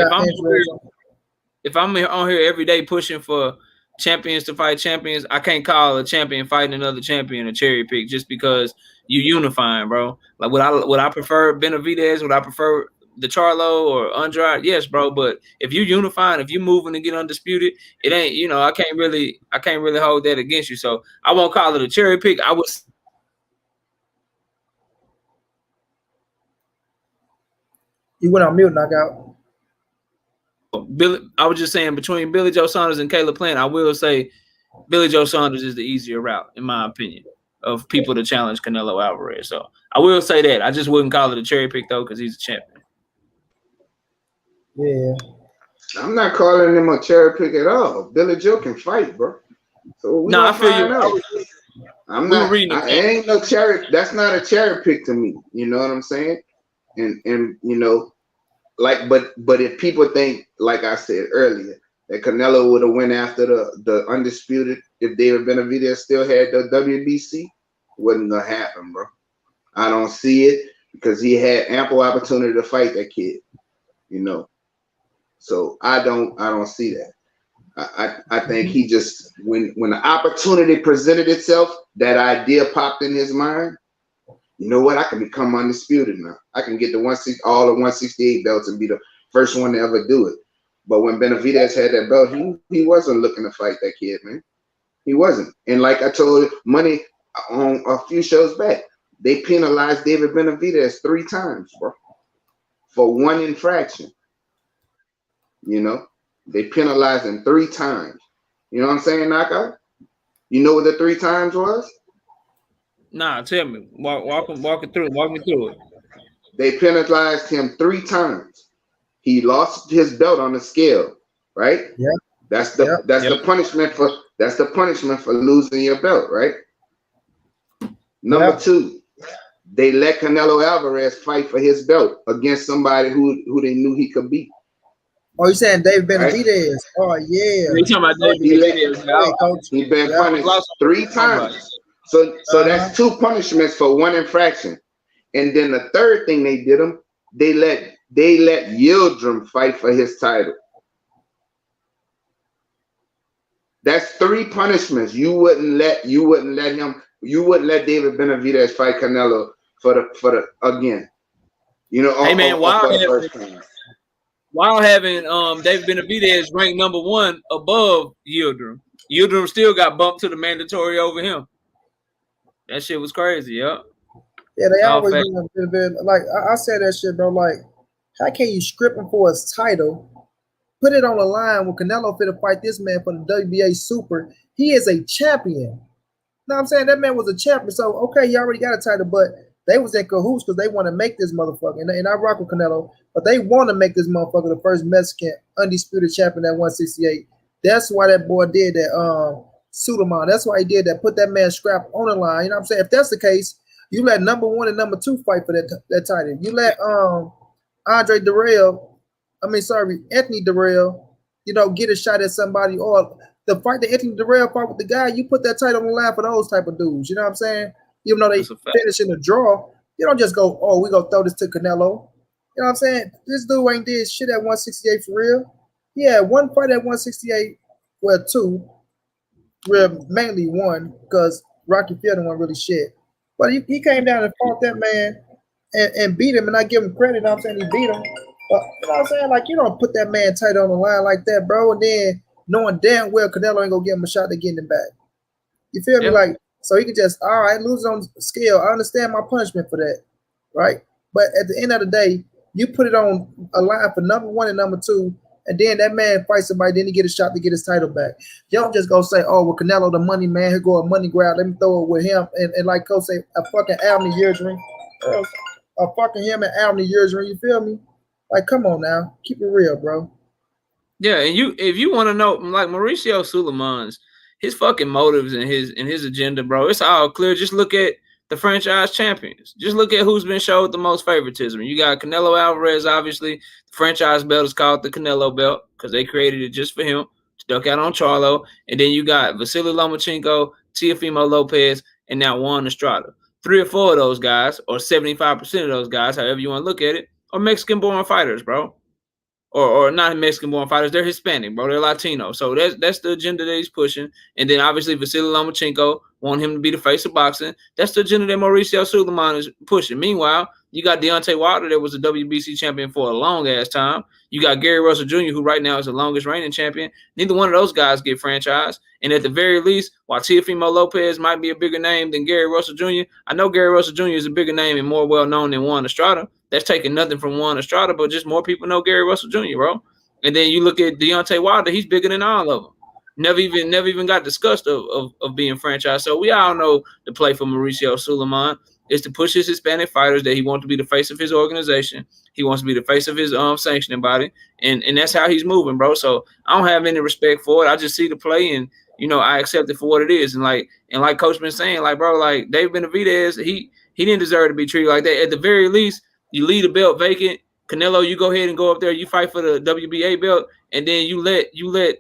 on here every day pushing for champions to fight champions, I can't call a champion fighting another champion a cherry pick just because you unifying, bro. Like would I prefer Benavidez? Would I prefer the Charlo or Andrade? Yes, bro. But if you unifying, if you moving to get undisputed, it ain't, you know, I can't really hold that against you. So I won't call it a cherry pick. I would. You went on mute, knockout. I was just saying between Billy Joe Saunders and Caleb Plant, I will say Billy Joe Saunders is the easier route, in my opinion, of people to challenge Canelo Alvarez. So I will say that. I just wouldn't call it a cherry pick though, because he's a champion. Yeah. I'm not calling him a cherry pick at all. Billy Joe can fight, bro. So no, I feel you. I'm not. I ain't no cherry. That's not a cherry pick to me. You know what I'm saying? And you know, like, but if people think, like I said earlier, that Canelo would have went after the Undisputed if David Benavidez still had the WBC, wasn't gonna happen, bro. I don't see it because he had ample opportunity to fight that kid, you know. So I don't see that. I think he just when the opportunity presented itself, that idea popped in his mind. You know what? I can become undisputed now. I can get all the 168 belts and be the first one to ever do it. But when Benavidez had that belt, he wasn't looking to fight that kid, man. He wasn't. And like I told Money on a few shows back, they penalized David Benavidez 3 times, bro, for 1 infraction. You know, they penalized him 3 times. You know what I'm saying, Knockout? You know what the 3 times was? Nah, tell me. Walk me through it. They penalized him 3 times. He lost his belt on the scale, right? Yeah. That's the punishment for losing your belt, right? Number 2, they let Canelo Alvarez fight for his belt against somebody who they knew he could beat. Oh, you saying David Benavidez? Right? Oh, yeah. You talking about David Benavidez? He's been punished 3 times. So that's 2 punishments for 1 infraction. And then the third thing they did him, they let Yildirim fight for his title. That's 3 punishments. You wouldn't let David Benavidez fight Canelo for the again. You know, hey man, while having David Benavidez ranked number 1 above Yildirim. Yildirim still got bumped to the mandatory over him. That shit was crazy, yeah. Yeah, they always do a bit. Like I said that shit, bro. Like, how can you script him for his title, put it on the line when Canelo fit to fight this man for the WBA Super? He is a champion. You know what I'm saying? That man was a champion. So okay, he already got a title, but they was in cahoots because they want to make this motherfucker. And I rock with Canelo, but they want to make this motherfucker the first Mexican undisputed champion at 168. That's why that boy did that. Suleiman. That's why he did that. Put that man scrap on the line. You know what I'm saying? If that's the case, you let number 1 and number 2 fight for that title. You let Anthony Dirrell, you know, get a shot at somebody, or the fight that Anthony Dirrell fought with the guy, you put that title on the line for those type of dudes. You know what I'm saying? Even though they finish in the draw, you don't just go, oh, we gonna throw this to Canelo. You know what I'm saying? This dude ain't did shit at 168 for real. Yeah, 1 fight at 168, well, 2. Well, mainly 1, because Rocky Fielding wasn't really shit. But he came down and fought that man and beat him, and I give him credit. You know what I'm saying? He beat him. But you know what I'm saying? Like, you don't put that man tight on the line like that, bro, and then knowing damn well Canelo ain't gonna give him a shot to get him back. You feel me? Like, so he can just, all right, lose on scale. I understand my punishment for that, right? But at the end of the day, you put it on a line for number 1 and number 2, and then that man fights somebody, then he get a shot to get his title back. You don't just go say, oh, well, Canelo the money man, he'll go a money grab, let me throw it with him. And like Coach say, a fucking Albany Yildirim. A fucking him and Albany Yildirim, you feel me? Like, come on now. Keep it real, bro. Yeah, and if you want to know, like Mauricio Suleiman's, his fucking motives and his agenda, bro, it's all clear. Just look at the franchise champions. Just look at who's been showed the most favoritism. You got Canelo Alvarez, obviously. The franchise belt is called the Canelo belt because they created it just for him to duck out on Charlo. And then you got Vasily Lomachenko, Teofimo Lopez, and now Juan Estrada. 3 or 4 of those guys, or 75% of those guys, however you want to look at it, are Mexican-born fighters, bro. Or not Mexican-born fighters. They're Hispanic, bro. They're Latino. So that's the agenda that he's pushing. And then obviously Vasily Lomachenko want him to be the face of boxing. That's the agenda that Mauricio Suleiman is pushing. Meanwhile, you got Deontay Wilder that was a WBC champion for a long-ass time. You got Gary Russell Jr., who right now is the longest reigning champion. Neither one of those guys get franchised. And at the very least, while Teofimo Lopez might be a bigger name than Gary Russell Jr., I know Gary Russell Jr. is a bigger name and more well-known than Juan Estrada. That's taking nothing from Juan Estrada, but just more people know Gary Russell Jr., bro. And then you look at Deontay Wilder, he's bigger than all of them. Never even got discussed of being franchised. So we all know the play for Mauricio Suleiman is to push his Hispanic fighters that he wants to be the face of his organization. He wants to be the face of his sanctioning body. And that's how he's moving, bro. So I don't have any respect for it. I just see the play and, you know, I accept it for what it is. And like Coach been saying, like, bro, like David Benavidez, he didn't deserve to be treated like that. At the very least, you leave the belt vacant. Canelo, you go ahead and go up there. You fight for the WBA belt, and then you let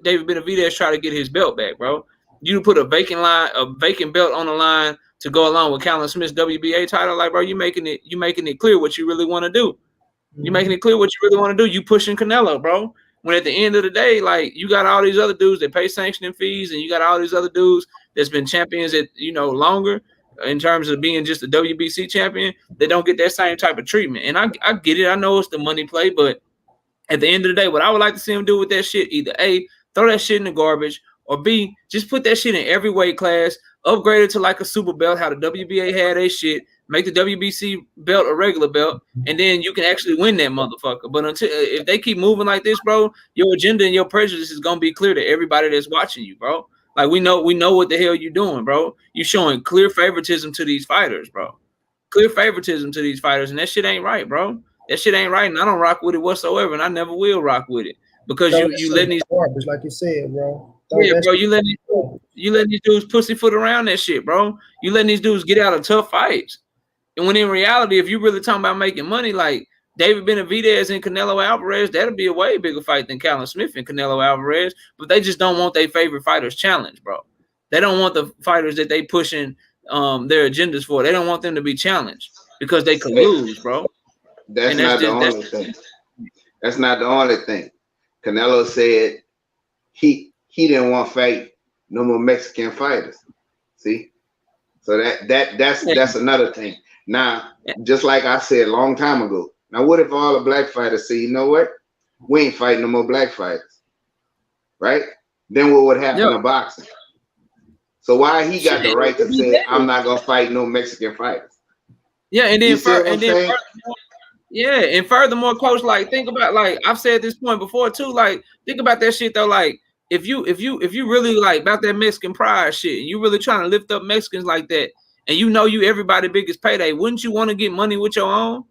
David Benavidez try to get his belt back, bro. You put a vacant belt on the line to go along with Callum Smith's WBA title, like, bro, you making it clear what you really want to do. You making it clear what you really want to do. You pushing Canelo, bro. When at the end of the day, like, you got all these other dudes that pay sanctioning fees, and you got all these other dudes that's been champions at, you know, longer in terms of being just a WBC champion, they don't get that same type of treatment. And I get it. I know it's the money play, but At the end of the day, what I would like to see him do with that shit, either A, throw that shit in the garbage, or B, just put that shit in every weight class, upgrade it to like a super belt, how the WBA had a shit, make the WBC belt a regular belt, and then you can actually win that motherfucker. But until if they keep moving like this, bro, your agenda and your prejudice is gonna be clear to everybody that's watching you, bro. Like we know what the hell you doing, bro. You showing clear favoritism to these fighters, bro. Clear favoritism to these fighters, and that shit ain't right, bro. That shit ain't right, and I don't rock with it whatsoever, and I never will rock with it because you letting these garbage, like you said, bro. yeah, bro, you letting these dudes pussyfoot around that shit, bro. You letting these dudes get out of tough fights, and when in reality, if you really talking about making money, like David Benavidez and Canelo Alvarez, that'll be a way bigger fight than Callum Smith and Canelo Alvarez. But they just don't want their favorite fighters challenged, bro. They don't want the fighters that they pushing their agendas for. They don't want them to be challenged because they could lose, bro. That's not the only thing. That's not the only thing. Canelo said he didn't want to fight no more Mexican fighters. See? So that's another thing. Now, just like I said a long time ago, now what if all the black fighters say, you know what? We ain't fighting no more black fighters. Right? Then what would happen to boxing? So why he got the right to say I'm not gonna fight no Mexican fighters? Yeah, and then furthermore, coach, like think about, like I've said this point before too, like think about that shit though. Like if you really like about that Mexican pride shit, and you really trying to lift up Mexicans like that, and you know you everybody biggest payday, wouldn't you want to get money with your own?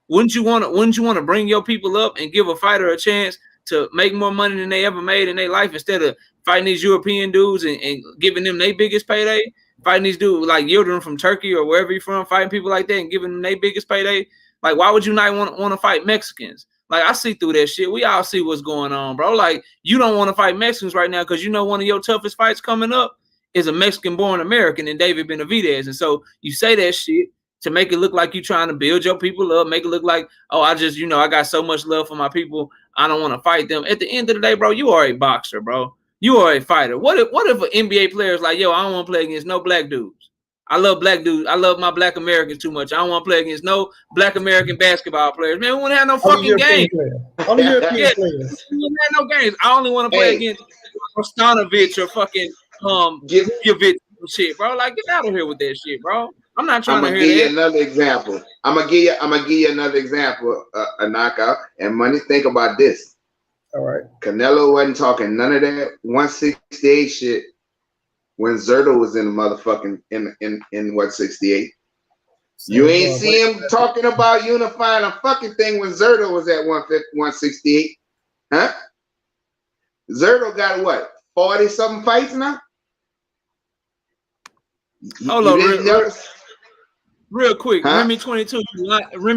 Wouldn't you want to bring your people up and give a fighter a chance to make more money than they ever made in their life, instead of fighting these European dudes and giving them their biggest payday? Fighting these dudes like Yildirim from Turkey or wherever you're from, fighting people like that and giving them their biggest payday. Like, why would you not want to fight Mexicans? Like, I see through that shit. We all see what's going on, bro. Like, you don't want to fight Mexicans right now because you know one of your toughest fights coming up is a Mexican-born American and David Benavidez. And so you say that shit to make it look like you're trying to build your people up, make it look like, oh, I just, I got so much love for my people, I don't want to fight them. At the end of the day, bro, you are a boxer, bro. You are a fighter. What if an NBA player is like, yo, I don't want to play against no black dudes. I love black dudes. I love my black Americans too much. I don't want to play against no black American basketball players. Man, we wouldn't have no fucking games. Only European players. We wouldn't have no games. I only want to play against Ostanovich or fucking Givovic and shit, bro. Like, get out of here with that shit, bro. I'm not trying to hear that. I'm gonna give you another example. I'm gonna give you another example, a knockout. And Money, think about this. All right. Canelo wasn't talking none of that 168 shit when Zerto was in the motherfucking in 168. You ain't see him talking about unifying a fucking thing when Zerto was at 168. Huh? Zerto got what? 40-something fights now? Hold on, real quick. Huh? Remy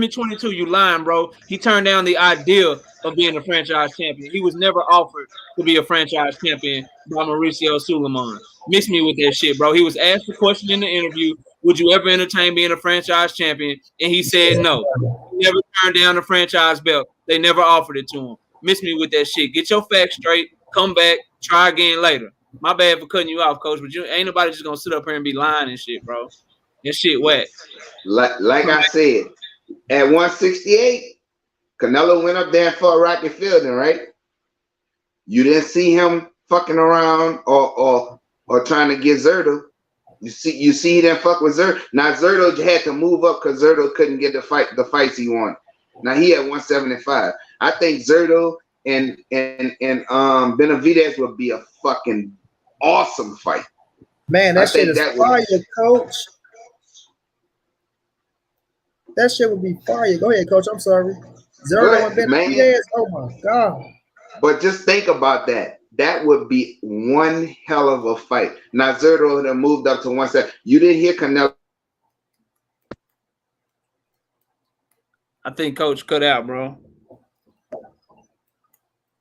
22, you lying, bro. He turned down the idea of being a franchise champion. He was never offered to be a franchise champion by Mauricio Suleiman. Miss me with that shit, bro. He was asked the question in the interview, would you ever entertain being a franchise champion? And he said no. He never turned down the franchise belt. They never offered it to him. Miss me with that shit. Get your facts straight. Come back. Try again later. My bad for cutting you off, coach, but you ain't nobody just gonna sit up here and be lying and shit, bro. That shit whack. Like I said, at 168, Canelo went up there and fought Rocky Fielding, right? You didn't see him fucking around or trying to get Zerto. You see he didn't fuck with Zerto. Now Zerto had to move up because Zerto couldn't get the fights he wanted. Now he had 175. I think Zerto and Benavidez would be a fucking awesome fight. Man, that shit is fire, coach. That shit would be fire. Go ahead, coach. I'm sorry. Zerto and Benavidez. Oh my god. But just think about that. That would be one hell of a fight. Now Zerto would have moved up to 170. You didn't hear Canelo. I think coach cut out, bro.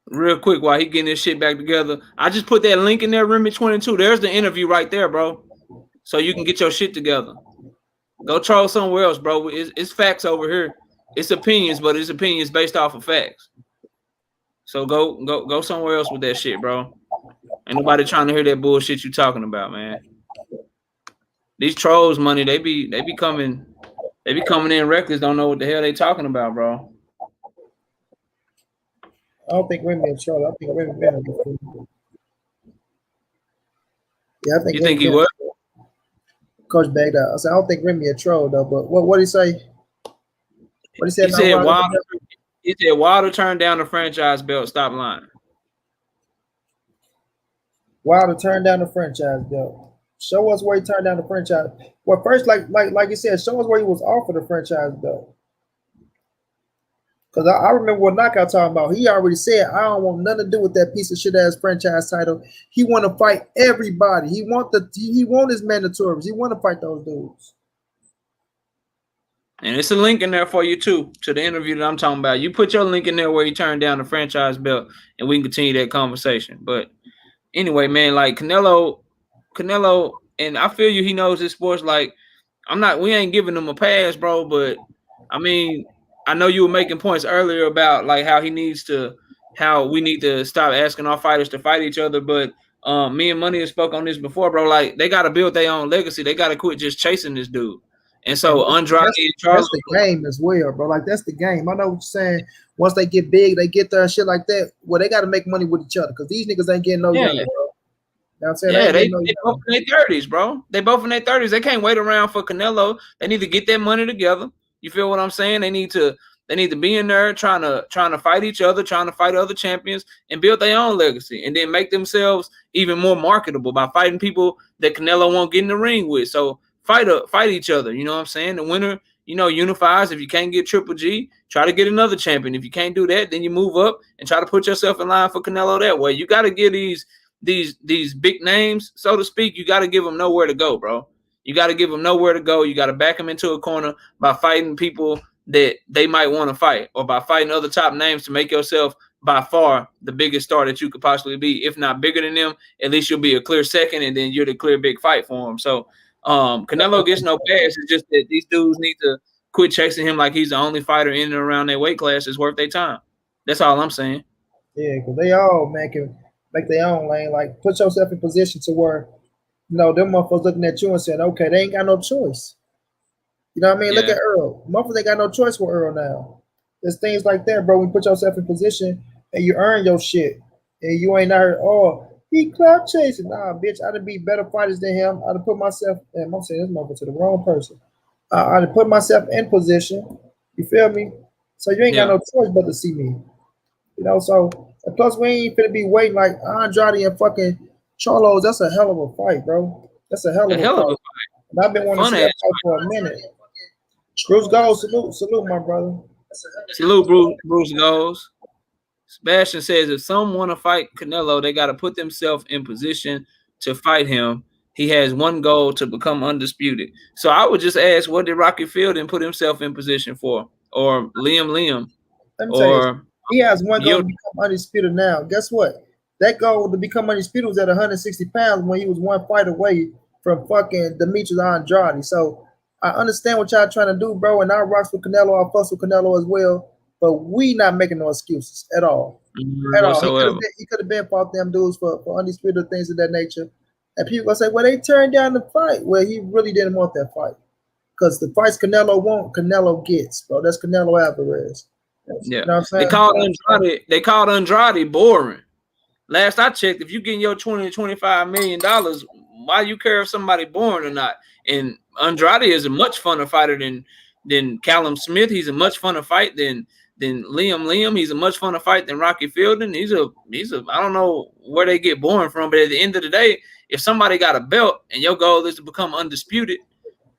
Real quick, while he getting his shit back together, I just put that link in there, Remy 22. There's the interview right there, bro. So you can get your shit together. Go troll somewhere else, bro. It's facts over here. It's opinions, but it's opinions based off of facts. So go somewhere else with that shit, bro. Ain't nobody trying to hear that bullshit you talking about, man. These trolls, money, they be coming in reckless, don't know what the hell they talking about, bro. don't think Remy a troll. I think Remy been before. Yeah, I think You think he been would? Coach bagged out. I said I don't think Remy a troll though. But what did he say? What he said? He said Wilder? Wilder turned down the franchise belt. Stop lying. Wilder turned down the franchise belt. Show us where he turned down the franchise. Well, first, like you said, show us where he was offered the franchise belt. Because I remember what Knockout talking about. He already said, I don't want nothing to do with that piece of shit ass franchise title. He want to fight everybody. He want his mandatories. He want to fight those dudes. And it's a link in there for you too, to the interview that I'm talking about. You put your link in there where he turned down the franchise belt, and we can continue that conversation. But anyway, man, like Canelo, and I feel you, he knows his sports. Like, we ain't giving him a pass, bro. But I mean, I know you were making points earlier about like how we need to stop asking our fighters to fight each other. But me and Money have spoke on this before, bro. Like, they got to build their own legacy. They got to quit just chasing this dude. And so Andrade and Charlo, that's the game as well, bro. Like, that's the game. I know what you're saying. Once they get big, they get there and shit like that. Well, they got to make money with each other because these niggas ain't getting no younger, bro. You know what I'm saying? Yeah, they both in their 30s, bro. They both in their 30s. They can't wait around for Canelo. They need to get that money together. You feel what I'm saying? They need to be in there trying to fight each other, trying to fight other champions, and build their own legacy, and then make themselves even more marketable by fighting people that Canelo won't get in the ring with. So fight each other. You know what I'm saying? The winner, unifies. If you can't get Triple G, try to get another champion. If you can't do that, then you move up and try to put yourself in line for Canelo that way. You got to give these big names, so to speak, you got to give them nowhere to go, bro. You got to give them nowhere to go. You got to back them into a corner by fighting people that they might want to fight, or by fighting other top names to make yourself by far the biggest star that you could possibly be. If not bigger than them, at least you'll be a clear second, and then you're the clear big fight for him. So Canelo gets no pass. It's just that these dudes need to quit chasing him like he's the only fighter in and around their weight class that's worth their time. That's all I'm saying. Yeah, because they all, man, can make their own lane. Like, put yourself in position to where, them motherfuckers looking at you and saying, okay, they ain't got no choice. You know what I mean? Yeah. Look at Errol. Motherfuckers ain't got no choice with Errol now. There's things like that, bro. When you put yourself in position and you earn your shit, and you ain't out here, he clout chasing. Nah, bitch, I'd have be better fighters than him. I'd have put myself, and I'm saying this motherfucker to the wrong person. I'd have put myself in position. You feel me? So you ain't got no choice but to see me. So and plus we ain't finna be waiting like Andrade and fucking Charlo. That's a hell of a fight, bro. That's a hell of a fight. And I've been wanting to see that fight for a minute. Bruce Gold, salute, my brother. Salute, Bruce Goes. Sebastian says if some want to fight Canelo, they got to put themselves in position to fight him. He has one goal, to become undisputed. So I would just ask, what did Rocky Fielding put himself in position for? Or Liam? Let me tell you, he has one goal to become undisputed now. Guess what? That goal to become undisputed was at 160 pounds when he was one fight away from fucking Demetrius Andrade. So I understand what y'all trying to do, bro, and I rocks with Canelo. I fuss with Canelo as well. But we not making no excuses at all. At all. He could have been fought them dudes for undisputed things of that nature. And people gonna say, well, they turned down the fight. Well, he really didn't want that fight. Because the fights Canelo want, Canelo gets, bro. That's Canelo Alvarez. Yeah. You know what I'm saying? They called Andrade boring. Last I checked, if you getting your $20 to $25 million, why you care if somebody boring or not? And Andrade is a much funner fighter than Callum Smith. He's a much funner fight than Liam. He's a much funner fight than Rocky Fielding. He's a I don't know where they get boring from, but at the end of the day, if somebody got a belt and your goal is to become undisputed,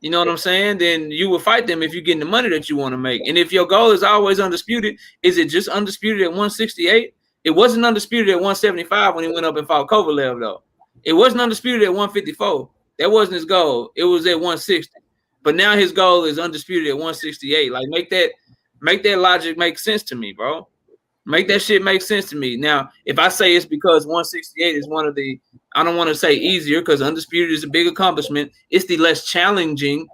you know what I'm saying? Then you will fight them if you're getting the money that you want to make. And if your goal is always undisputed, is it just undisputed at 168? It wasn't undisputed at 175 when he went up and fought Kovalev, though. It wasn't undisputed at 154. That wasn't his goal. It was at 160. But now his goal is undisputed at 168. Like, make that logic make sense to me, bro. Make that shit make sense to me. Now, if I say it's because 168 is one of the, I don't want to say easier because undisputed is a big accomplishment. It's the less challenging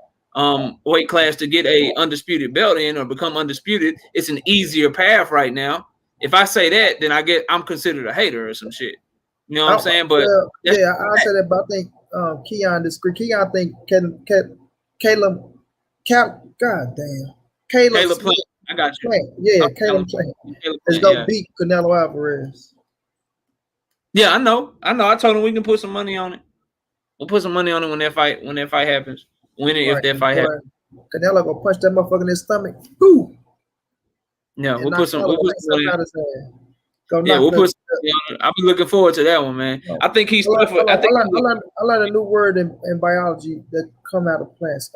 weight class to get a undisputed belt in or become undisputed. It's an easier path right now. If I say that, then I'm considered a hater or some shit. You know what I'm saying? But I said that, but I think Keon disagreed. Keon think Caleb Smith I got you. Plant. Yeah, Okay, Caleb Plant. Caleb Let's Plant, go yeah. beat Canelo Alvarez. Yeah, I know. I told him we can put some money on it. We'll put some money on it when that fight happens. When and if Right. that fight Boy, happens. Canelo gonna punch that motherfucker in his stomach. Whoo! Yeah, And we'll knock put some Canelo money. right out his head. Go Yeah, knock we'll the. put some money on it. I'll be looking forward to that one, man. I think he's tough. I think I learned a new word in biology that come out of plants.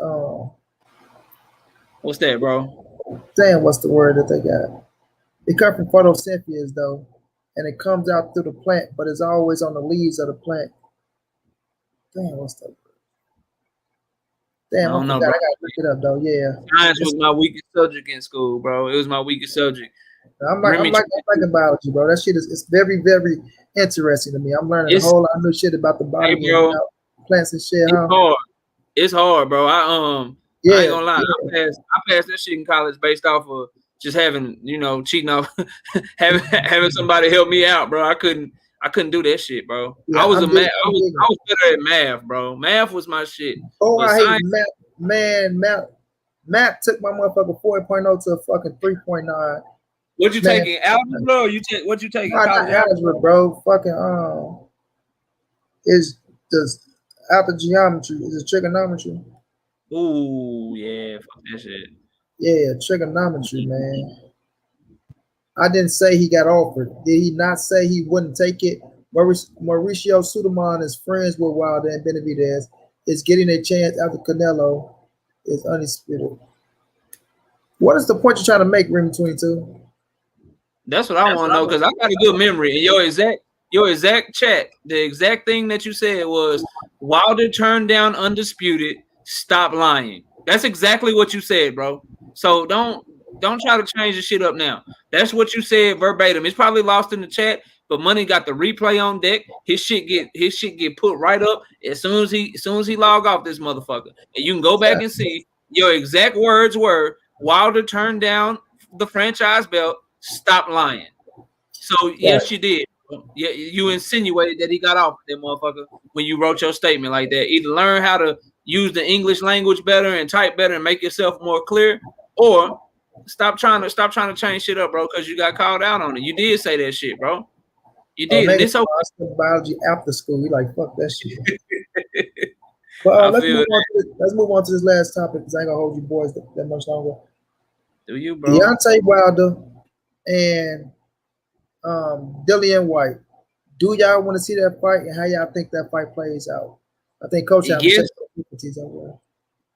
what's that, bro? Damn, what's the word that they got? It comes from photosynthesis though, and it comes out through the plant, but it's always on the leaves of the plant. Damn, what's that word? Damn, I I don't know, forgot. bro. I gotta look it up though. Yeah. Science was my weakest subject in school, bro. It was my weakest subject. I'm liking biology, bro. That shit is it's very, very interesting to me. I'm learning a whole lot of new shit about the body Hey, bro, and plants and shit, it's huh? hard. It's hard, bro. I ain't gonna lie. Yeah. I passed that shit in college based off of just having, cheating off, having somebody help me out, bro. I couldn't do that shit, bro. Yeah, I was I was better at math, bro. Math was my shit. Oh, But I hate science, math. Man, math took my motherfucker 4.0 to a fucking 3.9. what you taking algebra? Or what you taking? Nah, not algebra, bro. Fucking is the after geometry is it trigonometry? Ooh, yeah, fuck that shit. Yeah, trigonometry, man. I didn't say he got offered. Did he not say he wouldn't take it? Mauricio Suleiman is friends with Wilder and Benavidez. Is getting a chance after Canelo is undisputed. What is the point you're trying to make, Ring 22? That's what I want to know because I got a good memory. And your exact chat, the exact thing that you said was Wilder turned down Undisputed. Stop lying. That's exactly what you said, bro. So don't try to change the shit up now. That's what you said verbatim. It's probably lost in the chat, but Money got the replay on deck. His shit get put right up as soon as he log off this motherfucker. And you can go back and see your exact words were Wilder turned down the franchise belt. Stop lying. So yes, you did. Yeah, you insinuated that he got off that motherfucker when you wrote your statement like that. Either learn how to use the English language better and type better and make yourself more clear, or stop trying to change shit up, bro, because you got called out on it. You did say that shit, bro. You did. And it's okay. Biology after school. We like fuck that shit. But let's move on to this last topic because I ain't gonna hold you boys that much longer. Do you, bro? Deontay Wilder and Dillian White. Do y'all want to see that fight and how y'all think that fight plays out? I think Coach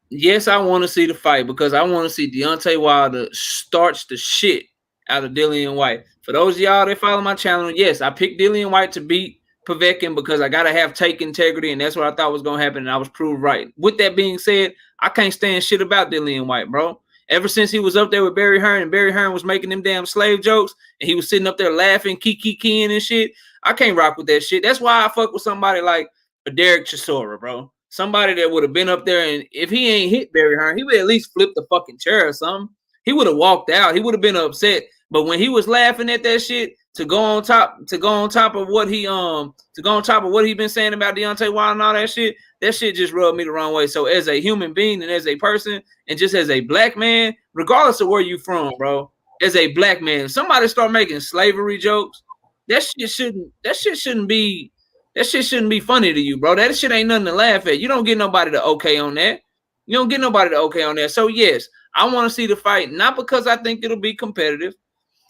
Yes, I want to see the fight because I want to see Deontay Wilder starch the shit out of Dillian White. For those of y'all that follow my channel, yes, I picked Dillian White to beat Povetkin because I gotta have take integrity, and that's what I thought was gonna happen, and I was proved right. With that being said, I can't stand shit about Dillian White, bro. Ever since he was up there with Barry Hearn and Barry Hearn was making them damn slave jokes and he was sitting up there laughing, keying and shit, I can't rock with that shit. That's why I fuck with somebody like a Derek Chisora, bro. Somebody that would have been up there, and if he ain't hit Barry Hearn, he would at least flip the fucking chair or something. He would have walked out. He would have been upset. But when he was laughing at that shit, to go on top of what he been saying about Deontay Wilder and all that shit just rubbed me the wrong way. So as a human being and as a person and just as a black man, regardless of where you from, bro, as a black man, if somebody start making slavery jokes, that shit shouldn't be funny to you, bro. That shit ain't nothing to laugh at. You don't get nobody to okay on that. So yes, I want to see the fight, not because I think it'll be competitive,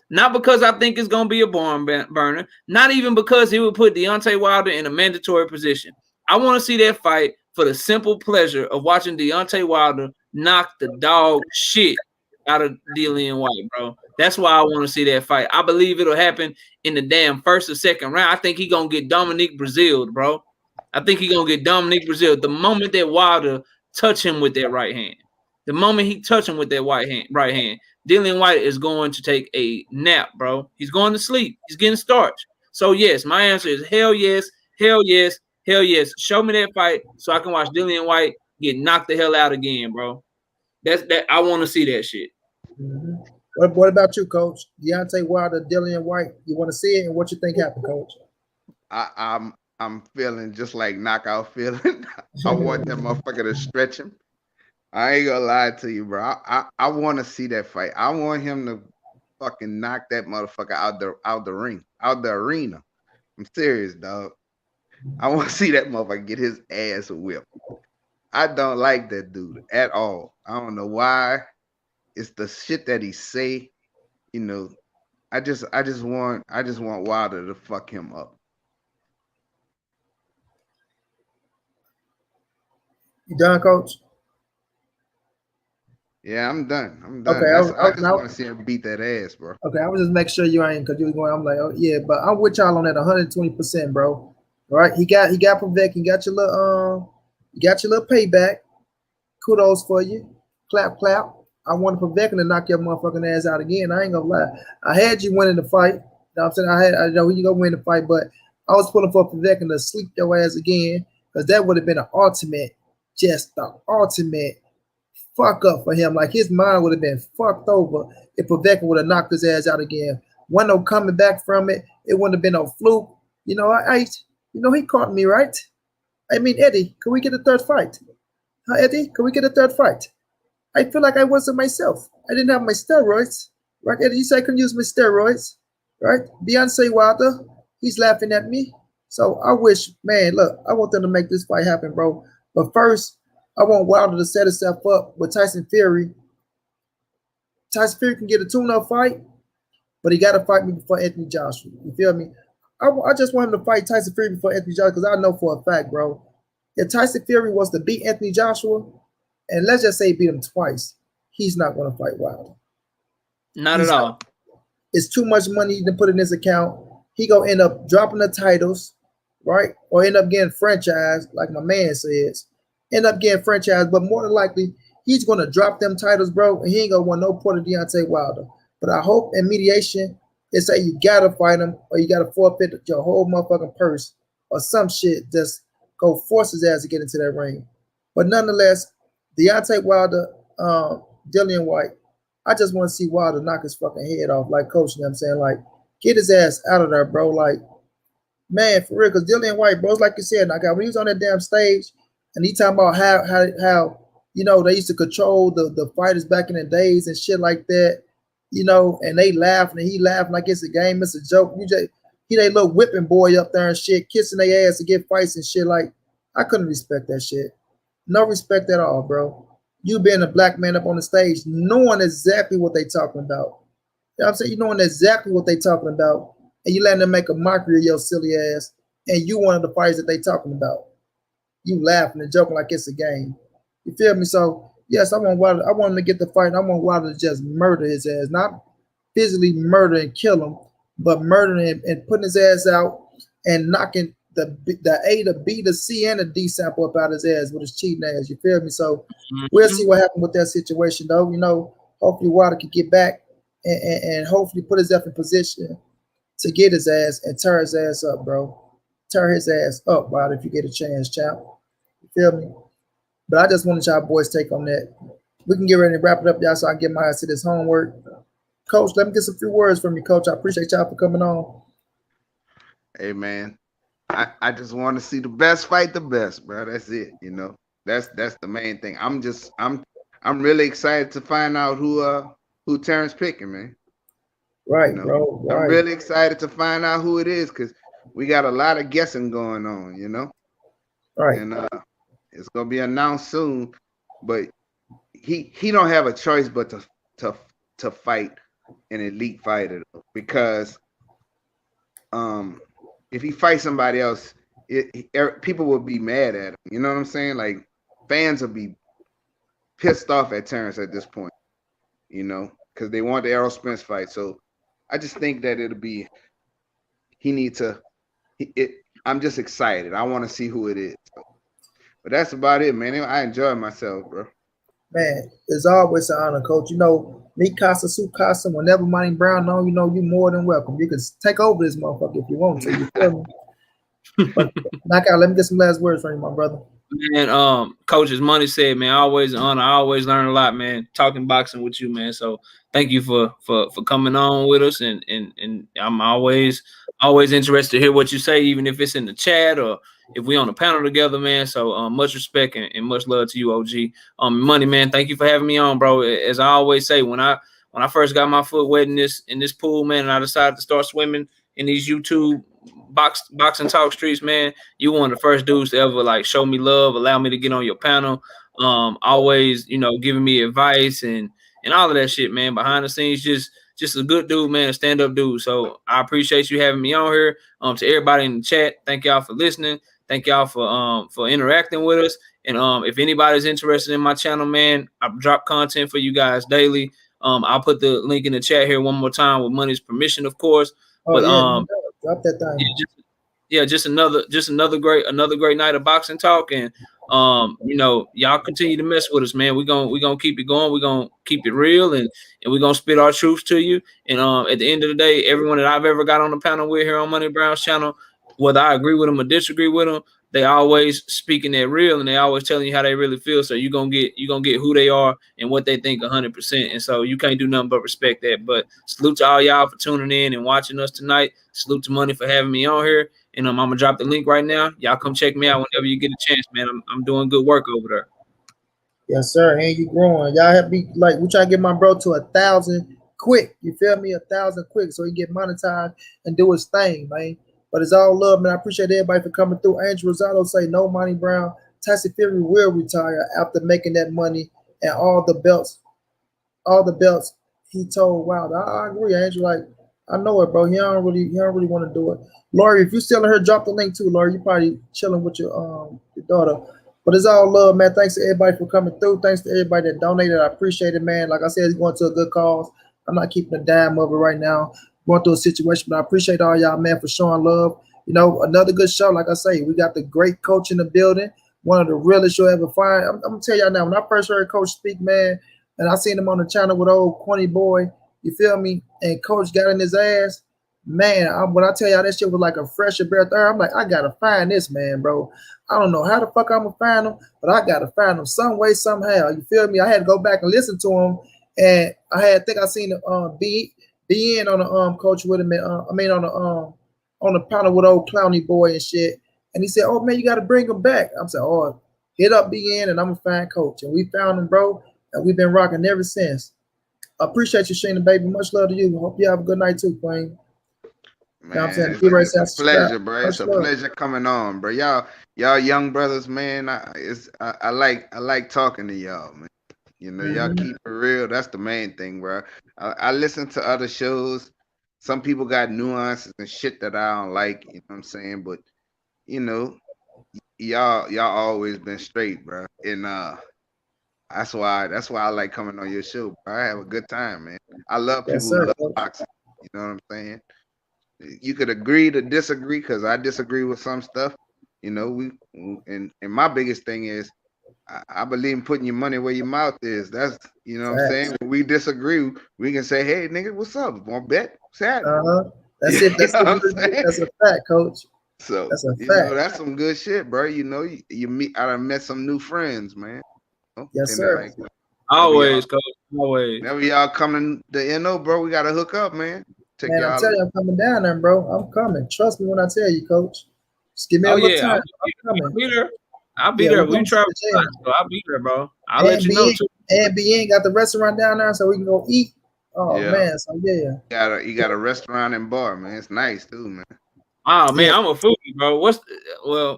not because I think it's going to be a barn burner, not even because he would put Deontay Wilder in a mandatory position. I want to see that fight for the simple pleasure of watching Deontay Wilder knock the dog shit out of Dillian White, bro. That's why I want to see that fight. I believe it'll happen in the damn first or second round. I think he's going to get Dominique Brazil, bro. I think he's going to get Dominique Brazil the moment that Wilder touch him with that right hand. The moment he touch him with that right hand, Dillian White is going to take a nap, bro. He's going to sleep. He's getting starched. So, yes, my answer is hell yes, hell yes, hell yes. Show me that fight so I can watch Dillian White get knocked the hell out again, bro. I want to see that shit. Mm-hmm. What about you, Coach? Deontay Wilder, Dillian White. You want to see it, and what you think happened, Coach? I'm feeling just like knockout feeling. I want that motherfucker to stretch him. I ain't gonna lie to you, bro. I want to see that fight. I want him to fucking knock that motherfucker out the ring, out the arena. I'm serious, dog. I want to see that motherfucker get his ass whipped. I don't like that dude at all. I don't know why. It's the shit that he say. You know, I just want Wilder to fuck him up. You done, Coach? Yeah, I'm done. I'm done. Okay, I just want to see him beat that ass, bro. okay, I was just make sure you ain't because you was going. I'm like, oh yeah, but I'm with y'all on that 120%, bro. All right, he got Pavek, he got your little payback. Kudos for you. Clap, clap. I wanted Pavek to knock your motherfucking ass out again. I ain't gonna lie. I had you winning the fight. You know what I'm saying? I know you gonna win the fight, but I was pulling for Pavek to sleep your ass again because that would have been an ultimate, just the ultimate fuck up for him. Like his mind would have been fucked over if Pavek would have knocked his ass out again. Wasn't no coming back from it. It wouldn't have been no fluke. You know, he caught me, right? I mean, Eddie, can we get a third fight? Eddie, can we get a third fight? I feel like I wasn't myself. I didn't have my steroids, right? Eddie, you said I couldn't use my steroids, right? Beyonce Wilder, he's laughing at me. So I wish, man, look, I want them to make this fight happen, bro. But first, I want Wilder to set himself up with Tyson Fury. Tyson Fury can get a tune-up fight, but he got to fight me before Anthony Joshua. You feel me? I just want him to fight Tyson Fury before Anthony Joshua because I know for a fact, bro, if Tyson Fury was to beat Anthony Joshua, and let's just say beat him twice, he's not going to fight Wilder. Not at all. It's too much money to put in his account. He going to end up dropping the titles, right? Or end up getting franchised, like my man says. End up getting franchised, but more than likely, he's going to drop them titles, bro, and he ain't going to want no part of Deontay Wilder. But I hope in mediation, they say you got to fight him or you got to forfeit your whole motherfucking purse or some shit. Just go force his ass to get into that ring. But nonetheless, Deontay Wilder, Dillian White, I just want to see Wilder knock his fucking head off, like Coach, you know what I'm saying? Like, get his ass out of there, bro. Like, man, for real, because Dillian White, bro, like you said, when he was on that damn stage, and he talking about how you know, they used to control the fighters back in the days and shit like that, you know, and they laughing and he laughing like it's a game, it's a joke. He they little whipping boy up there and shit, kissing their ass to get fights and shit. Like, I couldn't respect that shit. No respect at all, bro. You being a black man up on the stage, knowing exactly what they talking about. You know what I'm saying? You knowing exactly what they talking about, and you letting them make a mockery of your silly ass, and you one of the fighters that they talking about. You laughing and joking like it's a game. You feel me? So yes, I want Wilder. I want him to get the fight. I want Wilder to just murder his ass, not physically murder and kill him, but murdering him and putting his ass out and knocking the A, the B, the C, and the D sample up out his ass with his cheating ass. You feel me? So we'll see what happens with that situation, though. You know, hopefully Wilder can get back and hopefully put himself in position to get his ass and tear his ass up, bro. Tear his ass up, Wilder, if you get a chance, champ. You feel me? But I just wanted y'all boys' take on that. We can get ready to wrap it up, y'all, so I can get my ass to this homework. Coach, let me get some few words from you, Coach. I appreciate y'all for coming on. Hey, man, I just want to see the best fight the best, bro. That's it. You know, that's the main thing. I'm really excited to find out who Terrance picking, man. Right, you know? Bro. Right. I'm really excited to find out who it is because we got a lot of guessing going on, you know. Right. And it's gonna be announced soon, but he don't have a choice but to fight an elite fighter because if he fights somebody else, people will be mad at him. You know what I'm saying? Like fans will be pissed off at Terrance at this point, you know, because they want the Errol Spence fight. So I just think that I'm just excited. I want to see who it is. So, but that's about it, man. I enjoy myself, bro. Man, it's always an honor, Coach. You know, me, Casa, Su Casa, whenever Manny Brown on, you know, you're more than welcome. You can take over this motherfucker if you want to. You feel me? But knock out, let me get some last words from you, my brother. Man, Coach, as Money said, man, always an honor. I always learn a lot, man, talking boxing with you, man. So thank you for coming on with us, and I'm always interested to hear what you say, even if it's in the chat or if we on the panel together, man. So much respect and much love to you, OG. Money, man, thank you for having me on, bro. As I always say, when I first got my foot wet in this pool, man, and I decided to start swimming in these YouTube boxing talk streets, man, you one of the first dudes to ever like show me love, allow me to get on your panel. Always, you know, giving me advice and all of that shit, man. Behind the scenes, just a good dude, man, a stand-up dude. So I appreciate you having me on here. To everybody in the chat, thank y'all for listening. Thank y'all for interacting with us. And if anybody's interested in my channel, man, I drop content for you guys daily. I'll put the link in the chat here one more time with Money's permission, of course. Oh, but yeah, drop that thing. just another great night of boxing talk. And you know, y'all continue to mess with us, man. We're gonna keep it going. We're gonna keep it real, and we're gonna spit our truth to you. And at the end of the day, everyone that I've ever got on the panel with here on Money Brown's channel, whether I agree with them or disagree with them, they always speaking that real, and they always telling you how they really feel. So you're gonna get who they are and what they think 100%. And so you can't do nothing but respect that. But salute to all y'all for tuning in and watching us tonight. Salute to Money for having me on here. And I'm gonna drop the link right now. Y'all come check me out whenever you get a chance, man. I'm doing good work over there. Yes, sir. And you growing. Y'all have me like we try to get my bro to 1,000 quick. You feel me? 1,000 quick so he get monetized and do his thing, man. But it's all love, man. I appreciate everybody for coming through. Andrew Rosado say no, Money Brown. Tyson Fury will retire after making that money and all the belts he told Wilder. I agree, Andrew. Like I know it, bro. He don't really want to do it. Lori, if you still in here, drop the link too, Lori. You probably chilling with your daughter. But it's all love, man. Thanks to everybody for coming through. Thanks to everybody that donated. I appreciate it, man. Like I said, it's going to a good cause. I'm not keeping a dime of it right now. Going through a situation, but I appreciate all y'all, man, for showing love. You know, another good show. Like I say, we got the great coach in the building. One of the realest you'll ever find. I'm gonna tell y'all now, when I first heard Coach speak, man, and I seen him on the channel with old Corny Boy, you feel me? And Coach got in his ass, man. When I tell y'all that shit was like a fresher breath air, I'm like, I gotta find this man, bro. I don't know how the fuck I'm gonna find him, but I gotta find him some way, somehow. You feel me? I had to go back and listen to him, and I think I seen the be in on the coach with him. On the panel with old Clowny Boy and shit. And he said, "Oh man, you got to bring him back." I'm saying, "Oh, hit up BN and I'm gonna find Coach." And we found him, bro, and we've been rocking ever since. I appreciate you, Shayna, baby. Much love to you. Hope you have a good night too, Queen. Man, You know what I'm saying? it's a pleasure, bro. It's a pleasure coming on, bro. Y'all young brothers, man. I like talking to y'all, man. You know, y'all keep it real. That's the main thing, bro. I listen to other shows. Some people got nuances and shit that I don't like. You know what I'm saying? But you know, y'all always been straight, bro. And that's why I like coming on your show, bro. I have a good time, man. I love people who love boxing. You know what I'm saying? You could agree to disagree because I disagree with some stuff. You know, and my biggest thing is I believe in putting your money where your mouth is. That's, you know what I'm saying? When we disagree, we can say, "Hey, nigga, what's up? Want to bet? Saturday." That's it. That's a fact, Coach. So that's a fact. You know, that's some good shit, bro. You know, you meet. I done met some new friends, man. You know? Yes, sir. Like, always, Coach. Always. Whenever y'all coming to NO, bro, we gotta hook up, man. Man, I'm telling you, I'm coming down there, bro. I'm coming. Trust me when I tell you, Coach. Just give me a little time. I'll be there. I'll be there. We travel, so I'll be there, bro. I'll let you know too. And BN got the restaurant down there, so we can go eat. Oh man, so yeah. You got a restaurant and bar, man. It's nice too, man. Oh man, I'm a foodie, bro.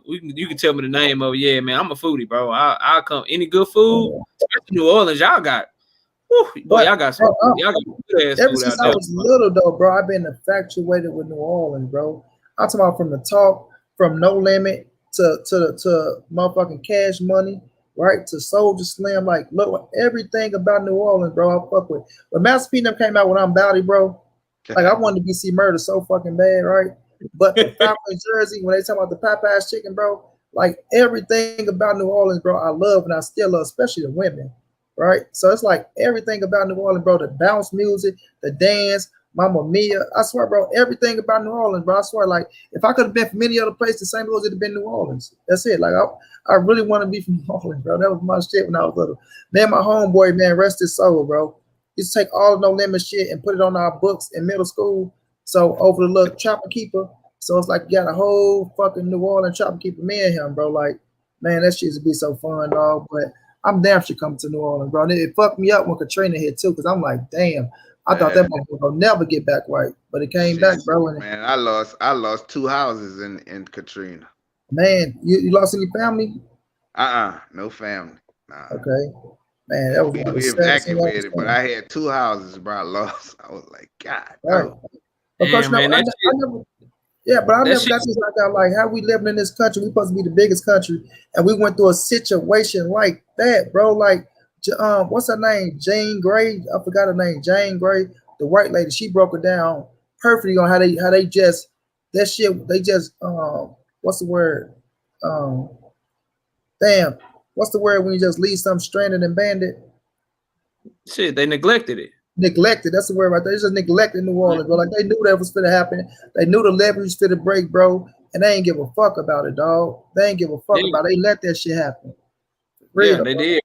You can tell me the name of it. Yeah, man, I'm a foodie, bro. I'll come. Any good food, especially New Orleans, y'all got. Boy, y'all got some. Y'all got good ass ever food since out I there, was little though, bro, I've been infatuated with New Orleans, bro. I'm talking about from the talk, from No Limit to motherfucking Cash Money, right, to Soldier Slim. Like, look, everything about New Orleans, bro, I fuck with. When Master P came out with I'm Bowdy, bro, like I wanted to be see Murder so fucking bad, right? But the Family Jersey, when they talk about the Popeye's chicken, bro, like everything about New Orleans, bro, I love and I still love, especially the women, right? So it's like everything about New Orleans, bro, the bounce music, the dance, Mamma Mia. I swear, bro, everything about New Orleans, bro. I swear, like, if I could have been from any other place, the St. Louis would have been New Orleans. That's it. Like, I really want to be from New Orleans, bro. That was my shit when I was little. Man, my homeboy, man, rest his soul, bro. He used to take all of No Limit shit and put it on our books in middle school. So over the little Chopper Keeper, So it's like you got a whole fucking New Orleans chopper keeping me and him, bro. Like, man, that shit would be so fun, dog. But I'm damn sure coming to New Orleans, bro. And it fucked me up when Katrina hit too, because I'm like, damn, I thought that motherfucker will never get back right, but it came back, bro. And Man, I lost 2 houses in Katrina. man, you lost any family? No family. Nah. Okay, man, that was one of the We saddest things I ever evacuated, but seen. I had 2 houses, bro. I lost. I was like, God, Right. no. Because Damn, man, I never, yeah, but I that never shit. got this like out. Like, how we living in this country? We supposed to be the biggest country, and we went through a situation like that, bro. Like, what's her name? Jane Grey. I forgot her name. Jane Grey, the white lady. She broke it down perfectly on how they just that shit. They just what's the word? Um, damn, what's the word when you just leave something stranded and banded? Shit, they neglected it. Neglected. That's the word right there. They just neglected New Orleans, bro. Like they knew that was gonna happen. They knew the leverage was gonna break, bro, and they ain't give a fuck about it, dog. They ain't give a fuck about it. They let that shit happen. Real, Yeah, they bro. did.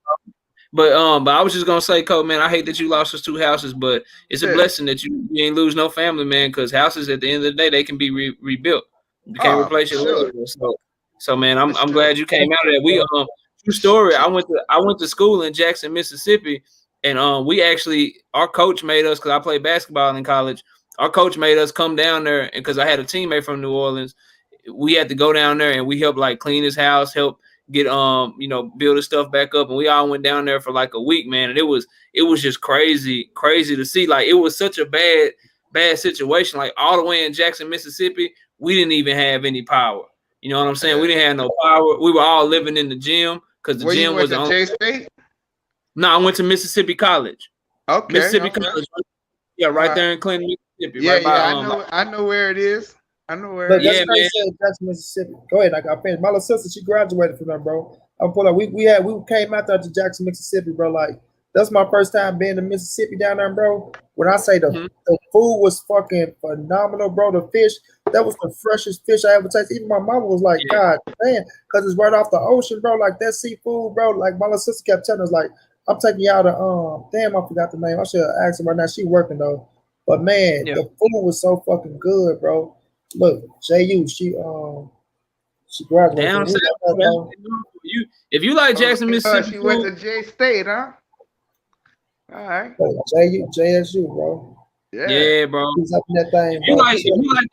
But I was just gonna say, Cole, man, I hate that you lost those 2 houses, but it's a blessing that you ain't lose no family, man. Because houses at the end of the day, they can be rebuilt. You can't replace your loved ones. So man, I'm glad you came out of that. We true story. I went to school in Jackson, Mississippi, and we actually our coach made us, because I played basketball in college. Our coach made us come down there, and because I had a teammate from New Orleans, we had to go down there and we helped like clean his house, help get build his stuff back up, and we all went down there for like a week, man, and it was just crazy to see. Like, it was such a bad situation. Like, all the way in Jackson, Mississippi, we didn't even have any power. You know what I'm saying? We didn't have no power. We were all living in the gym because the gym was on. J-State? No, I went to Mississippi College. Okay. Mississippi College. Yeah, right there in Clinton, Mississippi. Right by, I know where it is. I know where. But it is. that's crazy. Jackson, Mississippi. Go ahead. I got finished. My little sister, she graduated from there, bro. I'm pulling up. We came out there to Jackson, Mississippi, bro. Like, that's my first time being to Mississippi down there, bro. When I say the food was fucking phenomenal, bro. The fish, that was the freshest fish I ever tasted. Even my mama was like, God damn, because it's right off the ocean, bro. Like, that seafood, bro. Like, my little sister kept telling us, like, I'm taking you out to damn, I forgot the name. I should ask her right now. She working though. But man, the food was so fucking good, bro. Look, JU, she graduated. Damn, if you like Jackson, Mississippi, she went to J-State, huh? All right. JSU, bro. Yeah, bro. That thing, if you like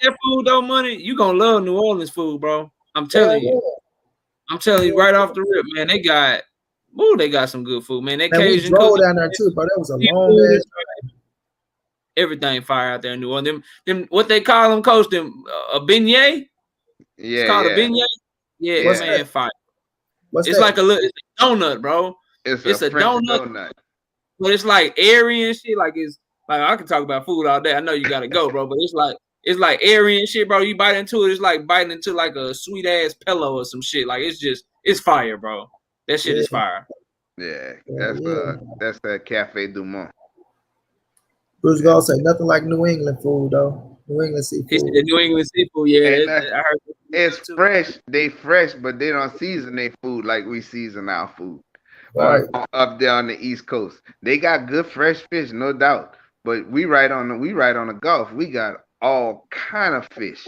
that food though, Money, you gonna love New Orleans food, bro. I'm telling you. I'm telling you right off the rip, man. They got some good food, man. That Cajun we drove down there too, bro. That was a long ass drive. Everything fire out there in New Orleans. Them what they call them, Coach? Them a beignet. Yeah, it's called a beignet. Yeah, What's man, that? fire. What's it's that? like it's a donut, bro. It's a donut. But it's like airy and shit. Like, it's like, I can talk about food all day. I know you gotta go, bro. But it's like airy and shit, bro. You bite into it, it's like biting into like a sweet ass pillow or some shit. Like, it's fire, bro. That shit is fire. Yeah, that's that Cafe Du Monde. Bruce gonna say nothing like New England food though. New England seafood. He said New England seafood, yeah. I heard it's fresh. They fresh, but they don't season their food like we season our food. Right. Up there on the East Coast, they got good fresh fish, no doubt. But we right on the Gulf. We got all kind of fish.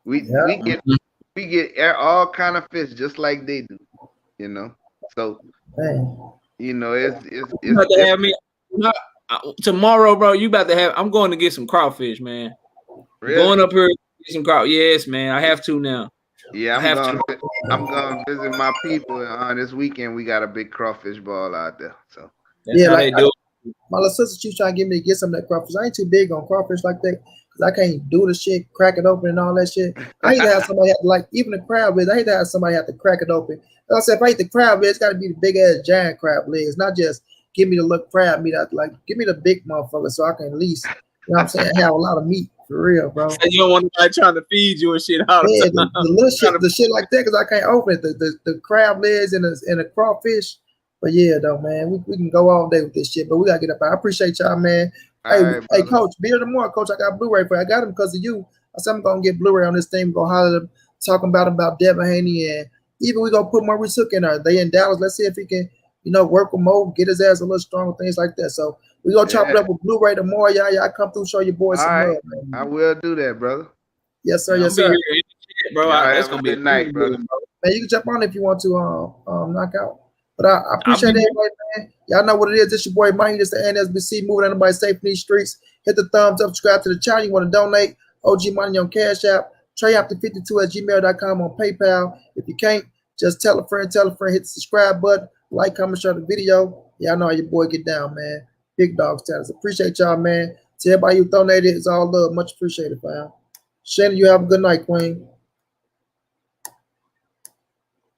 We get all kind of fish just like they do. You know, so you know it's about to have me tomorrow, bro. You about to have? I'm going to get some crawfish, man. Really? Going up here to get some crawfish. Yes, man. I have to now. Yeah, I'm going to visit my people this weekend. We got a big crawfish ball out there. So that's how they do it. My little sister, she's trying to get me to get some of that crawfish. I ain't too big on crawfish like that because I can't do the shit, crack it open and all that shit. I hate to have somebody even the crab legs. I hate to have somebody have to crack it open. Like I said, if I eat the crab legs, it's got to be the big ass giant crab legs, not just give me the little crab meat. Like, give me the big motherfucker so I can at least, you know what I'm saying, have a lot of meat. For real, bro. And you don't want nobody trying to feed you and shit all the time. The little shit, the shit like that, because I can't open it. The crab legs and the crawfish. But yeah, though, man, we can go all day with this shit, but we gotta get up. I appreciate y'all, man. Hey, Coach, beer tomorrow, Coach. I got Blu-ray for you. I got him because of you. I said I'm gonna get Blu-ray on this thing. We're gonna holler them, talking about Devin Haney, and even we gonna put Maurice Hook in there. They in Dallas. Let's see if he can, work with Mo, get his ass a little stronger, things like that. So we gonna chop it up with Blu-ray tomorrow, y'all. Y'all come through, show your boys some love, man. I will do that, brother. Yes, sir. I'm Yes, be sir. here in the chat, bro. Y'all That's have a gonna be a good night, good brother. one, bro. Man, you can jump on if you want to knock out. But I I'll appreciate be here. everybody, man. Y'all know what it is. This your boy Manny. This the NSBC moving everybody safe in these streets. Hit the thumbs up, subscribe to the channel. You want to donate? OG Money on Cash App. TreyAfter52@gmail.com on PayPal. If you can't, just tell a friend, hit the subscribe button, like, comment, share the video. Y'all know how your boy get down, man. Big dog status. Appreciate y'all, man. To everybody who donated, it's all love. Much appreciated, fam. Shannon, you have a good night, Queen.